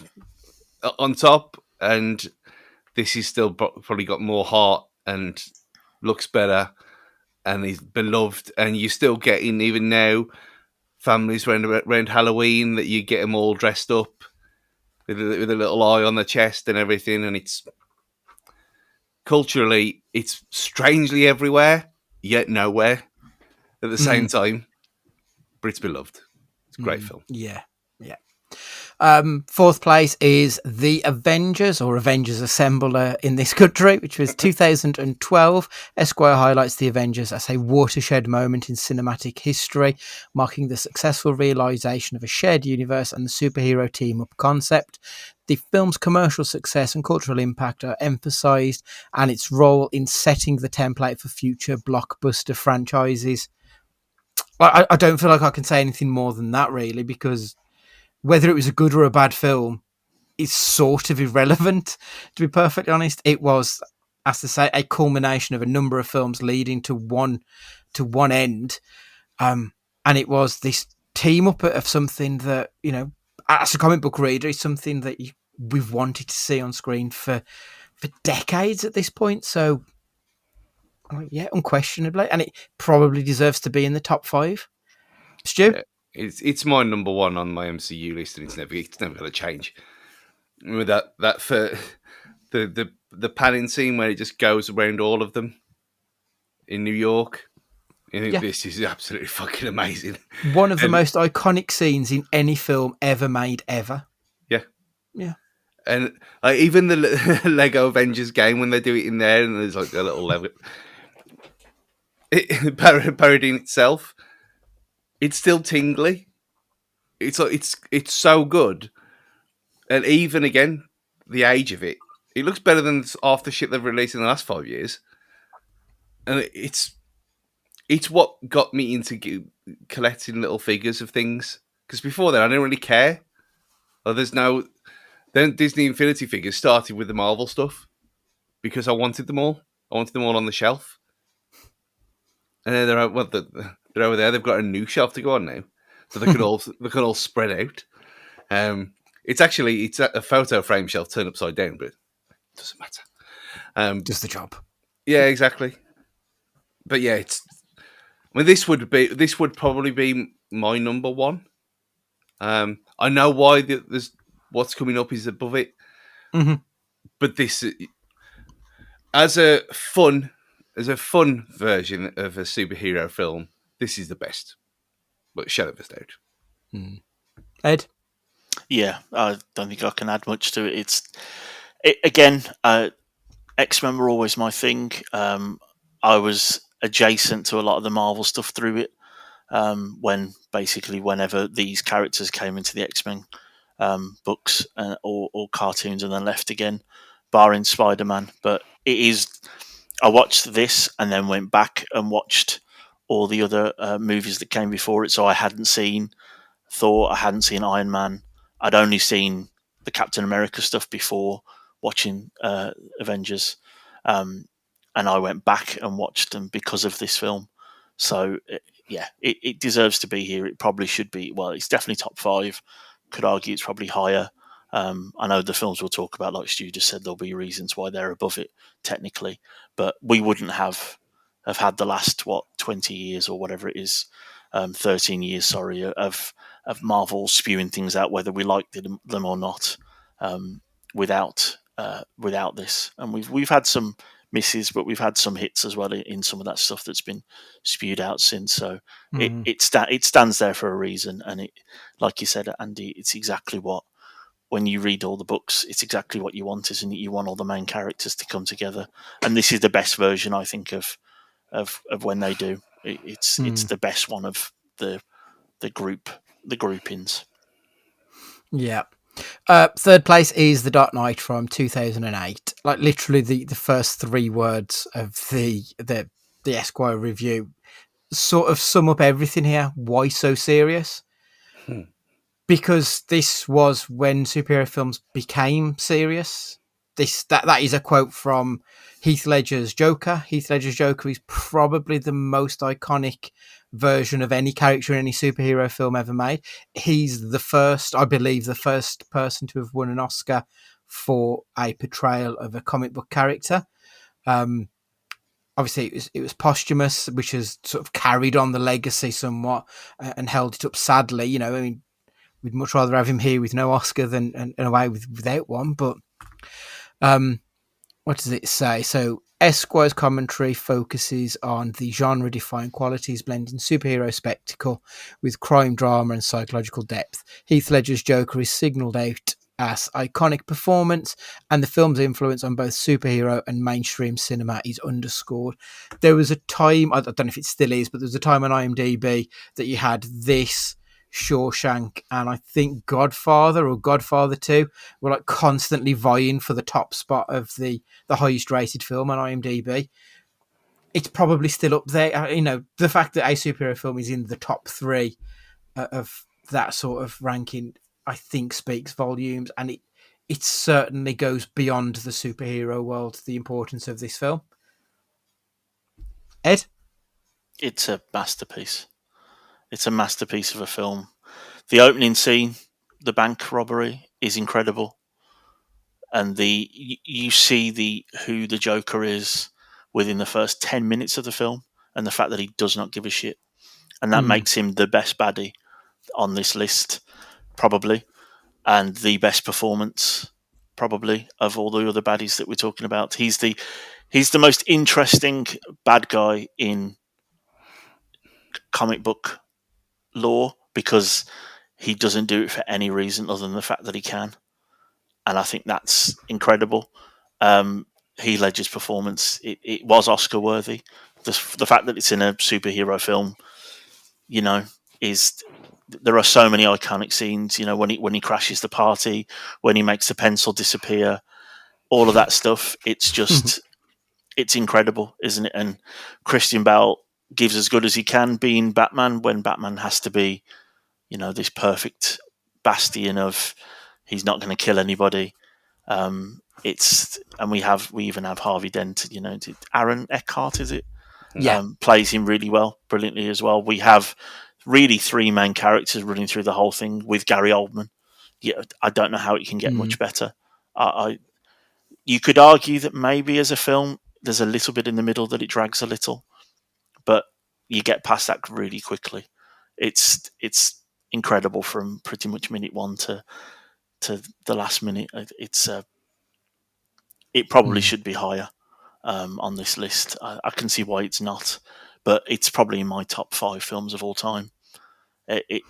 on top, and this is still probably got more heart and looks better and is beloved, and you're still getting, even now, families around Halloween, that you get them all dressed up with a little eye on the chest and everything, and it's culturally, it's strangely everywhere, yet nowhere at the same time, but it's beloved. It's a great film. Yeah. Fourth place is The Avengers, or Avengers Assemble in this country, which was 2012. Esquire highlights The Avengers as a watershed moment in cinematic history, marking the successful realisation of a shared universe and the superhero team-up concept. The film's commercial success and cultural impact are emphasised, and its role in setting the template for future blockbuster franchises. I don't feel like I can say anything more than that, really, because whether it was a good or a bad film is sort of irrelevant, to be perfectly honest. It was, as to say, a culmination of a number of films leading to one end. And it was this team up of something that, as a comic book reader, is something that we've wanted to see on screen for decades at this point. So, yeah, unquestionably. And it probably deserves to be in the top 5. Stu? Yeah. It's my number 1 on my MCU list, and it's never going to change. With that for the panning scene where it just goes around all of them in New York. I think this is absolutely fucking amazing. One of the most iconic scenes in any film ever made, ever. Yeah. And even the Lego Avengers game, when they do it in there, and there's like a little level parodying itself. It's still tingly. It's so good, and even again, the age of it looks better than half the shit they've released in the last 5 years, and it's what got me into collecting little figures of things. Because before then, I didn't really care. Then Disney Infinity figures started with the Marvel stuff because I wanted them all. I wanted them all on the shelf, and then they're over there. They've got a new shelf to go on now. So they can all spread out. It's a photo frame shelf turned upside down, but it doesn't matter. Does the job. Yeah, exactly. But yeah, this would probably be my number 1. I know why there's what's coming up is above it, but this as a fun version of a superhero film, this is the best. But shadow of a doubt. Ed? Yeah, I don't think I can add much to it. Again, X-Men were always my thing. I was adjacent to a lot of the Marvel stuff through it. Whenever these characters came into the X-Men books or cartoons and then left again, barring Spider-Man. But I watched this and then went back and watched all the other movies that came before it. So I hadn't seen Thor, I hadn't seen Iron Man. I'd only seen the Captain America stuff before watching Avengers. And I went back and watched them because of this film. So, it deserves to be here. It probably should be. Well, it's definitely top 5. Could argue it's probably higher. I know the films we'll talk about, like Stu just said, there'll be reasons why they're above it technically, but we wouldn't have had the last 20 years or whatever it is, 13 years, sorry, of Marvel spewing things out whether we liked them or not, without this. And we've had some misses, but we've had some hits as well in some of that stuff that's been spewed out since. So it stands there for a reason, and it, like you said, Andy, it's exactly what. When you read all the books, it's exactly what you want, isn't it? You want all the main characters to come together, and this is the best version, I think, of when they do. It's the best one of the groupings. Yeah. Third place is The Dark Knight from 2008. Like literally the first three words of the Esquire review sort of sum up everything here. Why so serious? Hmm. Because this was when superhero films became serious. That is a quote from Heath Ledger's Joker. Heath Ledger's Joker is probably the most iconic version of any character in any superhero film ever made. He's the first, I believe, the first person to have won an Oscar for a portrayal of a comic book character. Obviously, it was posthumous, which has sort of carried on the legacy somewhat and held it up. Sadly, I mean, we'd much rather have him here with no Oscar than and away without one. But what does it say? So Esquire's commentary focuses on the genre-defined qualities blending superhero spectacle with crime drama and psychological depth. Heath Ledger's Joker is signalled out as iconic performance, and the film's influence on both superhero and mainstream cinema is underscored. There was a time, I don't know if it still is, but there was a time on IMDb that you had this, Shawshank, and I think Godfather or Godfather 2 were like constantly vying for the top spot of the highest rated film on IMDb. It's probably still up there. The fact that a superhero film is in the top three of that sort of ranking, I think speaks volumes, and it certainly goes beyond the superhero world, the importance of this film. Ed? It's a masterpiece. It's a masterpiece of a film. The opening scene, the bank robbery, is incredible, and you see who the Joker is within the first 10 minutes of the film, and the fact that he does not give a shit, and that makes him the best baddie on this list, probably, and the best performance, probably, of all the other baddies that we're talking about. He's the most interesting bad guy in comic book lore because he doesn't do it for any reason other than the fact that he can, and I think that's incredible. Heath Ledger's performance, it was Oscar worthy. The fact that it's in a superhero film, is there are so many iconic scenes. When he crashes the party, when he makes the pencil disappear, all of that stuff. It's just it's incredible, isn't it? And Christian Bale gives as good as he can being Batman when Batman has to be, this perfect bastion of he's not going to kill anybody. We even have Harvey Dent. Aaron Eckhart, is it? Yeah, plays him really well, brilliantly as well. We have really three main characters running through the whole thing with Gary Oldman. Yeah, I don't know how it can get much better. You could argue that maybe as a film, there's a little bit in the middle that it drags a little, but you get past that really quickly. It's incredible from pretty much minute one to the last minute. It probably should be higher on this list. I can see why it's not, but it's probably in my top 5 films of all time. It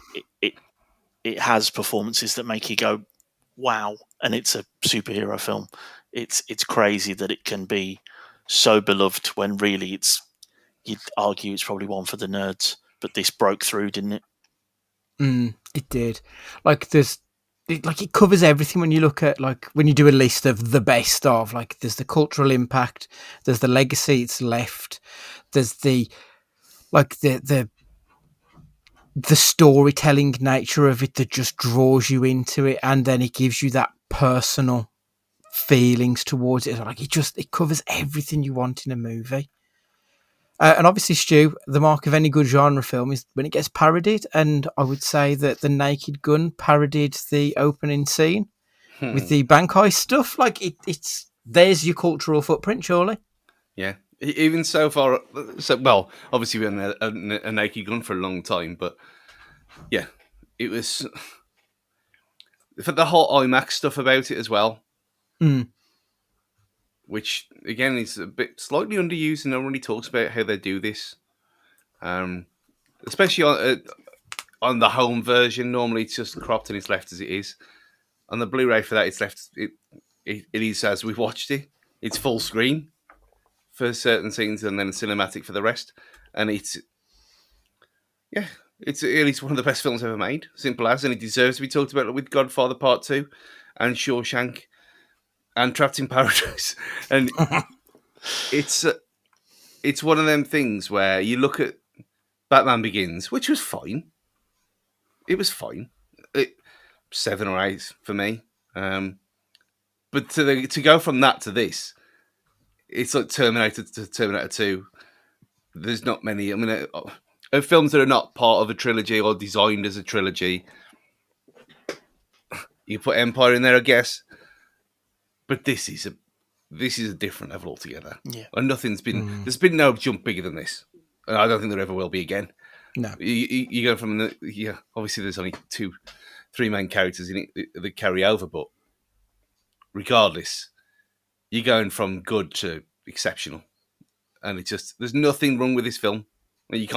has performances that make you go, wow, and it's a superhero film. It's crazy that it can be so beloved when really you'd argue it's probably one for the nerds, but this broke through, didn't it? It did. It covers everything when you look at, when you do a list of the best of, there's the cultural impact, there's the legacy it's left, there's the storytelling nature of it that just draws you into it, and then it gives you that personal feelings towards it. It covers everything you want in a movie. And obviously, Stu, the mark of any good genre film is when it gets parodied, and I would say that The Naked Gun parodied the opening scene with the bank heist stuff. It's there's your cultural footprint, surely. Yeah, even so far. Well, obviously we had a Naked Gun for a long time, but yeah, it was for the whole IMAX stuff about it as well. Which again is a bit slightly underused, and no one really talks about how they do this. Especially on the home version, normally it's just cropped and it's left as it is. On the Blu-ray for that, it's left. It is as we watched it. It's full screen for certain scenes, and then cinematic for the rest. And it's It's at least one of the best films ever made. Simple as, and it deserves to be talked about with Godfather Part 2 and Shawshank and Trapped in Paradise. And it's one of them things where you look at Batman Begins, which was fine. It was fine. 7 or 8 for me. But to go from that to this, it's like Terminator to Terminator 2. There's not many. I mean, films that are not part of a trilogy or designed as a trilogy. You put Empire in there, I guess. But this is a different level altogether. Yeah. And nothing's been. There's been no jump bigger than this. And I don't think there ever will be again. No. You go from obviously there's only 3 main characters in it that carry over, but regardless, you're going from good to exceptional. And it's just, there's nothing wrong with this film. There's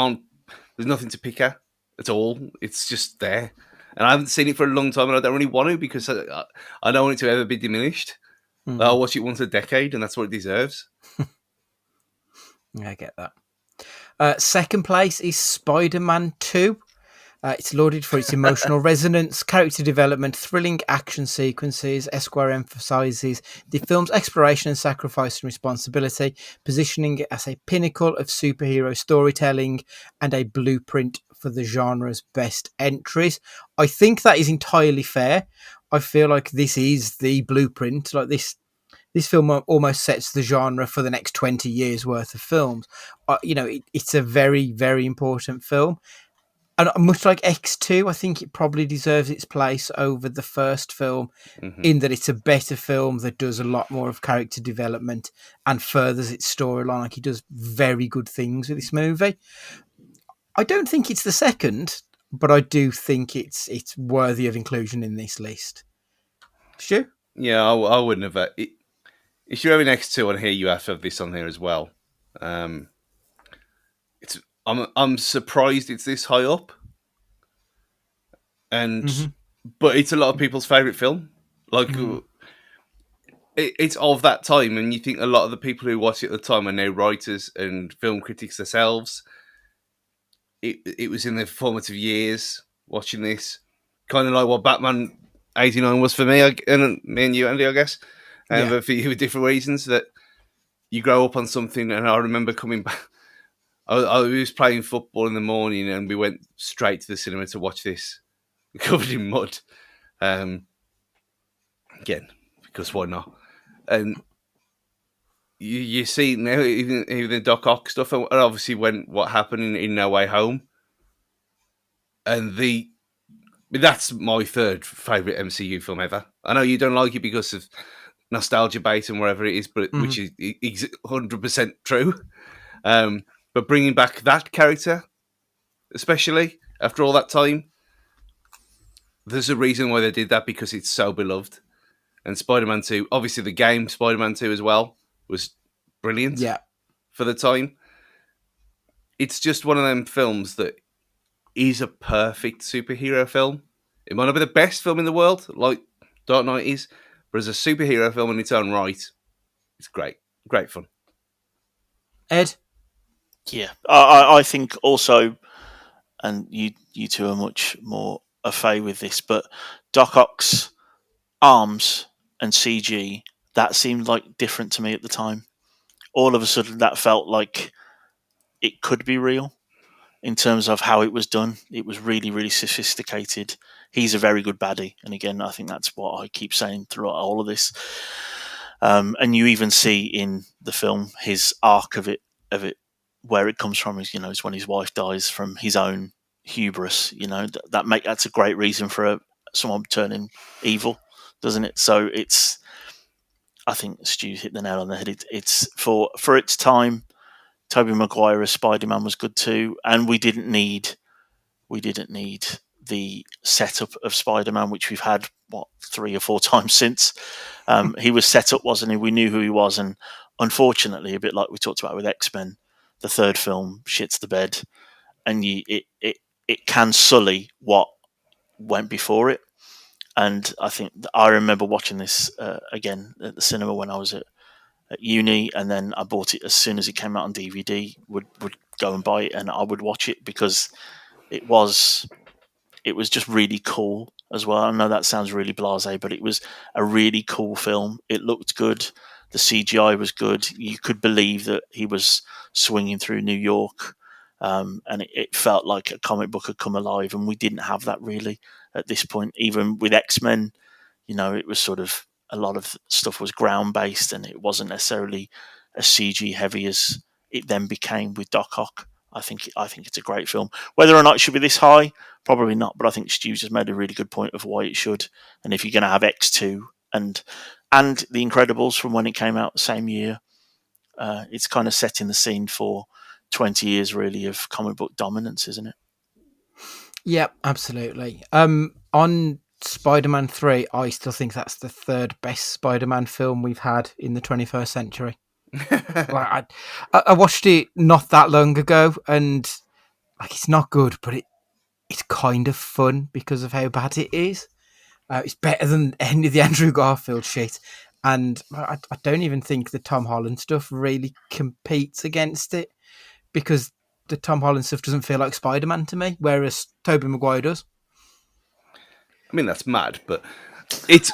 nothing to pick at all. It's just there. And I haven't seen it for a long time, and I don't really want to, because I don't want it to ever be diminished. I'll watch it once a decade, and that's what it deserves. I get that. Second place is Spider-Man 2. It's lauded for its emotional resonance, character development, thrilling action sequences. Esquire emphasises the film's exploration and sacrifice and responsibility, positioning it as a pinnacle of superhero storytelling and a blueprint for the genre's best entries. I think that is entirely fair. I feel like this is the blueprint. Like this film almost sets the genre for the next 20 years worth of films. It's a very, very important film. And much like X2, I think it probably deserves its place over the first film, in that it's a better film that does a lot more of character development and furthers its storyline. Like, he does very good things with this movie. I don't think it's the second, but I do think it's worthy of inclusion in this list. Stu? Yeah, I wouldn't have. If you're having X2 on here, you have to have this on here as well. I'm surprised it's this high up, but it's a lot of people's favourite film. Like, it's of that time, and you think a lot of the people who watch it at the time are now writers and film critics themselves. It was in their formative years watching this, kind of like what Batman '89 was for me, and me and you, Andy, I guess, but for you, with different reasons. That you grow up on something, and I remember coming back. I was playing football in the morning, and we went straight to the cinema to watch this, covered in mud. Again, because why not? And you see now, even the Doc Ock stuff, and obviously what happened in No Way Home, and that's my third favourite MCU film ever. I know you don't like it because of nostalgia bait and whatever it is, but which is 100% true. But bringing back that character, especially after all that time, there's a reason why they did that, because it's so beloved. And Spider-Man 2, obviously the game Spider-Man 2 as well, was brilliant for the time. It's just one of them films that is a perfect superhero film. It might not be the best film in the world, like Dark Knight is, but as a superhero film in its own right, it's great. Great fun. Ed? Yeah, I think also, and you two are much more au fait with this, but Doc Ock's arms and CG, that seemed like different to me at the time. All of a sudden, that felt like it could be real in terms of how it was done. It was really, really sophisticated. He's a very good baddie, and again, I think that's what I keep saying throughout all of this. And you even see in the film his arc of it. Where it comes from is, is when his wife dies from his own hubris. That's a great reason for someone turning evil, doesn't it? So I think Stu hit the nail on the head. It's for its time. Tobey Maguire as Spider-Man was good too, and we didn't need the setup of Spider-Man, which we've had 3 or 4 times since. He was set up, wasn't he? We knew who he was, and unfortunately, a bit like we talked about with X-Men, the third film shits the bed, and it can sully what went before it. And I think I remember watching this again at the cinema when I was at uni, and then I bought it as soon as it came out on DVD. Would go and buy it, and I would watch it because it was just really cool as well. I know that sounds really blasé, but it was a really cool film. It looked good. The CGI was good. You could believe that he was swinging through New York, and it felt like a comic book had come alive. And we didn't have that really at this point. Even with X-Men, it was sort of a lot of stuff was ground based, and it wasn't necessarily as CG heavy as it then became with Doc Ock. I think it's a great film. Whether or not it should be this high, probably not. But I think Stu just made a really good point of why it should. And if you're going to have X2 and The Incredibles from when it came out the same year, it's kind of setting the scene for 20 years really of comic book dominance, isn't it? Yeah, absolutely. On Spider-Man 3, I still think that's the third best Spider-Man film we've had in the 21st century. Like, I watched it not that long ago, and like it's not good, but it's kind of fun because of how bad it is. It's better than any of the Andrew Garfield shit, and I don't even think the Tom Holland stuff really competes against it, because the Tom Holland stuff doesn't feel like Spider-Man to me, whereas Tobey Maguire does. I mean, that's mad, but it's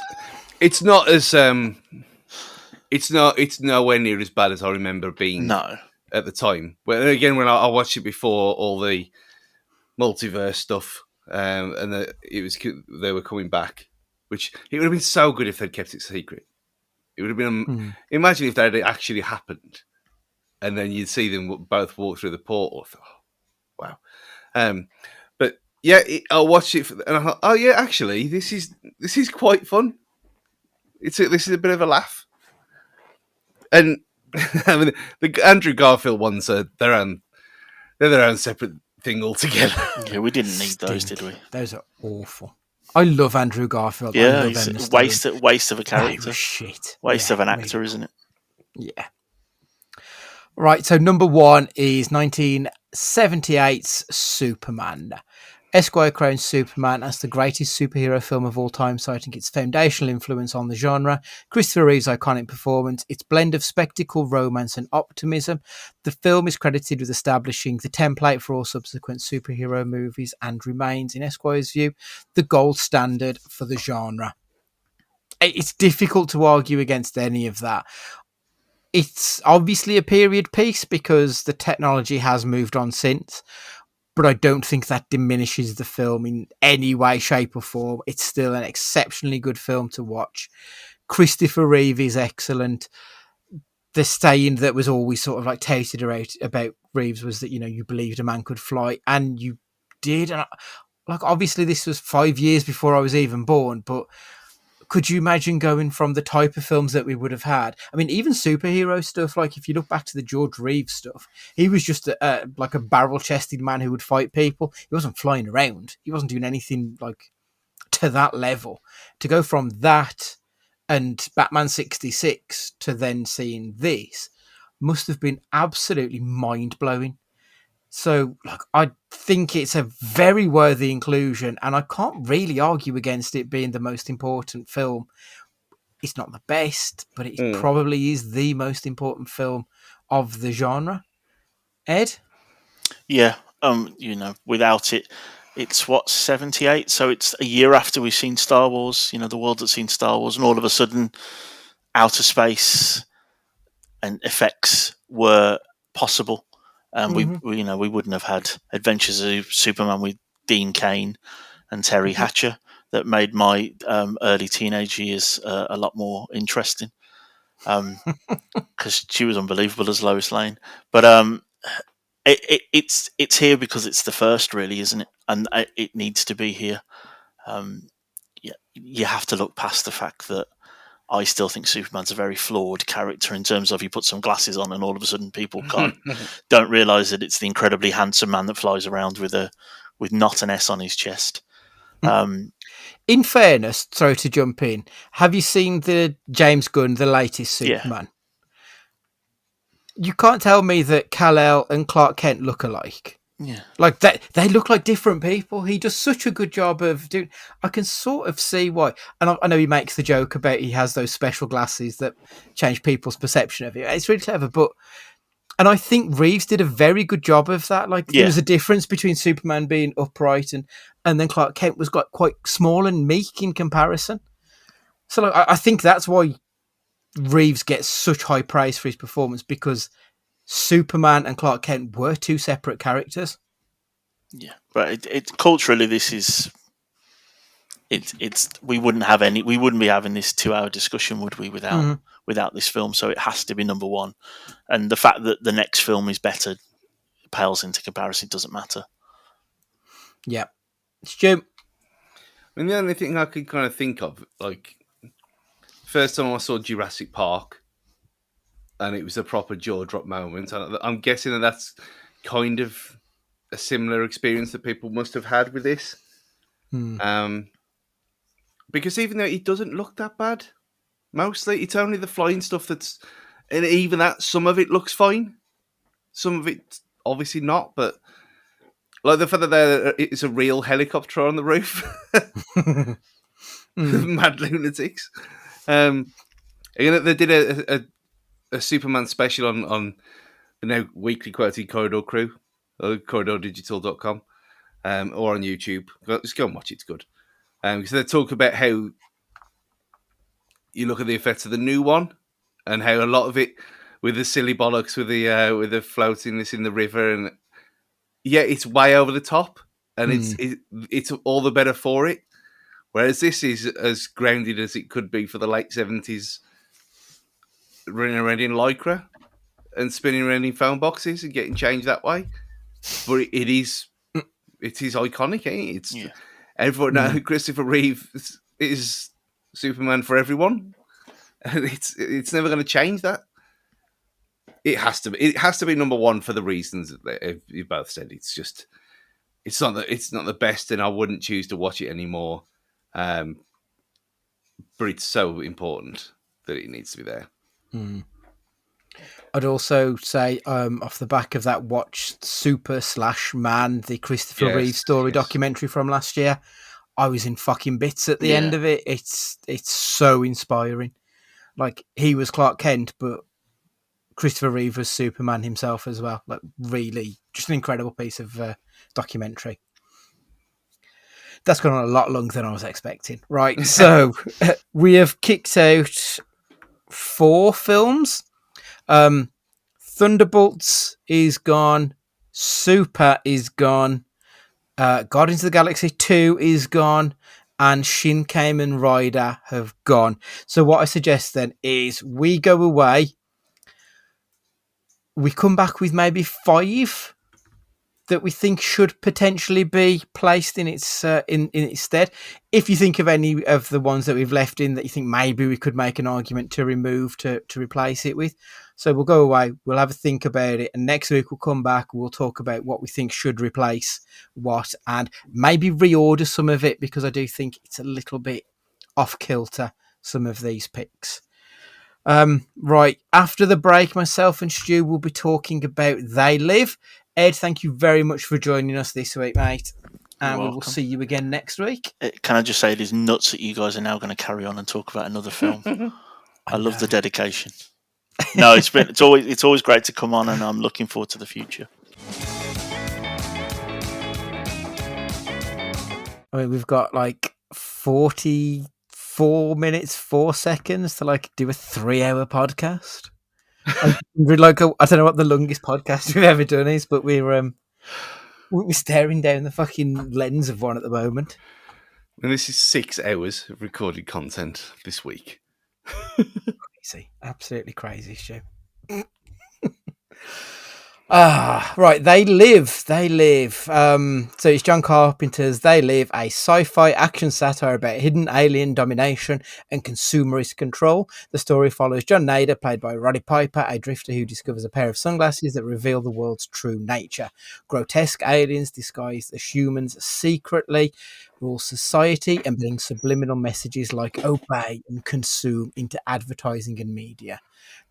not as it's nowhere near as bad as I remember being at the time. Well, again, when I watched it before all the multiverse stuff, and they were coming back, which it would have been so good if they'd kept it secret. It would have been imagine if that had actually happened, and then you'd see them both walk through the portal. Oh, wow. But yeah, I watched it, and I thought, oh yeah, actually, this is quite fun. This is a bit of a laugh. And I mean, the Andrew Garfield ones are their own separate thing altogether. Yeah, we didn't need those, did we? Those are awful. I love Andrew Garfield. Yeah, he's a waste of a character. Shit. Waste of an actor, really. Isn't it? Yeah. Right, so number 1 is 1978's Superman. Esquire crowns Superman as the greatest superhero film of all time, citing its foundational influence on the genre, Christopher Reeve's iconic performance, its blend of spectacle, romance and optimism. The film is credited with establishing the template for all subsequent superhero movies and remains, in Esquire's view, the gold standard for the genre. It's difficult to argue against any of that. It's obviously a period piece because the technology has moved on since, but I don't think that diminishes the film in any way, shape or form. It's still an exceptionally good film to watch. Christopher Reeve is excellent. The saying that was always sort of like touted about Reeves was that, you believed a man could fly, and you did. And obviously this was 5 years before I was even born, but could you imagine going from the type of films that we would have had? I mean, even superhero stuff, like if you look back to the George Reeves stuff, he was just a barrel-chested man who would fight people. He wasn't flying around. He wasn't doing anything like to that level. To go from that and Batman 66 to then seeing this must have been absolutely mind-blowing. So, I think it's a very worthy inclusion, and I can't really argue against it being the most important film. It's not the best, but it probably is the most important film of the genre. Ed? Yeah, without it, it's 78, so it's a year after we've seen Star Wars, the world that's seen Star Wars, and all of a sudden, outer space and effects were possible. And we wouldn't have had Adventures of Superman with Dean Cain and Terry Hatcher that made my early teenage years a lot more interesting, because she was unbelievable as Lois Lane. But it's here because it's the first, really, isn't it? And it needs to be here. You have to look past the fact that I still think Superman's a very flawed character in terms of you put some glasses on and all of a sudden people don't realise that it's the incredibly handsome man that flies around with not an S on his chest. In fairness, sorry to jump in, have you seen the James Gunn, the latest Superman? Yeah. You can't tell me that Kal-El and Clark Kent look alike. Yeah, like that. They look like different people. He does such a good job of doing. I can sort of see why. And I know he makes the joke about he has those special glasses that change people's perception of it. It's really clever, but And I think Reeves did a very good job of that. Like, there was a difference between Superman being upright and then Clark Kent was quite small and meek in comparison. So like, I think that's why Reeves gets such high praise for his performance, because Superman and Clark Kent were two separate characters. Yeah, but it culturally, this is it's we wouldn't be having this 2-hour discussion, would we, without this film? So it has to be number one, and the fact that the next film is better pales into comparison. It doesn't matter. Yeah, Stu. I mean, the only thing I could kind of think of, like, first time I saw Jurassic Park, and it was a proper jaw drop moment. I'm guessing that's kind of a similar experience that people must have had with this. Because even though it doesn't look that bad, mostly it's only the flying stuff and even that, some of it looks fine, some of it obviously not. But like the fact that it's a real helicopter on the roof, mad lunatics. They did a Superman special on the now weekly quoted Corridor Crew, or corridordigital.com, or on YouTube. Just go and watch it, it's good. Because they talk about how you look at the effects of the new one, and how a lot of it with the silly bollocks with the floatingness in the river, and it's way over the top, and it's all the better for it. Whereas this is as grounded as it could be for the late 70s, running around in Lycra and spinning around in phone boxes and getting changed that way. But it is iconic, ain't it? Everyone knows Christopher Reeve is Superman for everyone, and it's never going to change that. It has to be number one for the reasons that you both said. It's not the best, and I wouldn't choose to watch it anymore. But it's so important that it needs to be there. I'd also say, off the back of that, watch Super/Man, the Christopher Reeve story documentary from last year. I was in fucking bits at the end of it. It's so inspiring. Like, he was Clark Kent, but Christopher Reeve was Superman himself as well. Like, really, just an incredible piece of documentary. That's gone on a lot longer than I was expecting. Right, so we have kicked out 4 films. Thunderbolts is gone. Super is gone. Guardians of the Galaxy 2 is gone. And Shin Kamen Rider have gone. So what I suggest then is we go away. We come back with maybe 5 that we think should potentially be placed in its in its stead. If you think of any of the ones that we've left in that you think maybe we could make an argument to remove to replace it with. So we'll go away, we'll have a think about it, and next week we'll come back, we'll talk about what we think should replace what, and maybe reorder some of it, because I do think it's a little bit off kilter, some of these picks. Right, after the break, myself and Stu will be talking about They Live. Ed, thank you very much for joining us this week, mate. And we will see you again next week. Can I just say, it is nuts that you guys are now going to carry on and talk about another film. I love the dedication. No, it's always great to come on, and I'm looking forward to the future. I mean, we've got like 44 minutes, 4 seconds to like do a 3-hour podcast. We're like I don't know what the longest podcast we've ever done is, but we're staring down the fucking lens of one at the moment. And this is 6 hours of recorded content this week. Crazy, absolutely crazy, Stu. Right, They Live. So it's John Carpenter's They Live, a sci-fi action satire about hidden alien domination and consumerist control. The story follows John Nader, played by Roddy Piper, a drifter who discovers a pair of sunglasses that reveal the world's true nature. Grotesque aliens disguised as humans secretly rule society and bring subliminal messages like obey and consume into advertising and media.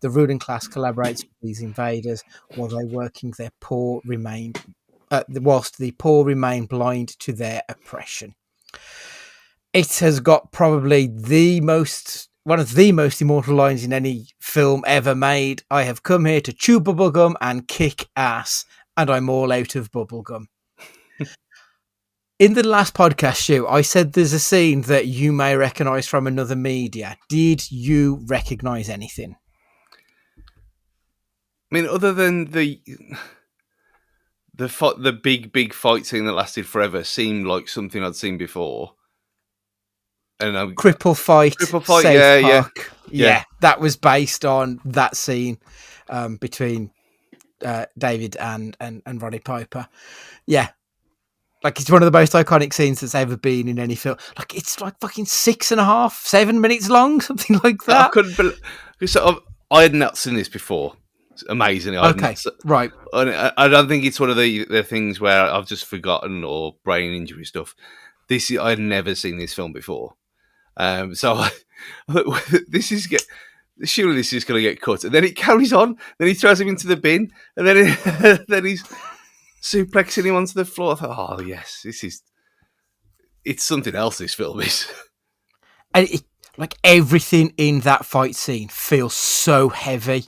The ruling class collaborates with these invaders whilst the poor remain blind to their oppression. It has got probably the most one of the most immortal lines in any film ever made. I have come here to chew bubblegum and kick ass, and I'm all out of bubblegum. In the last podcast, Stu, I said there's a scene that you may recognise from another media. Did you recognise anything? I mean, other than the big fight scene that lasted forever seemed like something I'd seen before. And Cripple fight, South Park. Yeah, that was based on that scene between David and Roddy Piper. Yeah. Like, it's one of the most iconic scenes that's ever been in any film. Like, it's like fucking 6.5, 7 minutes long, something like that. I couldn't believe. I had not seen this before. It's amazing. Okay, right. I don't think it's one of the things where I've just forgotten or brain injury stuff. I had never seen this film before. So surely this is going to get cut. And then it carries on. Then he throws him into the bin. And then he's suplexing him onto the floor. I thought, oh, yes, it's something else, this film is. And like, everything in that fight scene feels so heavy.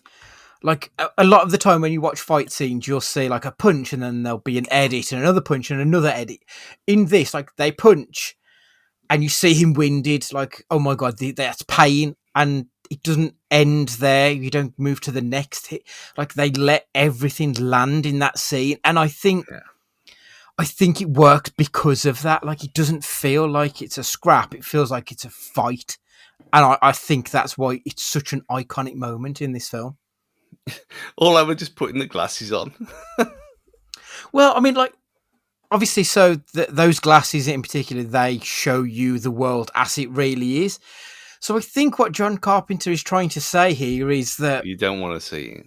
Like, a lot of the time when you watch fight scenes, you'll see like a punch and then there'll be an edit and another punch and another edit. In this, like, they punch and you see him winded, like, oh my God, that's pain. And it doesn't end there. You don't move to the next hit. Like, they let everything land in that scene. And I think it works because of that. Like, it doesn't feel like it's a scrap. It feels like it's a fight. And I think that's why it's such an iconic moment in this film. All I was just putting the glasses on. Well, I mean, like, obviously, so those glasses in particular, they show you the world as it really is. So I think what John Carpenter is trying to say here is that you don't want to see it.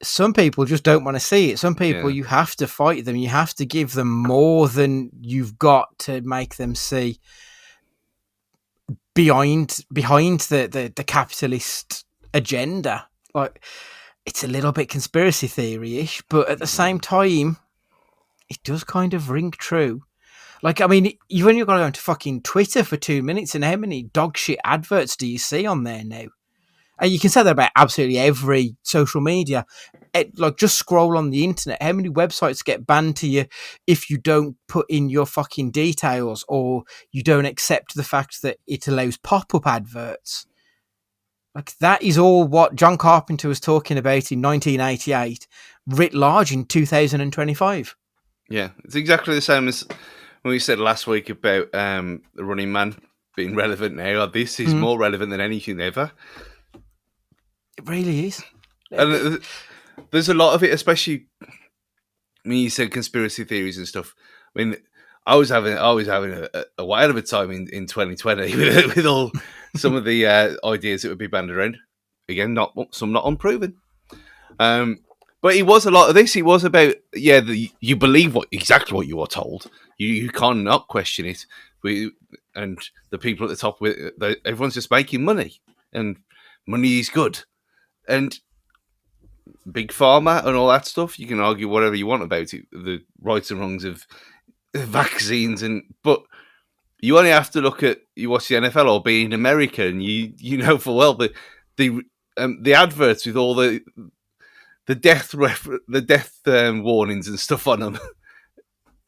Some people just don't want to see it. Some people, you have to fight them. You have to give them more than you've got to make them see behind the capitalist agenda. Like, it's a little bit conspiracy theory-ish, but at the same time, it does kind of ring true. Like, I mean, you've only got to go onto fucking Twitter for 2 minutes, and how many dog shit adverts do you see on there now? And you can say that about absolutely every social media. Like, just scroll on the internet. How many websites get banned to you if you don't put in your fucking details, or you don't accept the fact that it allows pop-up adverts? Like, that is all what John Carpenter was talking about in 1988, writ large in 2025. Yeah, it's exactly the same as when we said last week about the Running Man being relevant now. This is more relevant than anything ever. It really is. And there's a lot of it, especially when you said conspiracy theories and stuff. I mean, I was having a whale of a time in 2020 with all some of the ideas that would be banned around. Again, some not unproven. But it was a lot of this. It was about, you believe exactly what you are told. You can't not question it. And the people at the top, everyone's just making money. And money is good. And big pharma and all that stuff, you can argue whatever you want about it, the rights and wrongs of vaccines, but you only have to you watch the NFL or be in America, and you know full well the adverts with all the death warnings and stuff on them.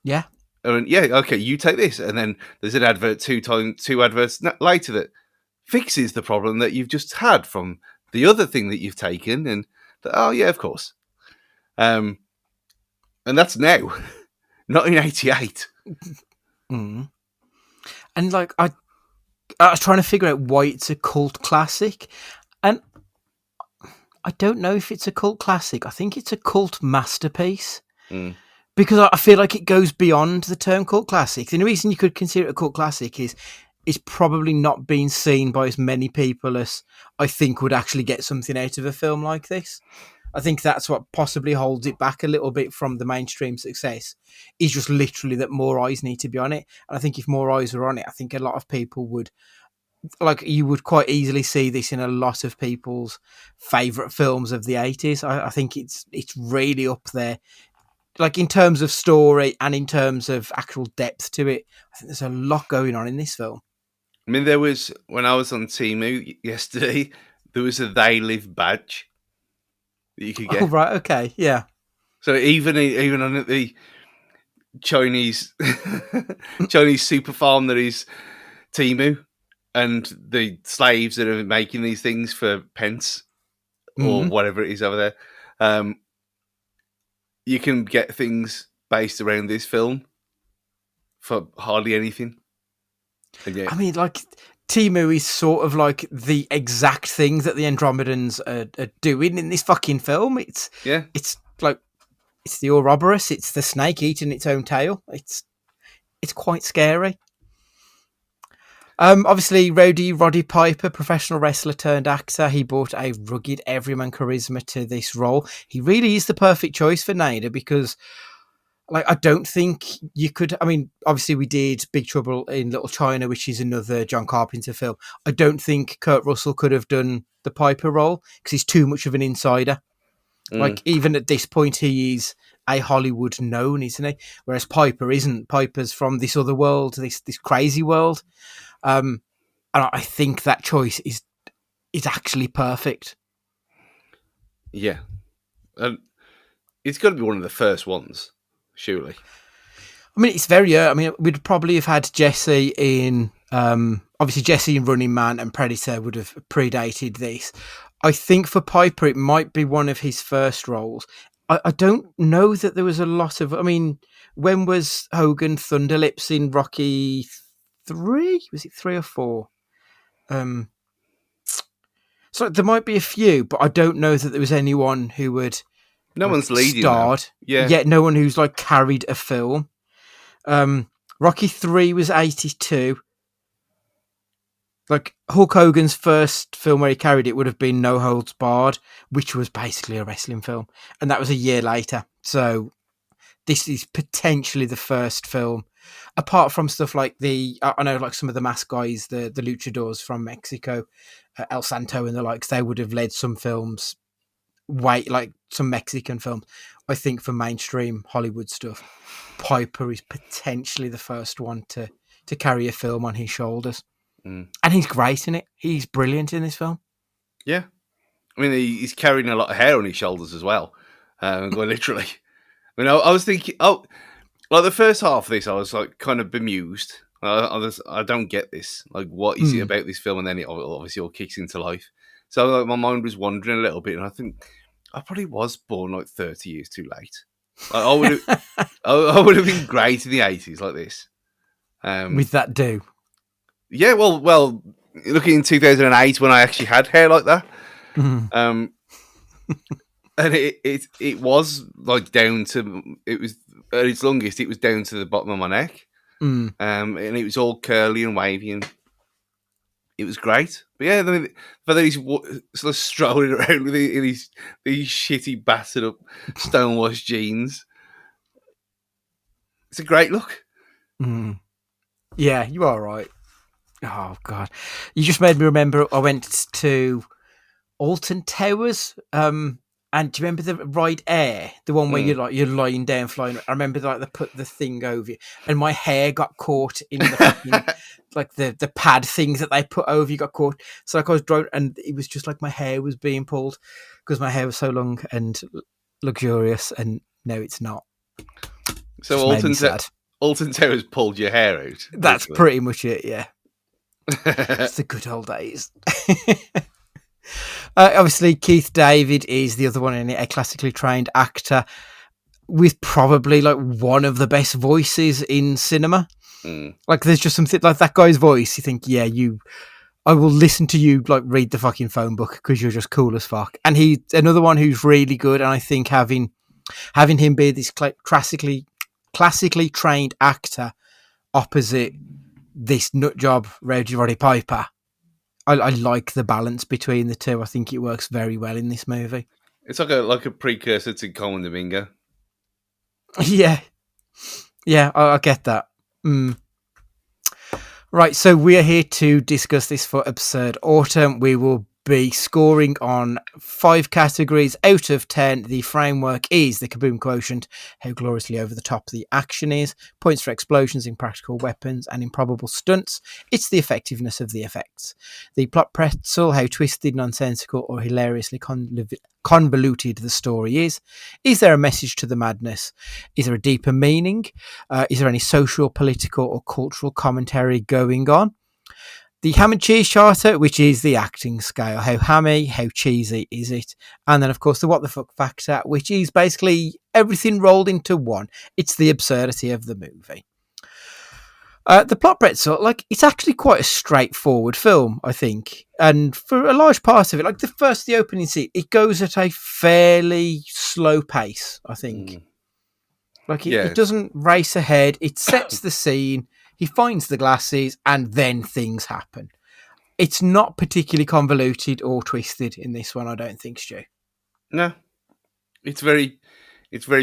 Yeah. And okay, you take this, and then there's an advert two adverts later that fixes the problem that you've just had from the other thing that you've taken, and of course. And that's now, not in 88. And like, I was trying to figure out why it's a cult classic, and I don't know if it's a cult classic. I think it's a cult masterpiece, because I feel like it goes beyond the term cult classic. The only reason you could consider it a cult classic is it's probably not being seen by as many people as I think would actually get something out of a film like this. I think that's what possibly holds it back a little bit from the mainstream success, is just literally that more eyes need to be on it. And I think if more eyes were on it, I think a lot of people would, like, you would quite easily see this in a lot of people's favourite films of the 80s. I think it's really up there. Like, in terms of story and in terms of actual depth to it, I think there's a lot going on in this film. I mean, there was, when I was on Temu yesterday, there was a They Live badge that you could get. Oh, right, okay, yeah. So even on the Chinese Chinese super farm that is Temu, and the slaves that are making these things for pence or whatever it is over there, you can get things based around this film for hardly anything. And yet, I mean, like, Timu is sort of like the exact thing that the Andromedans are doing in this fucking film. It's like, it's the Ouroboros, it's the snake eating its own tail. It's quite scary. Obviously, Roddy Piper, professional wrestler turned actor, he brought a rugged everyman charisma to this role. He really is the perfect choice for Nader because, like, I don't think you could. I mean, obviously, we did Big Trouble in Little China, which is another John Carpenter film. I don't think Kurt Russell could have done the Piper role because he's too much of an insider. Like, even at this point, he is a Hollywood known, isn't he? Whereas Piper isn't. Piper's from this other world, this crazy world. And I think that choice is actually perfect. Yeah. It's got to be one of the first ones, surely. I mean, it's very. I mean, we'd probably have had Jesse in. Obviously, Jesse in Running Man and Predator would have predated this. I think for Piper, it might be one of his first roles. I don't know that there was a lot of. I mean, when was Hogan Thunderlips in Rocky 3? Was it 3 or 4? So there might be a few, but I don't know that there was anyone who would. No one's leading. Starred. Yeah. Yet no one who's like carried a film. Rocky 3 was 82. Like, Hulk Hogan's first film where he carried it would have been No Holds Barred, which was basically a wrestling film. And that was a year later. So this is potentially the first film, apart from stuff like I know, like some of the mask guys, the luchadors from Mexico, El Santo and the likes, they would have led some films, like some Mexican films. I think for mainstream Hollywood stuff, Piper is potentially the first one to carry a film on his shoulders. And he's great in it. He's brilliant in this film. Yeah. I mean, he's carrying a lot of hair on his shoulders as well. Literally. I mean, I was thinking, like the first half of this, I was like kind of bemused. I don't get this. Like, what is it about this film? And then it obviously all kicks into life. So like, my mind was wandering a little bit, and I think I probably was born like 30 years too late. Like, I would have been great in the 80s like this. With that do. Yeah, well, looking in 2008 when I actually had hair like that, and it was like down to, it was at its longest, it was down to the bottom of my neck, and it was all curly and wavy, and it was great. But yeah, but then he's sort of strolling around with these shitty battered up stonewashed jeans. It's a great look. Yeah, you are right. Oh, God. You just made me remember I went to Alton Towers. And do you remember the Ride Air? The one where you're lying down flying. I remember like they put the thing over you and my hair got caught in the fucking, like the pad things that they put over you got caught. So like I was drunk and it was just like my hair was being pulled because my hair was so long and luxurious, and no, it's not. So Alton Towers pulled your hair out. That's pretty much it, yeah. It's the good old days. Obviously, Keith David is the other one in it, a classically trained actor with probably like one of the best voices in cinema. Like, there's just something like that guy's voice. You think, yeah, I will listen to you like read the fucking phone book because you're just cool as fuck. And he's another one who's really good. And I think having him be this classically trained actor opposite this nut job Roddy Piper, I like the balance between the two. I think it works very well in this movie. It's like a precursor to Colin Domingo. Yeah, I get that. Right, so we are here to discuss this for Absurd Autumn. We will be scoring on 5 categories out of 10. The framework is the Kaboom quotient, how gloriously over the top the action is, points for explosions in practical weapons and improbable stunts. It's the effectiveness of the effects. The plot pretzel, how twisted, nonsensical, or hilariously convoluted the story is. Is there a message to the madness? Is there a deeper meaning? Is there any social, political, or cultural commentary going on? The ham and cheese charter, which is the acting scale. How hammy, how cheesy is it? And then, of course, the what the fuck factor, which is basically everything rolled into one. It's the absurdity of the movie. The plot pretzel, like, it's actually quite a straightforward film, I think. And for a large part of it, like the opening scene, it goes at a fairly slow pace, I think. Like, it doesn't race ahead. It sets the scene. He finds the glasses, and then things happen. It's not particularly convoluted or twisted in this one, I don't think, Stu. No, it's very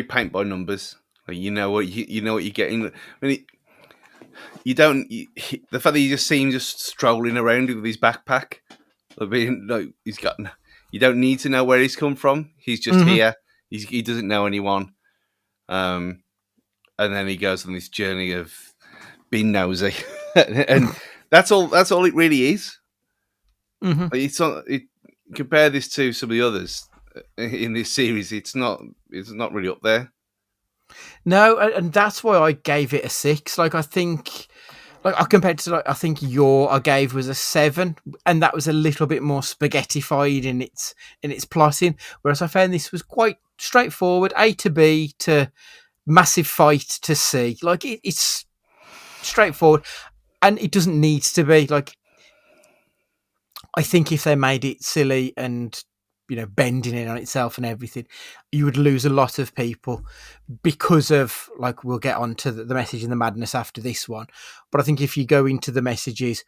paint by numbers. Like, you know what you're getting. I mean, the fact that you just see him just strolling around with his backpack. I mean, like, you don't need to know where he's come from. He's just here. He doesn't know anyone. And then he goes on this journey of being nosy, and that's all it really is. It's not. Compare this to some of the others in this series. It's not really up there. No, and that's why I gave it a 6. Like, I think, like, I compared to, like, I think I gave was a 7, and that was a little bit more spaghettified in its plotting. Whereas I found this was quite straightforward, A to B to massive fight to C. Like, it's straightforward, and it doesn't need to be. Like, I think if they made it silly and, you know, bending in on itself and everything, you would lose a lot of people because of, like, we'll get on to the message and the madness after this one. But I think if you go into the messages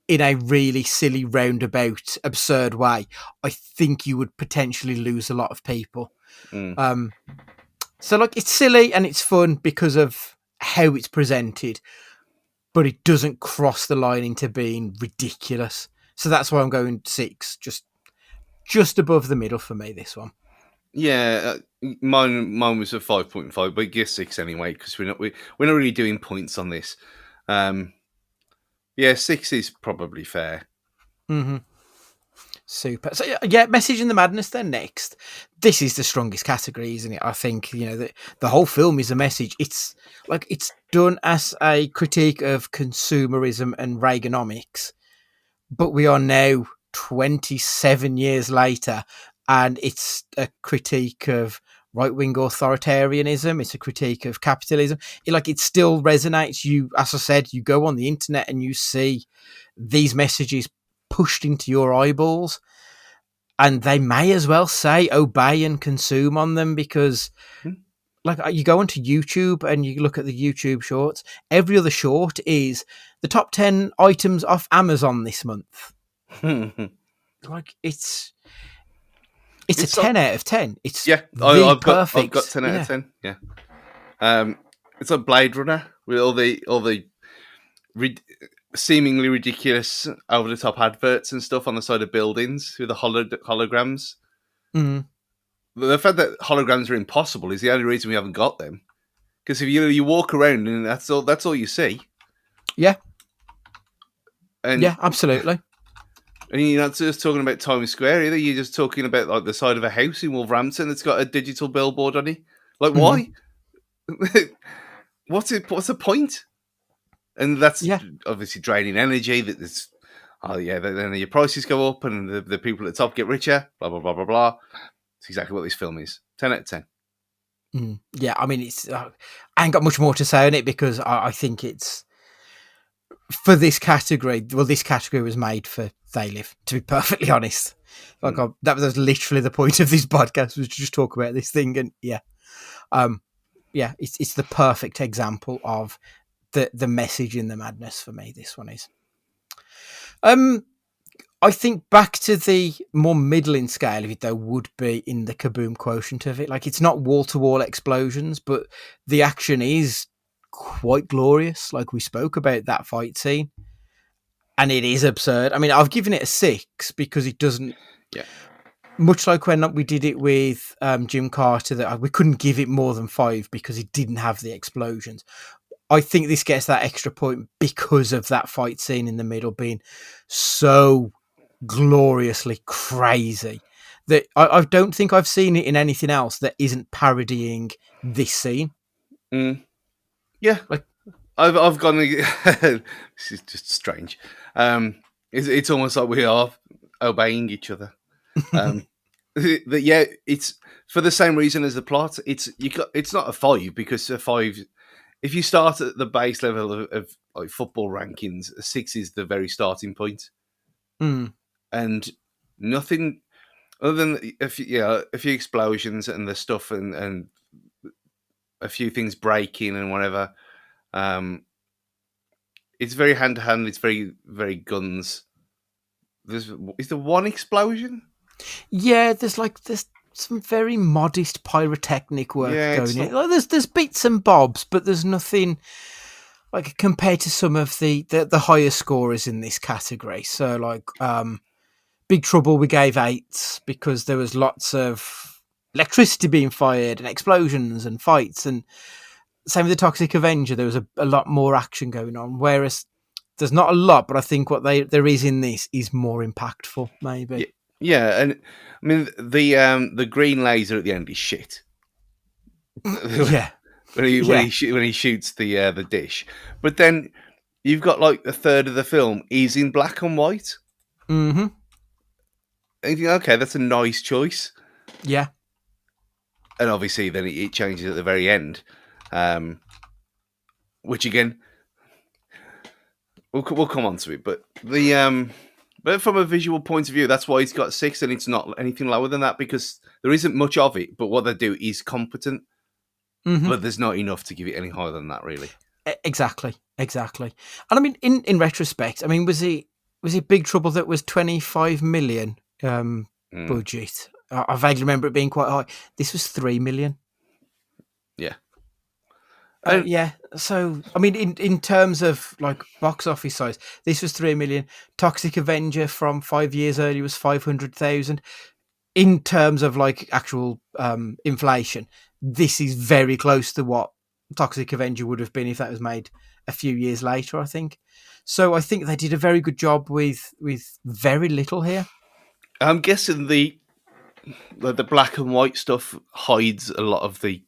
in a really silly, roundabout, absurd way, I think you would potentially lose a lot of people. So, like, it's silly and it's fun because of how it's presented, but it doesn't cross the line into being ridiculous. So that's why I'm going 6, just above the middle for me, this one. Yeah, mine was a 5.5, but I guess 6 anyway, because we're not really doing points on this. Yeah, 6 is probably fair. Super. So yeah, message and the madness then next. This is the strongest category, isn't it? I think, you know, the whole film is a message. It's like, it's done as a critique of consumerism and Reaganomics, but we are now 27 years later, and it's a critique of right-wing authoritarianism. It's a critique of capitalism. It still resonates. You, as I said, you go on the internet and you see these messages pushed into your eyeballs, and they may as well say obey and consume on them, because like, you go onto YouTube and you look at the YouTube shorts, every other short is the top 10 items off Amazon this month. Like, it's a 10 out of 10. It's I've got 10 out of 10. Yeah. It's like Blade Runner with all the seemingly ridiculous over the top adverts and stuff on the side of buildings with the holograms. The fact that holograms are impossible is the only reason we haven't got them. Because if you walk around and that's all you see. Yeah. And yeah, absolutely. And you're not just talking about Times Square either. You're just talking about, like, the side of a house in Wolverhampton that's got a digital billboard on it. Like, why? What's the point? And that's obviously draining energy. Then your prices go up and the people at the top get richer. Blah blah blah blah blah. It's exactly what this film is. 10 out of 10. Yeah, I mean, it's I ain't got much more to say on it, because I think it's, for this category, well, this category was made for They Live, to be perfectly honest. Like, that was literally the point of this podcast, was to just talk about this thing. And it's the perfect example of the message in the madness for me. This one is. I think back to the more middling scale of it, though, would be in the Kaboom quotient of it. Like, it's not wall-to-wall explosions, but the action is quite glorious. Like, we spoke about that fight scene. and it is absurd. I mean, I've given it a 6 because it doesn't. Yeah. Much like when we did it with Jim Carter, that we couldn't give it more than 5 because it didn't have the explosions. I think this gets that extra point because of that fight scene in the middle being so gloriously crazy that I don't think I've seen it in anything else that isn't parodying this scene. Yeah, like I've gone. This is just strange. It's almost like we are obeying each other. But yeah, it's for the same reason as the plot. It's not a 5 because a 5. If you start at the base level of like football rankings, a 6 is the very starting point, and nothing other than a few explosions and the stuff and a few things breaking and whatever. It's very hand to hand. It's very very guns. Is there one explosion? Yeah, there's some very modest pyrotechnic work going in. Like, there's bits and bobs, but there's nothing like compared to some of the higher scorers in this category. So like Big Trouble, we gave 8 because there was lots of electricity being fired and explosions and fights, and same with the Toxic Avenger. There was a lot more action going on, whereas there's not a lot, but I think what there is in this is more impactful, maybe. Yeah, and I mean the green laser at the end is shit. Yeah, when he shoots the dish, but then you've got like a third of the film is in black and white. Mm-hmm. And you think, okay, that's a nice choice. Yeah, and obviously then it changes at the very end, which again we'll come on to it, but But from a visual point of view, that's why he's got 6, and it's not anything lower than that because there isn't much of it. But what they do is competent, but there's not enough to give it any higher than that, really. Exactly. And I mean, in retrospect, I mean, was it Big Trouble that was 25 million budget? I vaguely remember it being quite high. This was 3 million. Yeah. Yeah, so I mean, in terms of like box office size, this was 3 million. Toxic Avenger from 5 years earlier was 500,000. In terms of like actual inflation, this is very close to what Toxic Avenger would have been if that was made a few years later, I think. So I think they did a very good job with very little here. I'm guessing the black and white stuff hides a lot of the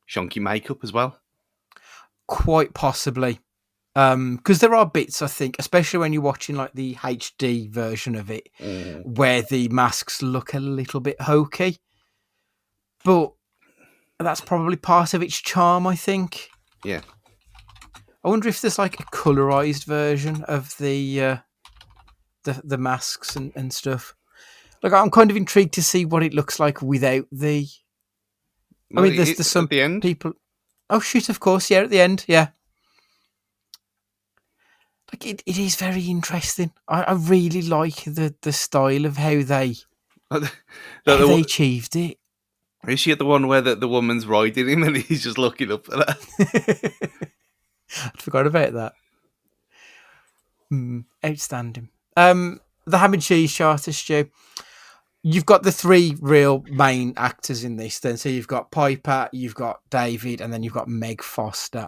shonky makeup as well. Quite possibly, because there are bits, I think, especially when you're watching like the HD version of it, where the masks look a little bit hokey. But that's probably part of its charm, I think. Yeah. I wonder if there's like a colorized version of the masks and stuff. Like, I'm kind of intrigued to see what it looks like without the. Well, I mean, there's some at the end? people. Oh shit! Of course, yeah. At the end, yeah. Like it is very interesting. I really like the style of how they achieved it. Is she at the one where the woman's riding him and he's just looking up at her? I forgot about that. Outstanding. The ham and cheese charter, Stu. You've got the 3 real main actors in this then. So you've got Piper, you've got David, and then you've got Meg Foster.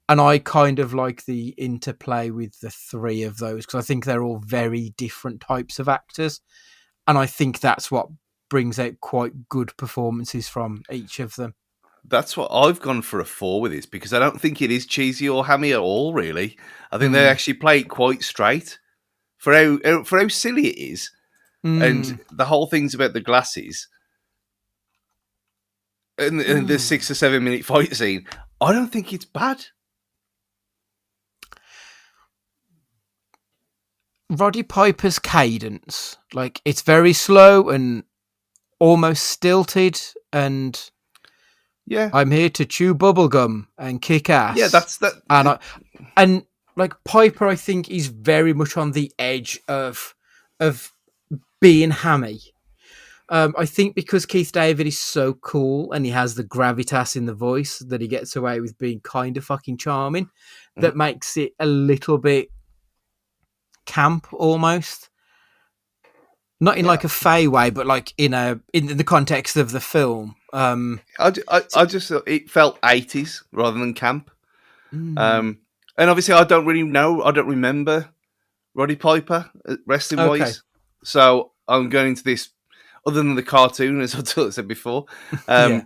And I kind of like the interplay with the 3 of those because I think they're all very different types of actors. And I think that's what brings out quite good performances from each of them. That's what I've gone for a 4 with this because I don't think it is cheesy or hammy at all, really. I think they actually play it quite straight for how silly it is. And the whole thing's about the glasses and the 6 or 7 minute fight scene. I don't think it's bad. Roddy Piper's cadence, like it's very slow and almost stilted, and yeah, I'm here to chew bubblegum and kick ass. Yeah, that's that. And like Piper, I think is very much on the edge of being hammy. I think because Keith David is so cool and he has the gravitas in the voice that he gets away with being kind of fucking charming, that makes it a little bit camp almost. Not in like a fey way, but like in the context of the film. I just thought it felt 80s rather than camp. And obviously, I don't remember Roddy Piper wrestling wise. So I'm going into this, other than the cartoon, as I said before. I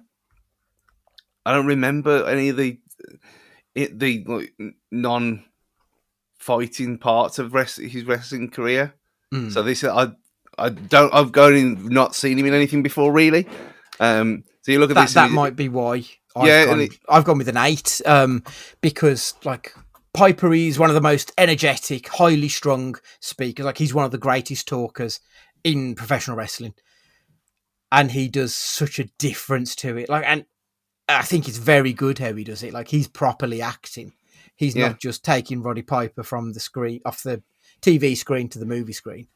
don't remember any of the like, non-fighting parts of his wrestling career. So this I've gone in not seen him in anything before, really. So you look at this. That might be why. I've gone with an 8 because like Piper is one of the most energetic, highly strung speakers. Like he's one of the greatest talkers in professional wrestling, and he does such a difference to it. Like, and I think it's very good how he does it. Like he's properly acting. He's not just taking Roddy Piper from the screen, off the TV screen to the movie screen.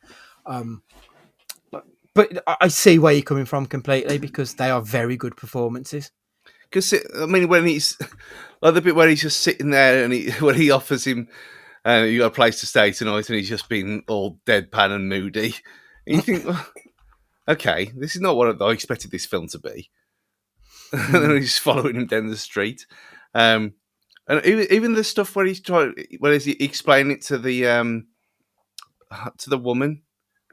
But I see where you're coming from completely, because they are very good performances. Because I mean, when he's like the bit where he's just sitting there, and when he offers him, you got a place to stay tonight, and he's just been all deadpan and moody, and you think, well, okay, this is not what I expected this film to be. And then he's following him down the street, and even the stuff where he's explaining it to the woman.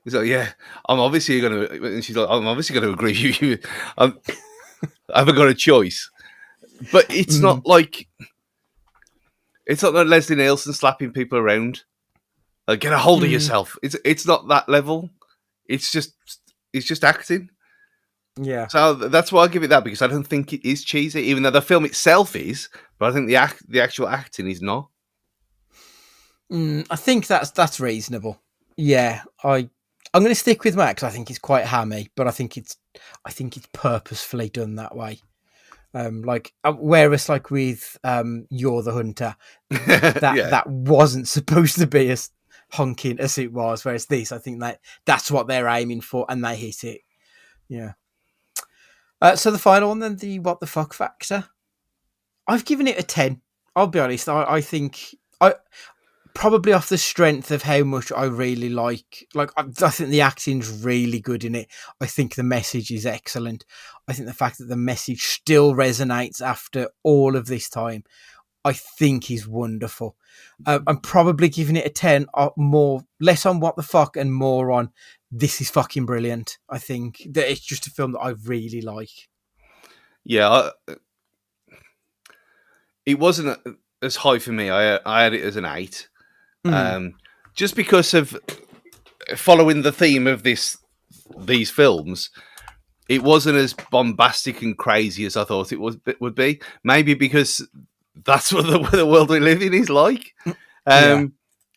He's like, yeah, I'm obviously going to, and she's like, I'm obviously going to agree with you. I haven't got a choice. But it's not like Leslie Nielsen slapping people around. Like, get a hold of yourself. It's not that level. It's just acting. Yeah. So that's why I give it that, because I don't think it is cheesy, even though the film itself is. But I think the actual acting is not. I think that's reasonable. Yeah, I'm going to stick with Max. I think it's quite hammy, but I think it's purposefully done that way. Whereas like with You're the Hunter, that wasn't supposed to be as honking as it was. Whereas this, I think that's what they're aiming for, and they hit it. Yeah. So the final one, then, the what the fuck factor. I've given it a 10. I'll be honest. I think probably off the strength of how much I really like I think the acting's really good in it. I think the message is excellent. I think the fact that the message still resonates after all of this time, I think is wonderful. I'm probably giving it a 10, less on what the fuck and more on this is fucking brilliant. I think that it's just a film that I really like. Yeah, it wasn't as high for me. I had it as an 8. Just because of following the theme of these films, it wasn't as bombastic and crazy as I thought it would be. Maybe because that's what the world we live in is like. And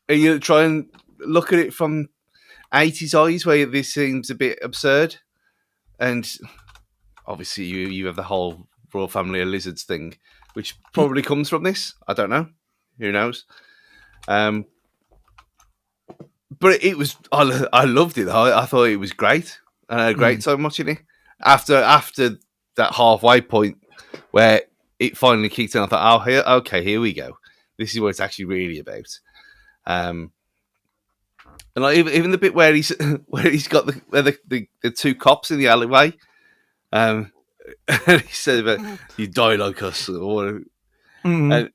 you try and look at it from 80s eyes, where this seems a bit absurd. And obviously you have the whole Royal Family of Lizards thing, which probably comes from this. I don't know. Who knows? But it was, I loved it. I thought it was great, and I had a great time watching it. After that halfway point where it finally kicked in, I thought, here we go. This is what it's actually really about. And like even the bit where he's got the two cops in the alleyway, and he said about you die like us, or and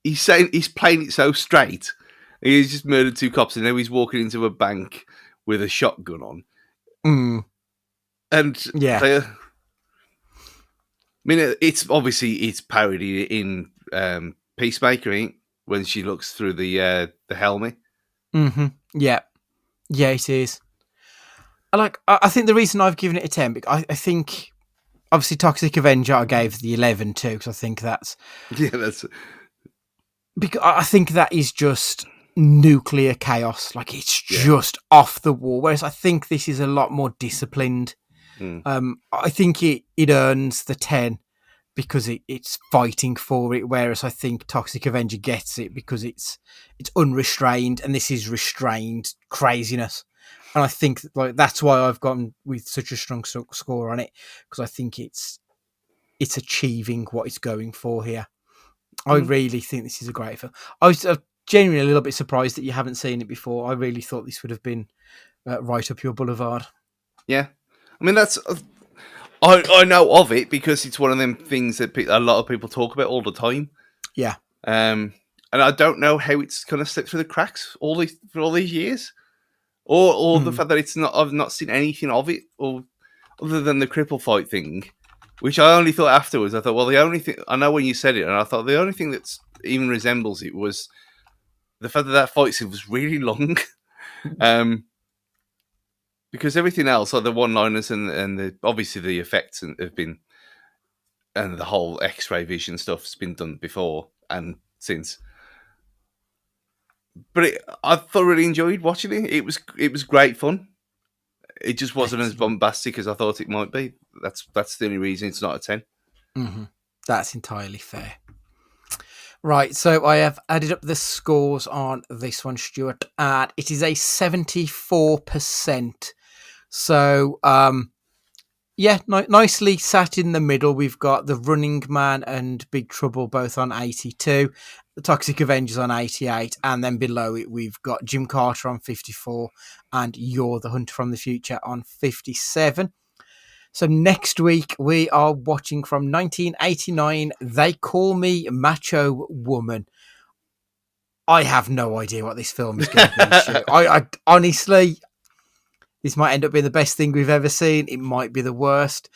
he's saying, he's playing it so straight. He's just murdered 2 cops, and now he's walking into a bank with a shotgun on. And I mean, it's parody in Peacemaker, ain't it? When she looks through the helmet. Yeah, it is. I think the reason I've given it a 10, because I think obviously Toxic Avenger I gave the 11 too, because I think that's because I think that is just nuclear chaos. Like, it's just off the wall. Whereas I think this is a lot more disciplined. I think it earns the 10 because it's fighting for it. Whereas I think Toxic Avenger gets it because it's unrestrained, and this is restrained craziness. And I think that's why I've gone with such a strong score on it, because I think it's achieving what it's going for here. I really think this is a great film. genuinely a little bit surprised that you haven't seen it before. I really thought this would have been right up your boulevard. Yeah. I mean, that's... I know of it because it's one of them things that a lot of people talk about all the time. Yeah. And I don't know how it's kind of slipped through the cracks for all these years. Or the fact that I've not seen anything of it, or other than the cripple fight thing, which I only thought afterwards. I thought, well, the only thing I know when you said it, and I thought the only thing that even resembles it was the fact that fight scene was really long, because everything else, like the one-liners and obviously the effects have been, and the whole X-ray vision stuff's been done before and since. But I thoroughly enjoyed watching it. It was great fun. It just wasn't as bombastic as I thought it might be. That's the only reason it's not a 10. Mm-hmm. That's entirely fair. Right, so I have added up the scores on this one, Stuart, and it is a 74%. So, nicely sat in the middle. We've got The Running Man and Big Trouble both on 82, The Toxic Avengers on 88, and then below it we've got Jim Carter on 54 and You're the Hunter from the Future on 57. So next week we are watching from 1989, They Call Me Macho Woman. I have no idea what this film is going to be. I honestly... This might end up being the best thing we've ever seen. It might be the worst.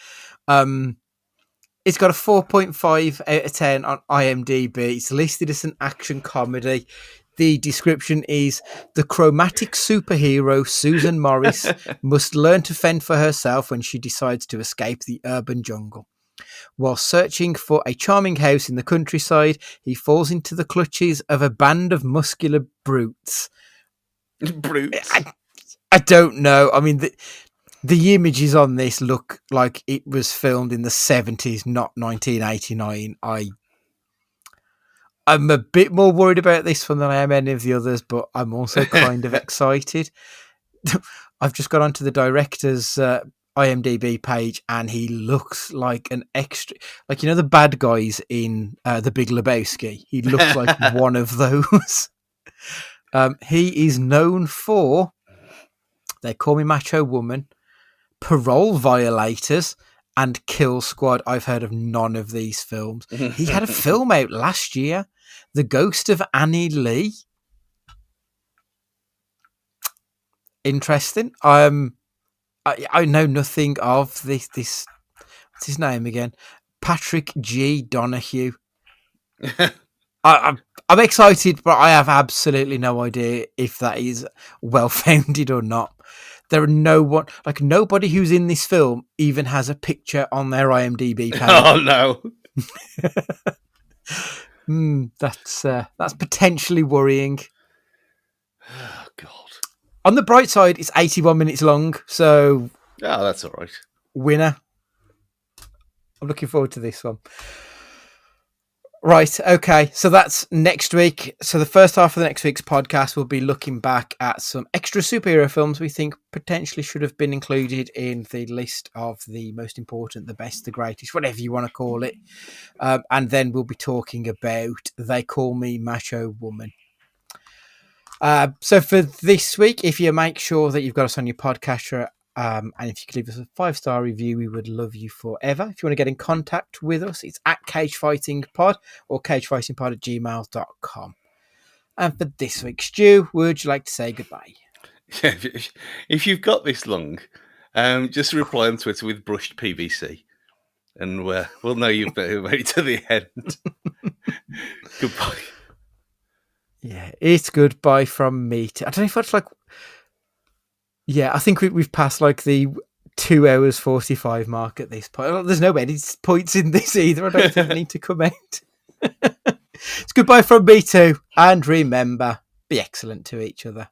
It's got a 4.5 out of 10 on IMDb. It's listed as an action comedy. The description is, the chromatic superhero Susan Morris must learn to fend for herself when she decides to escape the urban jungle. While searching for a charming house in the countryside, he falls into the clutches of a band of muscular brutes. Brutes? I don't know. I mean, the images on this look like it was filmed in the 70s, not 1989. I'm a bit more worried about this one than I am any of the others, but I'm also kind of excited. I've just got onto the director's IMDb page, and he looks like an extra, like, the bad guys in The Big Lebowski. He looks like one of those. He is known for They Call Me Macho Woman, Parole Violators, and Kill Squad. I've heard of none of these films. He had a film out last year, The Ghost of Annie Lee. Interesting. I know nothing of this. What's his name again? Patrick G. Donahue. I'm excited, but I have absolutely no idea if that is well founded or not. There are nobody who's in this film even has a picture on their IMDb page. Oh no. That's potentially worrying. Oh God. On the bright side, it's 81 minutes long, so that's all right. Winner. I'm looking forward to this one. Right, okay, so that's next week. So the first half of the next week's podcast will be looking back at some extra superhero films we think potentially should have been included in the list of the most important, the best, the greatest, whatever you want to call it. And then we'll be talking about They Call Me Macho Woman. So for this week, if you make sure that you've got us on your podcatcher, and if you could leave us a 5-star review, we would love you forever. If you want to get in contact with us, it's at cagefightingpod or cagefightingpod@gmail.com. And for this week, Stu, would you like to say goodbye? Yeah, if you've got this long, just reply on Twitter with brushed PVC, and we'll know you've made it to the end. Goodbye. Yeah, it's goodbye from me. I don't know if that's like... Yeah, I think we've passed like the 2 hours 45 mark at this point. There's no edit points in this either. I don't think I need to come out. It's goodbye from me too. And remember, be excellent to each other.